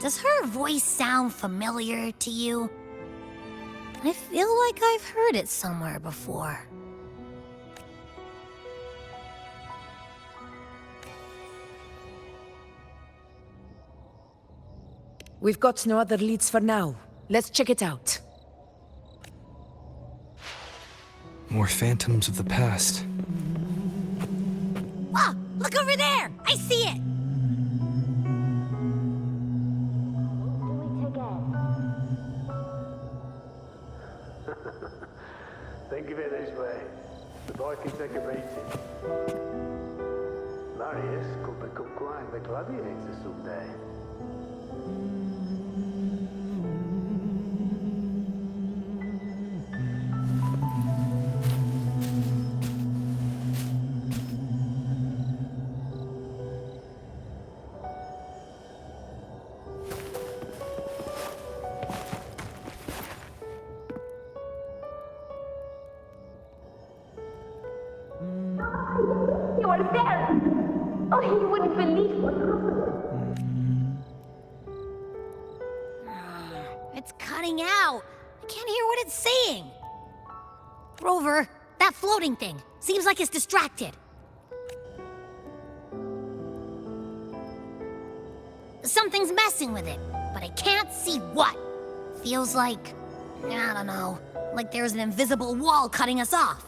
Does her voice sound familiar to you? I feel like I've heard it somewhere before. We've got no other leads for now. Let's check it out. More phantoms of the past. Ah, look over there! I see it! Think of it this way. The boy can take a beating. Marius could become quite the gladiator someday. You are there! Oh, you wouldn't believe what happened. It's cutting out. I can't hear what it's saying. Rover, that floating thing. Seems like it's distracted. Something's messing with it, but I can't see what. Feels like, I don't know, like there's an invisible wall cutting us off.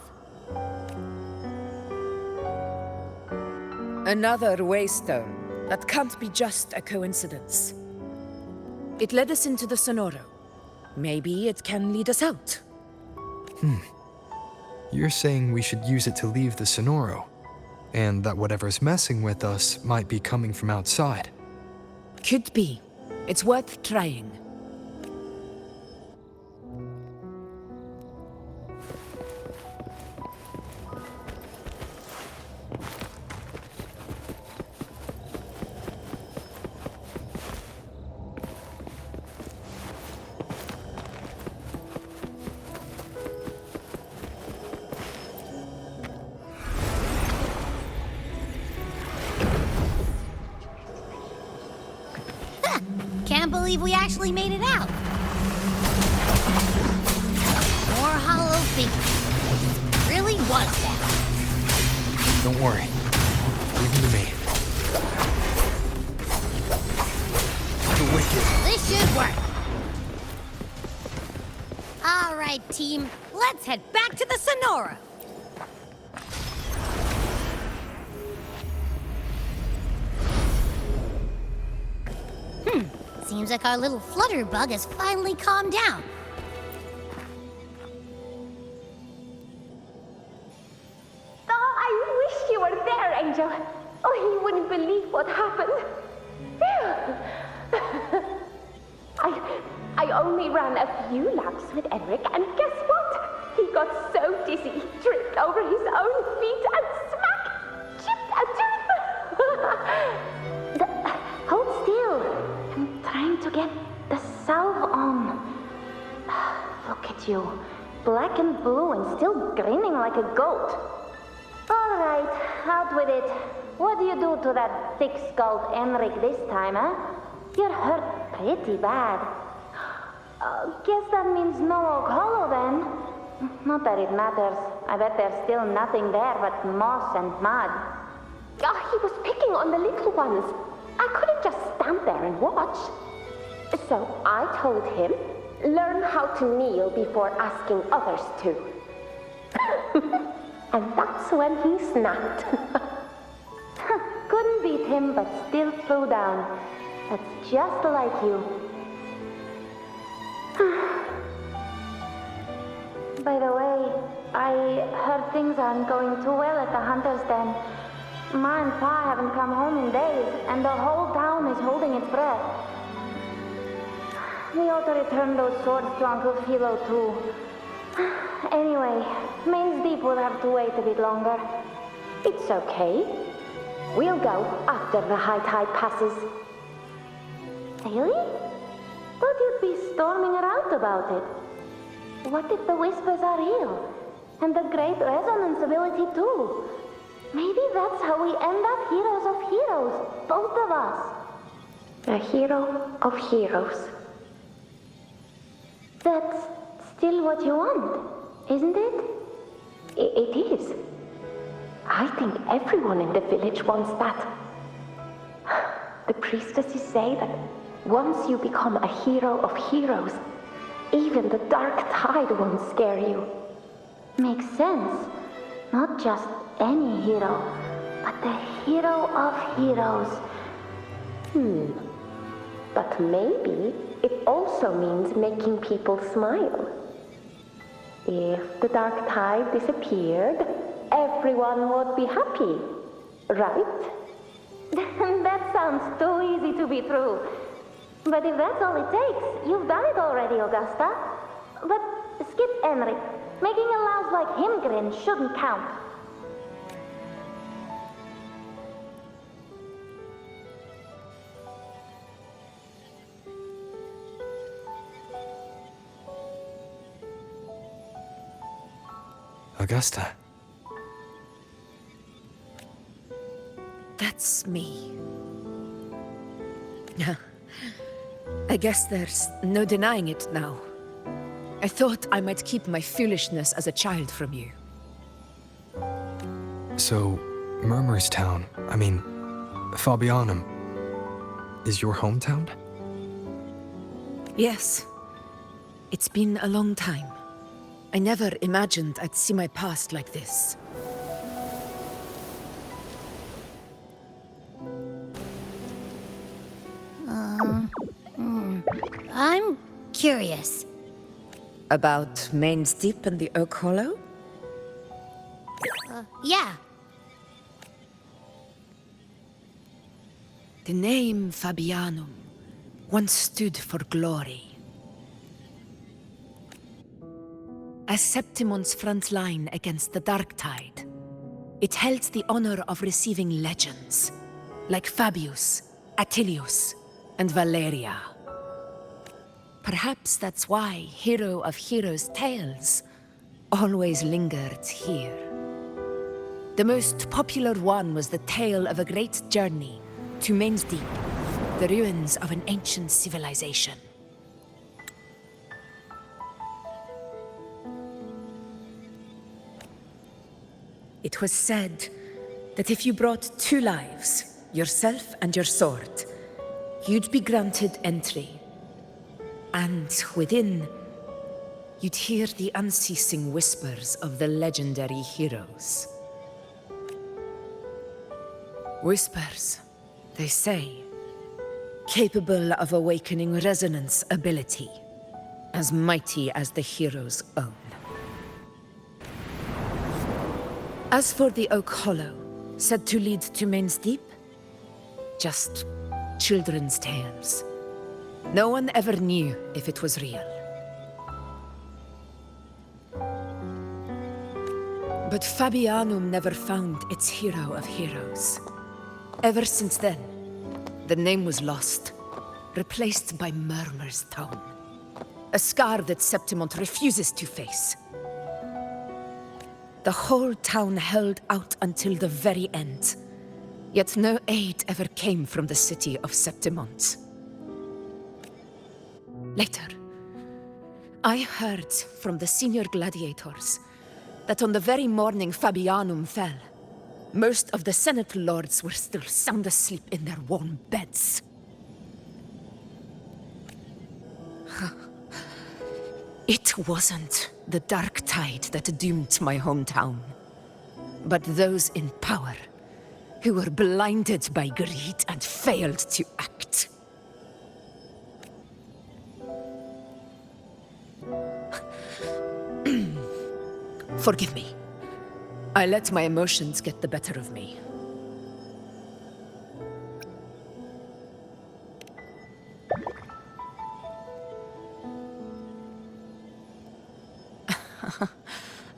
Another waystone. That can't be just a coincidence. It led us into the Sonoro. Maybe it can lead us out. You're saying we should use it to leave the Sonoro, and that whatever's messing with us might be coming from outside. Could be. It's worth trying. Can't believe we actually made it out. More hollow figures. Really was that. Don't worry. Leave them to me. The wicked. This should work. All right, team. Let's head back to the Sonora. Seems like our little flutterbug has finally calmed down. Oh, I wish you were there, Angel. Oh, you wouldn't believe what happened. I only ran a few laps with Eric, and guess what? He got so dizzy, he tripped over his own feet and smack! Chipped a tooth! Hold still. I'm trying to get the salve on. Look at you. Black and blue and still grinning like a goat. All right, out with it. What do you do to that thick-skulled Enric this time, huh? You're hurt pretty bad. Guess that means no Oak Hollow then. Not that it matters. I bet there's still nothing there but moss and mud. He was picking on the little ones. I couldn't just stand there and watch. So I told him, learn how to kneel before asking others to. And that's when he snapped. Couldn't beat him, but still threw down. That's just like you. By the way, I heard things aren't going too well at the Hunter's Den. Ma and Pa haven't come home in days, and the whole town is holding its breath. We ought to return those swords to Uncle Philo, too. Anyway, Main's Deep will have to wait a bit longer. It's okay. We'll go after the high tide passes. Really? Thought you'd be storming around about it. What if the whispers are real? And the great resonance ability, too? Maybe that's how we end up heroes of heroes, both of us. A hero of heroes. That's still what you want, isn't it? It is. I think everyone in the village wants that. The priestesses say that once you become a hero of heroes, even the dark tide won't scare you. Makes sense. Not just any hero, but the hero of heroes. But maybe it also means making people smile. If the dark tide disappeared, everyone would be happy, right? That sounds too easy to be true. But if that's all it takes, you've done it already, Augusta. But skip Enric. Making a louse like him grin shouldn't count. Augusta. That's me. I guess there's no denying it now. I thought I might keep my foolishness as a child from you. So, Murmurstown, Fabianum, is your hometown? Yes. It's been a long time. I never imagined I'd see my past like this. I'm curious. About Main's Deep and the Oak Hollow? Yeah. The name Fabianum once stood for glory. As Septimon's front line against the Dark Tide, it held the honor of receiving legends, like Fabius, Attilius, and Valeria. Perhaps that's why Hero of Heroes' tales always lingered here. The most popular one was the tale of a great journey to Main's Deep, the ruins of an ancient civilization. It was said that if you brought 2 lives, yourself and your sword, you'd be granted entry. And within, you'd hear the unceasing whispers of the legendary heroes. Whispers, they say, capable of awakening resonance ability, as mighty as the hero's own. As for the Oak Hollow, said to lead to Main's Deep, just children's tales. No one ever knew if it was real. But Fabianum never found its hero of heroes. Ever since then, the name was lost, replaced by Murmur's Tone. A scar that Septimont refuses to face. The whole town held out until the very end, yet no aid ever came from the city of Septimont. Later, I heard from the senior gladiators that on the very morning Fabianum fell, most of the Senate lords were still sound asleep in their warm beds. It wasn't the Dark Tide that doomed my hometown, but those in power who were blinded by greed and failed to act. Forgive me. I let my emotions get the better of me.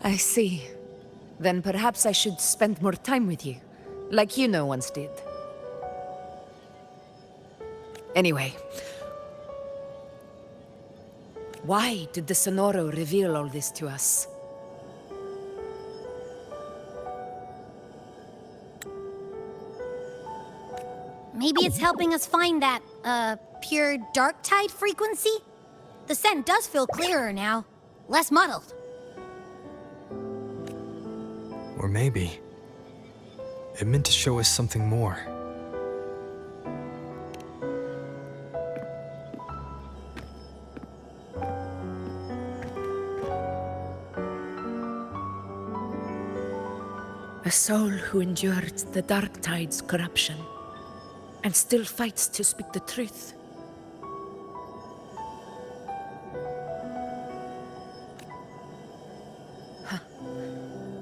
I see. Then perhaps I should spend more time with you, like Yuno once did. Anyway, why did the Sonoro reveal all this to us? Maybe it's helping us find that, pure dark tide frequency? The scent does feel clearer now, less muddled. Or maybe it meant to show us something more. A soul who endured the Dark Tide's corruption and still fights to speak the truth.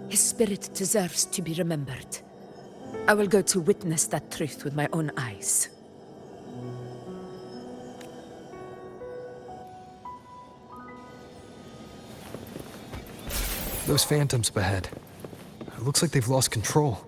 His spirit deserves to be remembered. I will go to witness that truth with my own eyes. Those phantoms up ahead. It looks like they've lost control.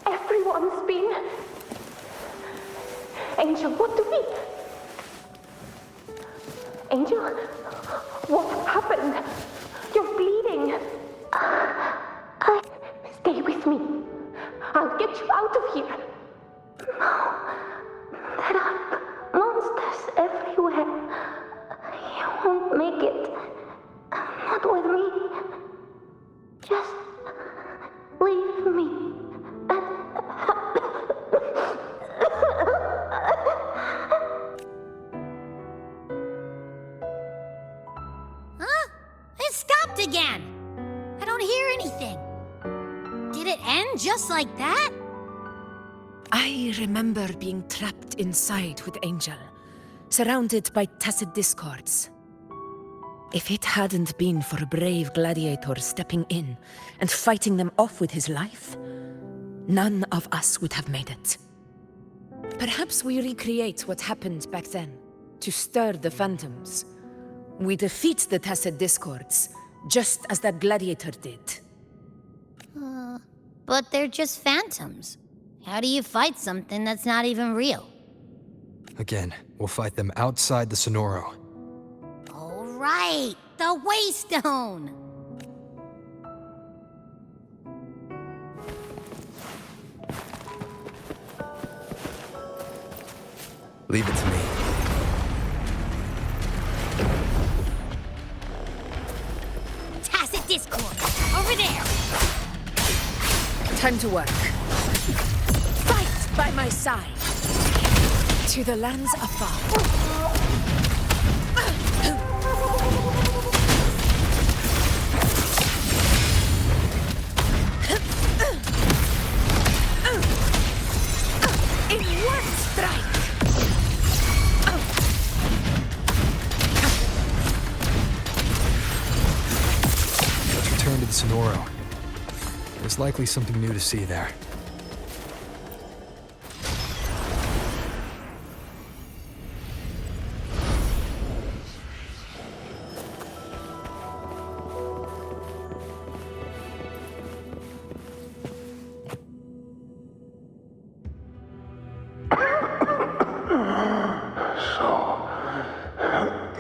Everyone's been... Angel, what do we... Angel, what happened? You're bleeding. Stay with me. I'll get you out of here. No, won't make it. Not with me. Just leave me. Huh? It stopped again! I don't hear anything. Did it end just like that? I remember being trapped inside with Angel, surrounded by tacit discords. If it hadn't been for a brave gladiator stepping in and fighting them off with his life, none of us would have made it. Perhaps we recreate what happened back then, to stir the phantoms. We defeat the tacit discords, just as that gladiator did. But they're just phantoms. How do you fight something that's not even real? Again, we'll fight them outside the Sonoro. All right, the Waystone! Leave it to me. Tacit Discord! Over there! Time to work. Fight by my side. To the lands afar. In one strike! Let's return to the Sonoro. There's likely something new to see there.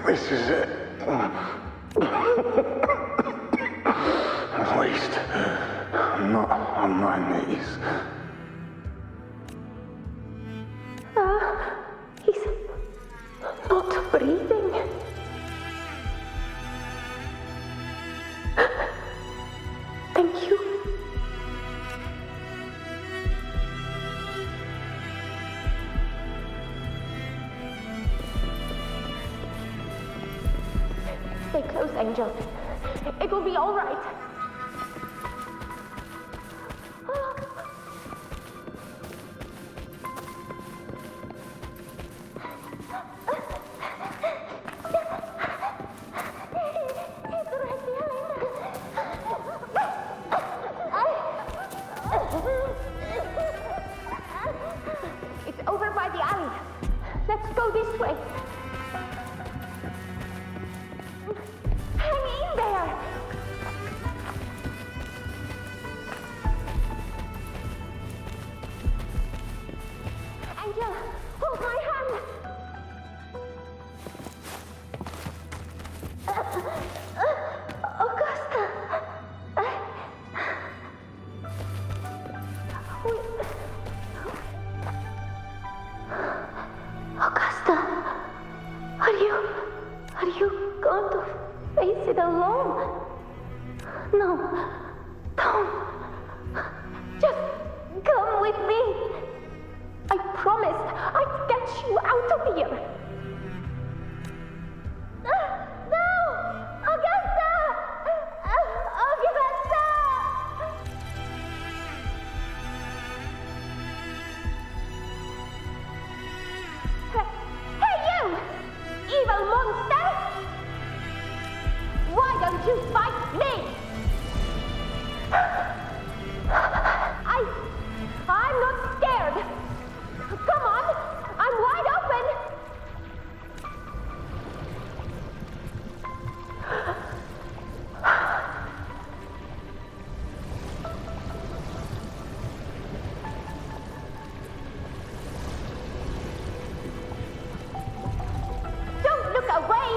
This is it. At least, I'm not on my knees. He's not breathing. Thank you. Stay close, Angel. It will be all right. It's over by the alley. Let's go this way. Hang in there! Angel, hold my hand! Augusta! Augusta, are you going to face it alone? No, don't. Just come with me. I promised I'd get you out of here. No! Augusta! Augusta! Hey, you! Evil monster! Why don't you fight me? I'm not scared. Come on, I'm wide open. Don't look away.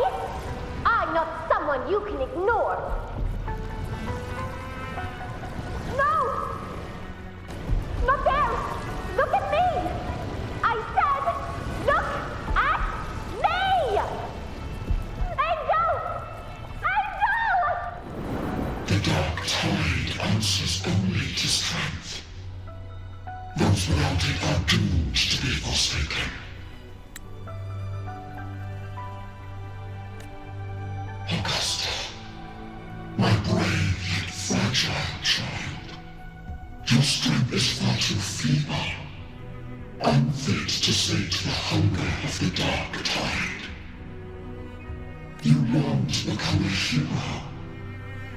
I'm not someone you can ignore. No! Not there! Look at me! I said, look at me! Angel! tide answers only to strength. Those without it are doomed to be forsaken. Augusta, my brave yet fragile child, your strength is far too feeble, unfit to sate the hunger of the dark tide. You long to become a hero,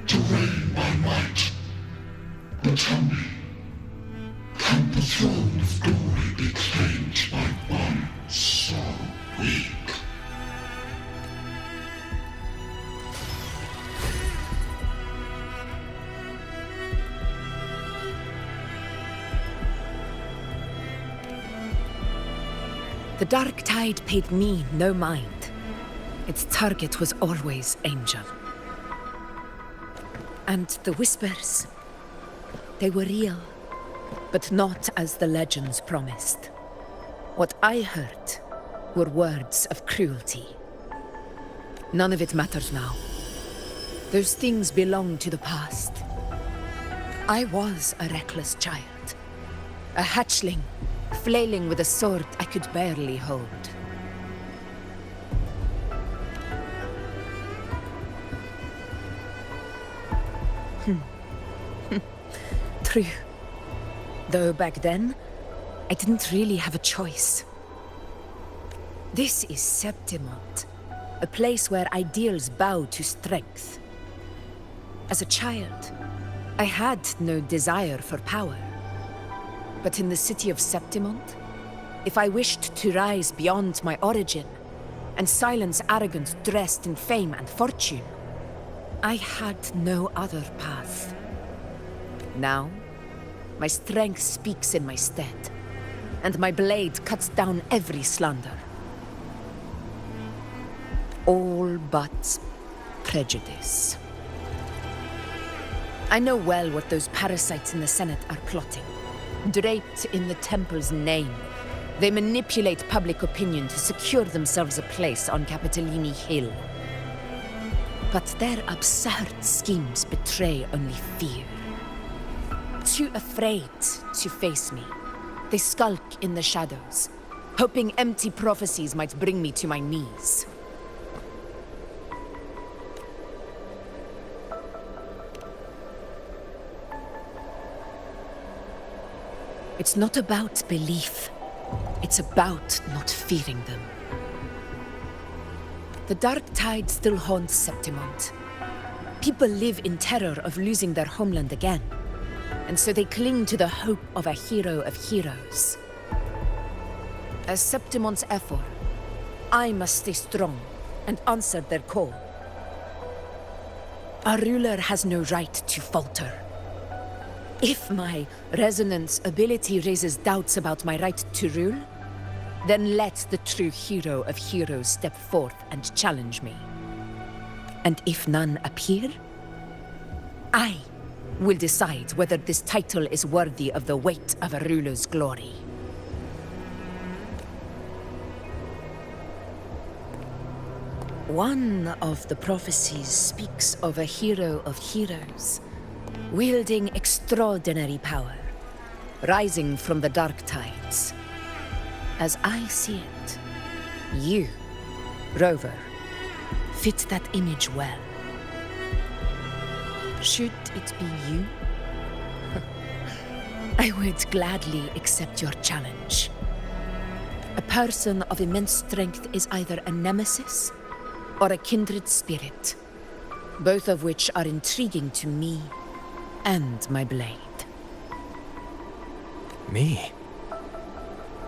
to reign by might. But tell me, can the throne of glory be claimed by one so weak? The dark tide paid me no mind. Its target was always Angel. And the whispers, they were real, but not as the legends promised. What I heard were words of cruelty. None of it matters now. Those things belong to the past. I was a reckless child, a hatchling, flailing with a sword I could barely hold. True. Though back then, I didn't really have a choice. This is Septimont, a place where ideals bow to strength. As a child, I had no desire for power. But in the city of Septimont, if I wished to rise beyond my origin and silence arrogance dressed in fame and fortune, I had no other path. Now, my strength speaks in my stead, and my blade cuts down every slander. All but prejudice. I know well what those parasites in the Senate are plotting. Draped in the Temple's name, they manipulate public opinion to secure themselves a place on Capitolini Hill. But their absurd schemes betray only fear. Too afraid to face me, they skulk in the shadows, hoping empty prophecies might bring me to my knees. It's not about belief. It's about not fearing them. The dark tide still haunts Septimont. People live in terror of losing their homeland again, and so they cling to the hope of a hero of heroes. As Septimont's Ephor, I must stay strong and answer their call. Our ruler has no right to falter. If my resonance ability raises doubts about my right to rule, then let the true hero of heroes step forth and challenge me. And if none appear, I will decide whether this title is worthy of the weight of a ruler's glory. One of the prophecies speaks of a hero of heroes, wielding extraordinary power, rising from the dark tides. As I see it, you, Rover, fit that image well. Should it be you? I would gladly accept your challenge. A person of immense strength is either a nemesis or a kindred spirit, both of which are intriguing to me and my blade. Me?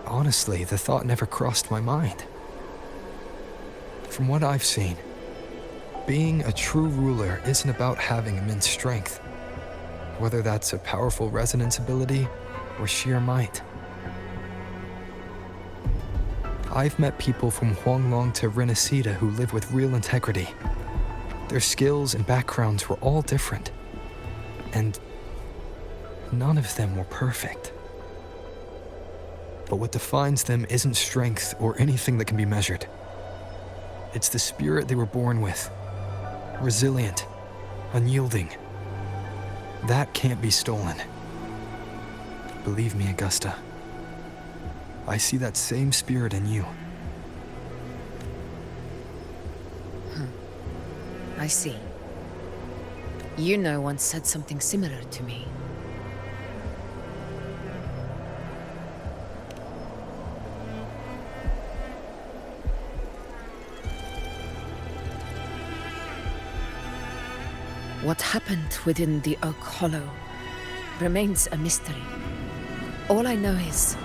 Honestly, the thought never crossed my mind. From what I've seen, being a true ruler isn't about having immense strength, whether that's a powerful resonance ability or sheer might. I've met people from Huanglong to Renacida who live with real integrity. Their skills and backgrounds were all different, and none of them were perfect. But what defines them isn't strength or anything that can be measured. It's the spirit they were born with. Resilient, unyielding. That can't be stolen. Believe me, Augusta. I see that same spirit in you. I see. You know once said something similar to me. What happened within the Oak Hollow remains a mystery. All I know is,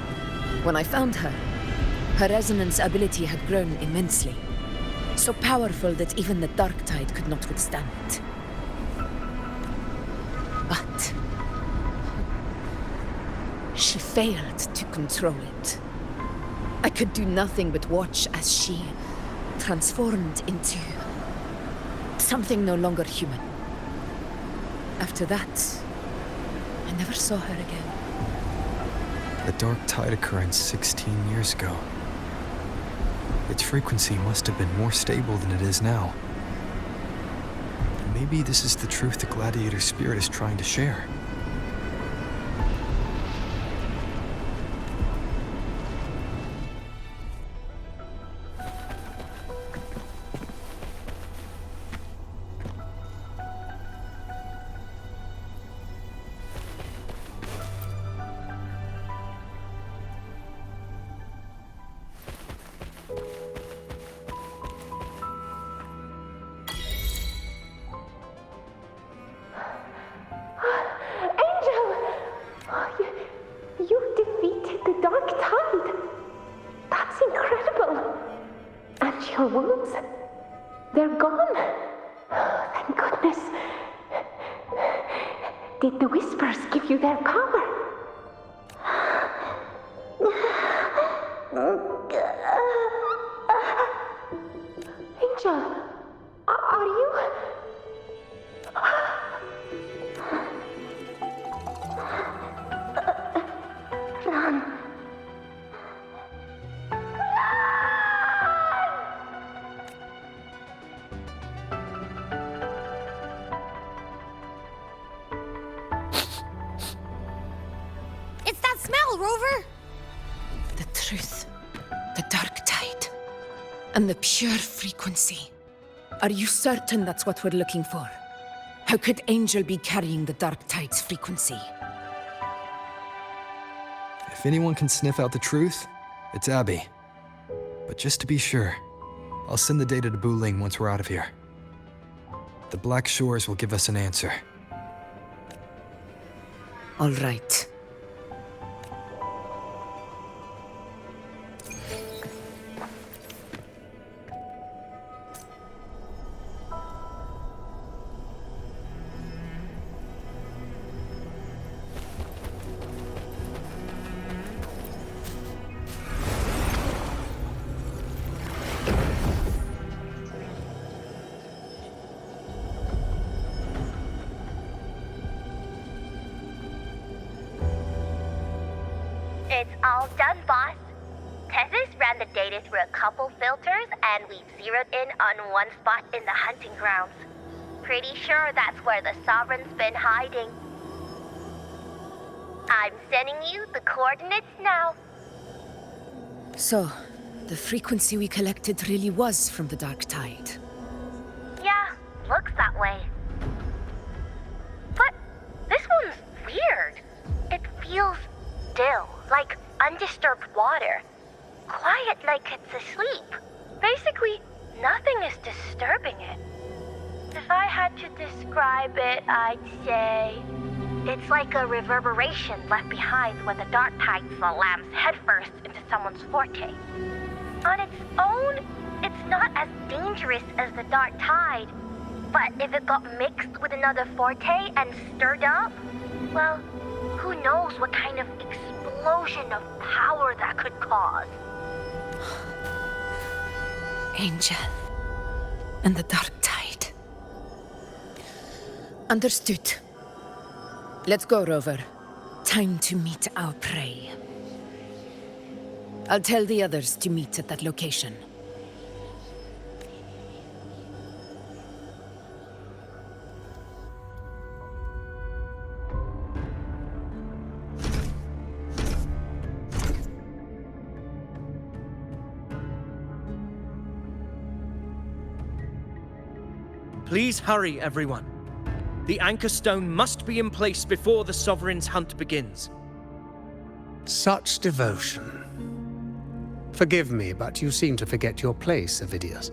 when I found her, her resonance ability had grown immensely. So powerful that even the Dark Tide could not withstand it. But she failed to control it. I could do nothing but watch as she transformed into something no longer human. After that, I never saw her again. The Dark Tide occurrence 16 years ago. Its frequency must have been more stable than it is now. Maybe this is the truth the Gladiator spirit is trying to share. Your wounds? They're gone. Oh, thank goodness. Did the Whispers give you their power? Angel, are you... Run. Rover? The truth. The Dark Tide. And the pure frequency. Are you certain that's what we're looking for? How could Angel be carrying the Dark Tide's frequency? If anyone can sniff out the truth, it's Abby. But just to be sure, I'll send the data to Buling once we're out of here. The Black Shores will give us an answer. All right. It's all done, boss. Tethys ran the data through a couple filters, and we've zeroed in on one spot in the hunting grounds. Pretty sure that's where the Sovereign's been hiding. I'm sending you the coordinates now. So, the frequency we collected really was from the Dark Tide. Yeah, looks that way. But this one's weird. It feels still, like undisturbed water. Quiet like it's asleep. Basically, nothing is disturbing it. If I had to describe it, I'd say it's like a reverberation left behind when the Dark Tide slams headfirst into someone's forte. On its own, it's not as dangerous as the Dark Tide, but if it got mixed with another forte and stirred up, well, who knows what kind of explosion of power that could cause. Angel. And the Dark Tide. Understood. Let's go, Rover. Time to meet our prey. I'll tell the others to meet at that location. Please hurry, everyone. The anchor stone must be in place before the Sovereign's hunt begins. Such devotion. Forgive me, but you seem to forget your place, Avidius.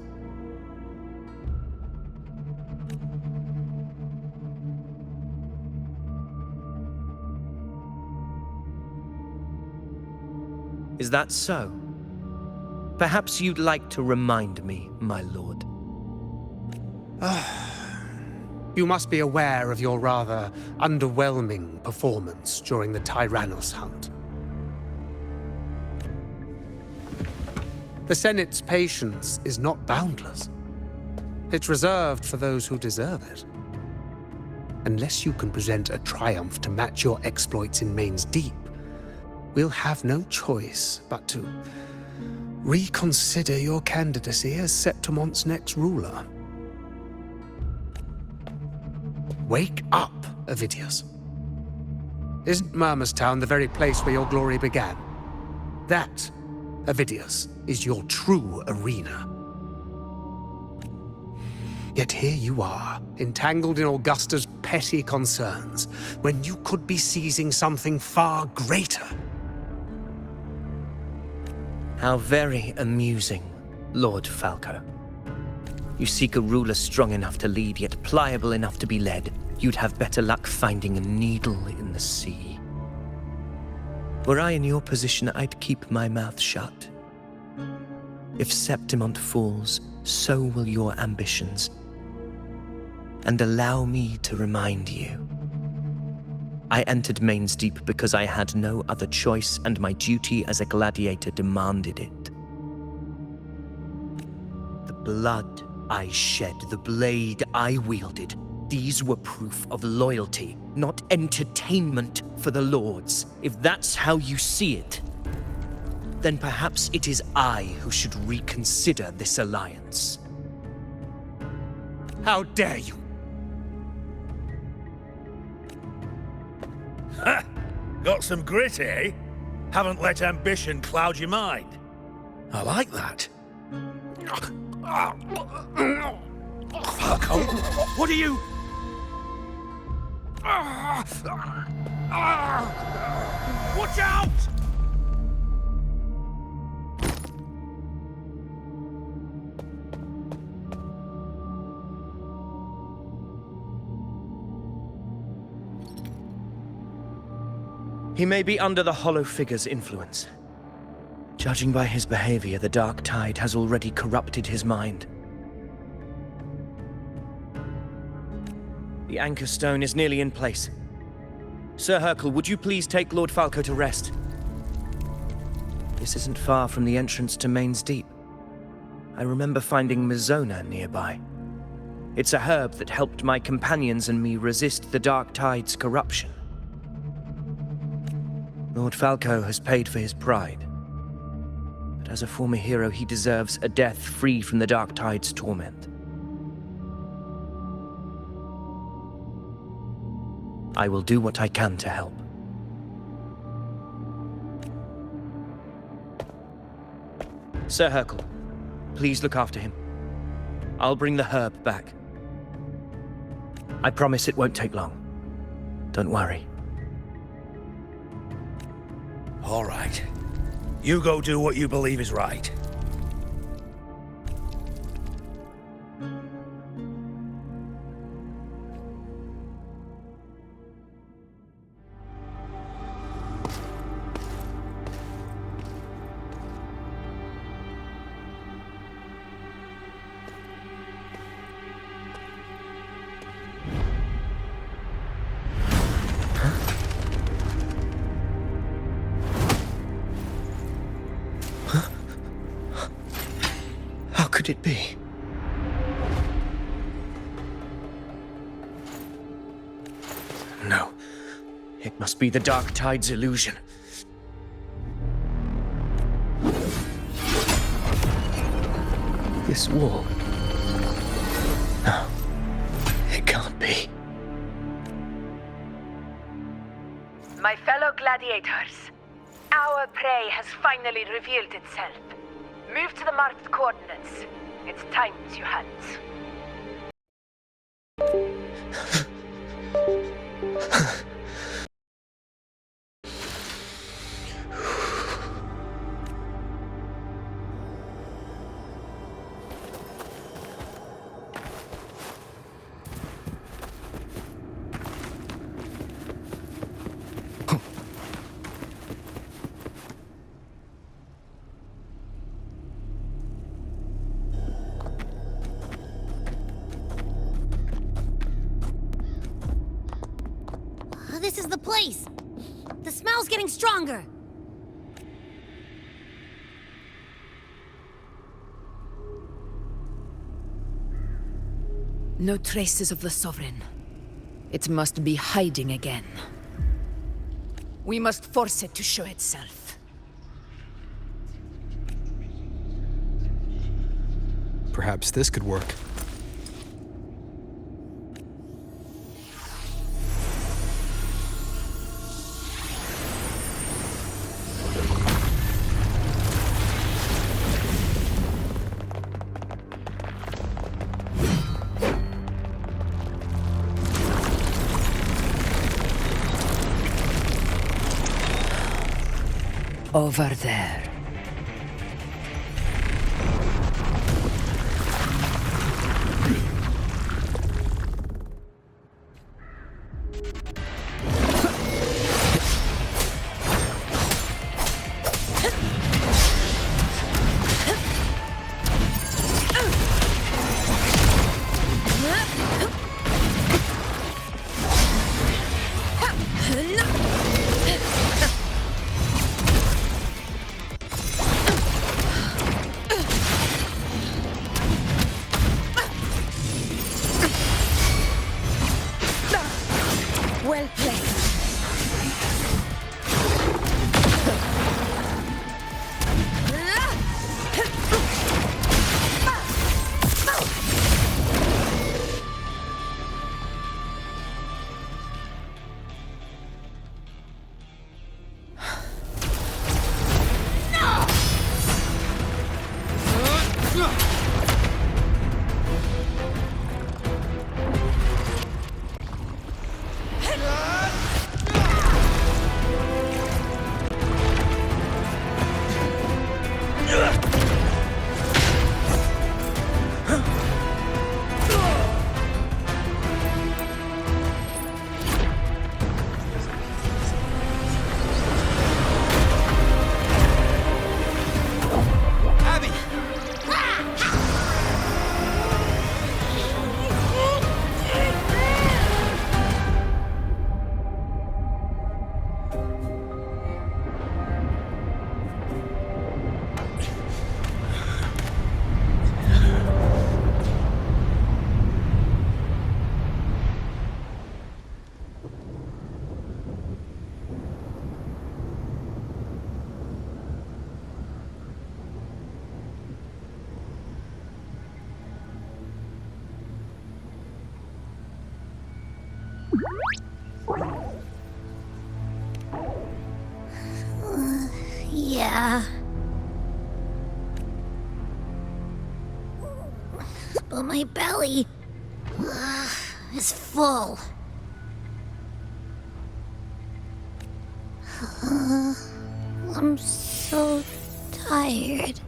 Is that so? Perhaps you'd like to remind me, my lord. You must be aware of your rather underwhelming performance during the Tyrannus hunt. The Senate's patience is not boundless. It's reserved for those who deserve it. Unless you can present a triumph to match your exploits in Main's Deep, we'll have no choice but to reconsider your candidacy as Septimont's next ruler. Wake up, Avidius. Isn't Murmustown the very place where your glory began? That, Avidius, is your true arena. Yet here you are, entangled in Augusta's petty concerns, when you could be seizing something far greater. How very amusing, Lord Falco. You seek a ruler strong enough to lead, yet pliable enough to be led. You'd have better luck finding a needle in the sea. Were I in your position, I'd keep my mouth shut. If Septimont falls, so will your ambitions. And allow me to remind you. I entered Main's Deep because I had no other choice, and my duty as a gladiator demanded it. The blood I shed, the blade I wielded, these were proof of loyalty, not entertainment for the lords. If that's how you see it, then perhaps it is I who should reconsider this alliance. How dare you! Ha! Got some grit, eh? Haven't let ambition cloud your mind. I like that. Falco, what are you... Watch out! He may be under the Hollow Figure's influence. Judging by his behavior, the Dark Tide has already corrupted his mind. The anchor stone is nearly in place. Sir Hercule, would you please take Lord Falco to rest? This isn't far from the entrance to Main's Deep. I remember finding Mizona nearby. It's a herb that helped my companions and me resist the Dark Tide's corruption. Lord Falco has paid for his pride. But as a former hero, he deserves a death free from the Dark Tide's torment. I will do what I can to help. Sir Hercule, please look after him. I'll bring the herb back. I promise it won't take long. Don't worry. All right. You go do what you believe is right. How could it be? No. It must be the Dark Tide's illusion. This wall. No. It can't be. My fellow gladiators, our prey has finally revealed itself. Move to the marked coordinates. It's time to hunt. This is the place. The smell's getting stronger. No traces of the Sovereign. It must be hiding again. We must force it to show itself. Perhaps this could work. Over there. Well played. Yeah. But my belly is full. I'm so tired.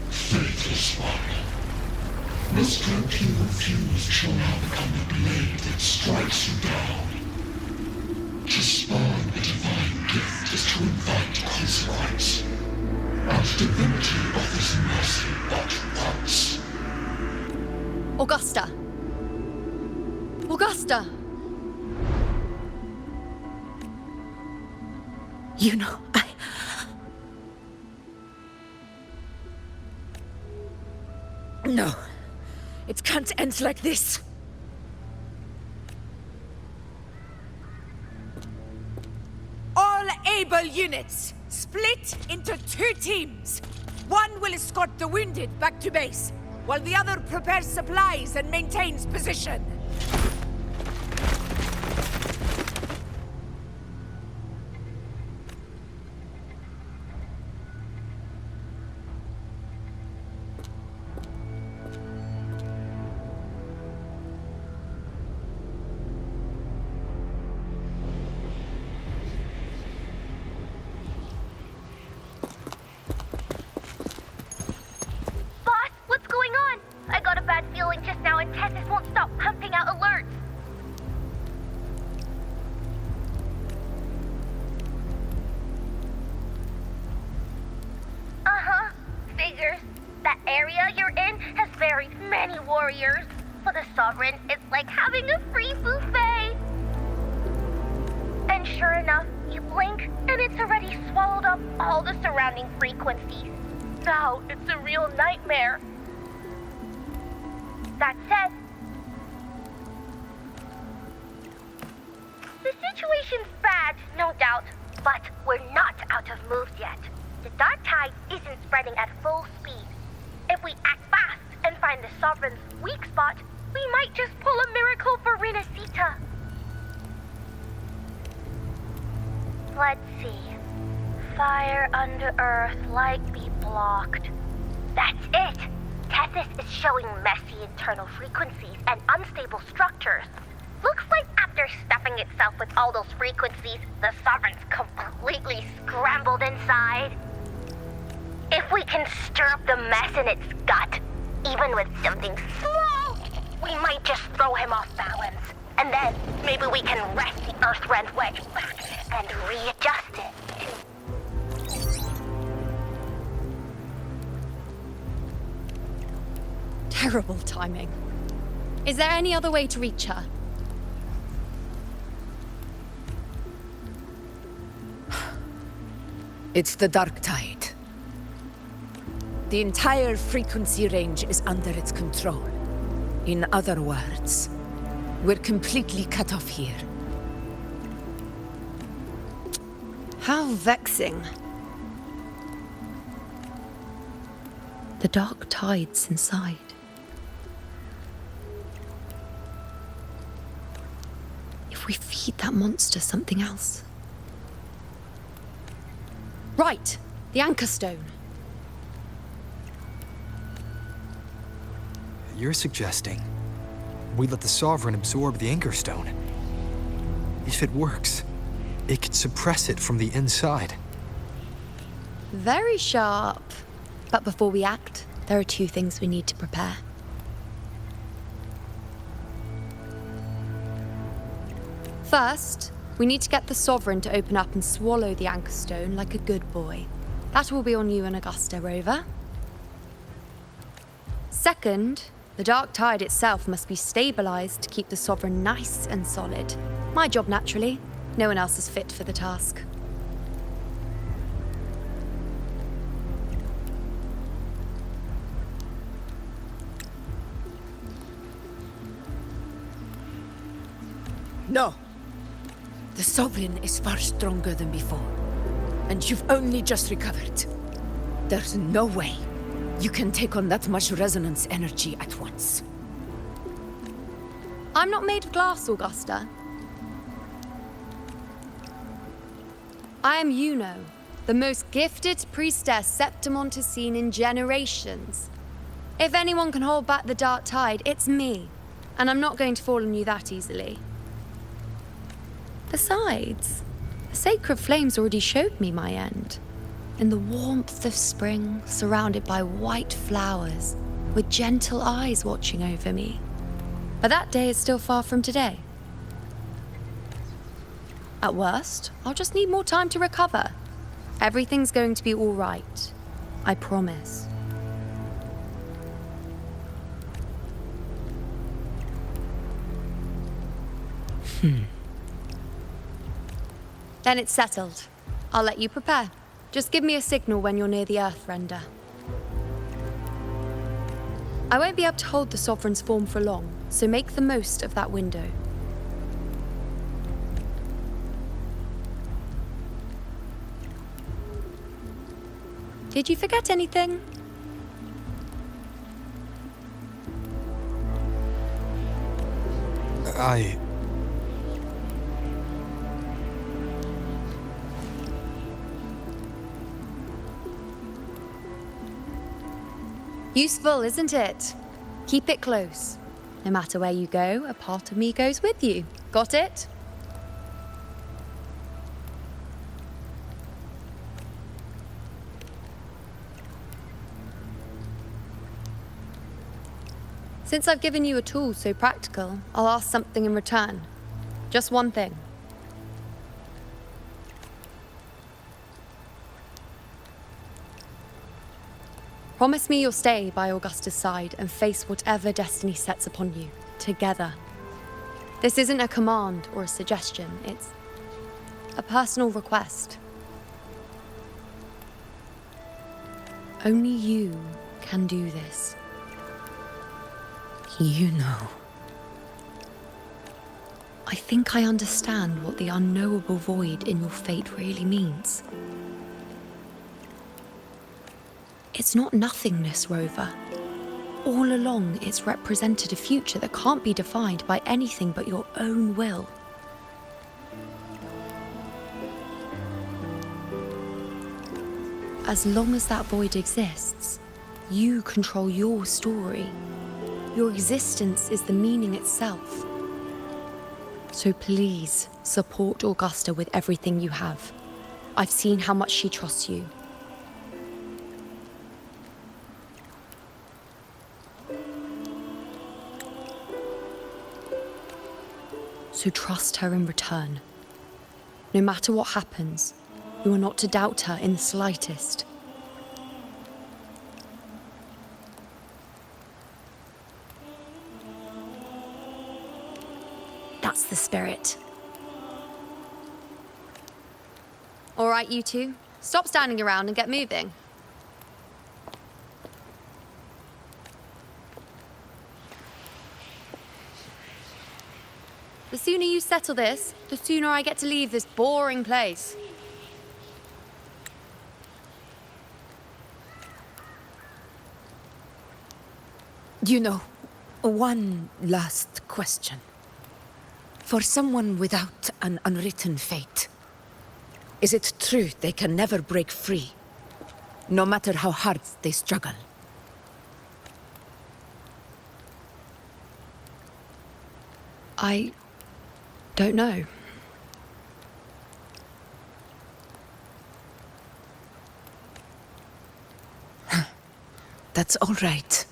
Faithless one. This gently refused shall now become the blade that strikes you down. To spawn a divine gift is to invite consequence. And divinity offers mercy but once. Augusta! Augusta! You know, No. It can't end like this. All able units, split into 2 teams. One will escort the wounded back to base, while the other prepares supplies and maintains position. Boss, what's going on? I got a bad feeling just now and Tessus won't stop pumping out alerts. area you're in has buried many warriors. For the Sovereign, it's like having a free buffet. And sure enough, you blink, and it's already swallowed up all the surrounding frequencies. Now it's a real nightmare. That said, the situation's bad, no doubt, but we're not out of moves yet. The dark tide isn't spreading at full speed. If we act fast and find the Sovereign's weak spot, we might just pull a miracle for Renacita. Let's see. Fire under Earth likely blocked. That's it! Tethys is showing messy internal frequencies and unstable structures. Looks like after stuffing itself with all those frequencies, the Sovereign's completely scrambled inside. If we can stir up the mess in its gut, even with something small, we might just throw him off balance. And then maybe we can wrest the Earthrend wedge back and readjust it. Terrible timing. Is there any other way to reach her? It's the dark tide. The entire frequency range is under its control. In other words, we're completely cut off here. How vexing. The dark tide's inside. If we feed that monster something else. Right, the anchor stone. You're suggesting we let the Sovereign absorb the anchor stone. If it works, it could suppress it from the inside. Very sharp. But before we act, there are two things we need to prepare. First, we need to get the Sovereign to open up and swallow the anchor stone like a good boy. That will be on you and Augusta, Rover. Second, the dark tide itself must be stabilized to keep the Sovereign nice and solid. My job, naturally. No one else is fit for the task. No. The Sovereign is far stronger than before. And you've only just recovered. There's no way you can take on that much resonance energy at once. I'm not made of glass, Augusta. I am Yuno, the most gifted priestess Septimont has seen in generations. If anyone can hold back the dark tide, it's me. And I'm not going to fall on you that easily. Besides, the sacred flames already showed me my end. In the warmth of spring, surrounded by white flowers, with gentle eyes watching over me. But that day is still far from today. At worst, I'll just need more time to recover. Everything's going to be all right. I promise. Then it's settled. I'll let you prepare. Just give me a signal when you're near the Earthrender. I won't be able to hold the Sovereign's form for long, so make the most of that window. Did you forget anything? Useful, isn't it? Keep it close. No matter where you go, a part of me goes with you. Got it? Since I've given you a tool so practical, I'll ask something in return. Just one thing. Promise me you'll stay by Augusta's side and face whatever destiny sets upon you, together. This isn't a command or a suggestion, it's a personal request. Only you can do this. You know. I think I understand what the unknowable void in your fate really means. It's not nothingness, Rover. All along, it's represented a future that can't be defined by anything but your own will. As long as that void exists, you control your story. Your existence is the meaning itself. So please, support Augusta with everything you have. I've seen how much she trusts you. So trust her in return. No matter what happens, you are not to doubt her in the slightest. That's the spirit. All right, you two. Stop standing around and get moving. The sooner you settle this, the sooner I get to leave this boring place. You know, one last question. For someone without an unwritten fate, is it true they can never break free, no matter how hard they struggle? I don't know. That's all right.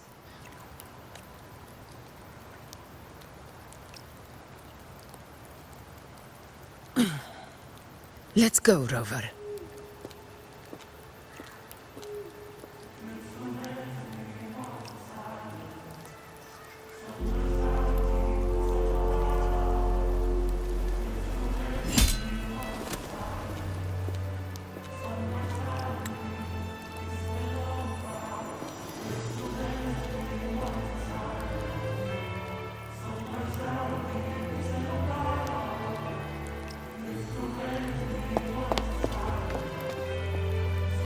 Let's go, Rover.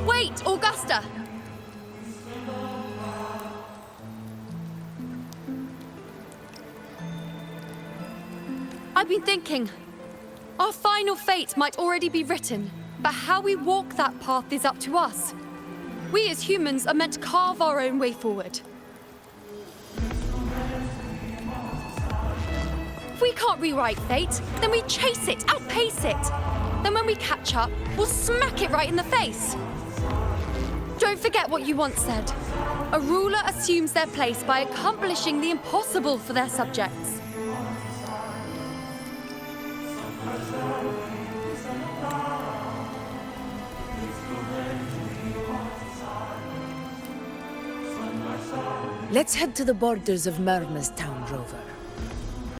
Wait, Augusta! I've been thinking, our final fate might already be written, but how we walk that path is up to us. We as humans are meant to carve our own way forward. If we can't rewrite fate, then we chase it, outpace it. Then when we catch up, we'll smack it right in the face. Don't forget what you once said. A ruler assumes their place by accomplishing the impossible for their subjects. Let's head to the borders of Myrna's town, Rover.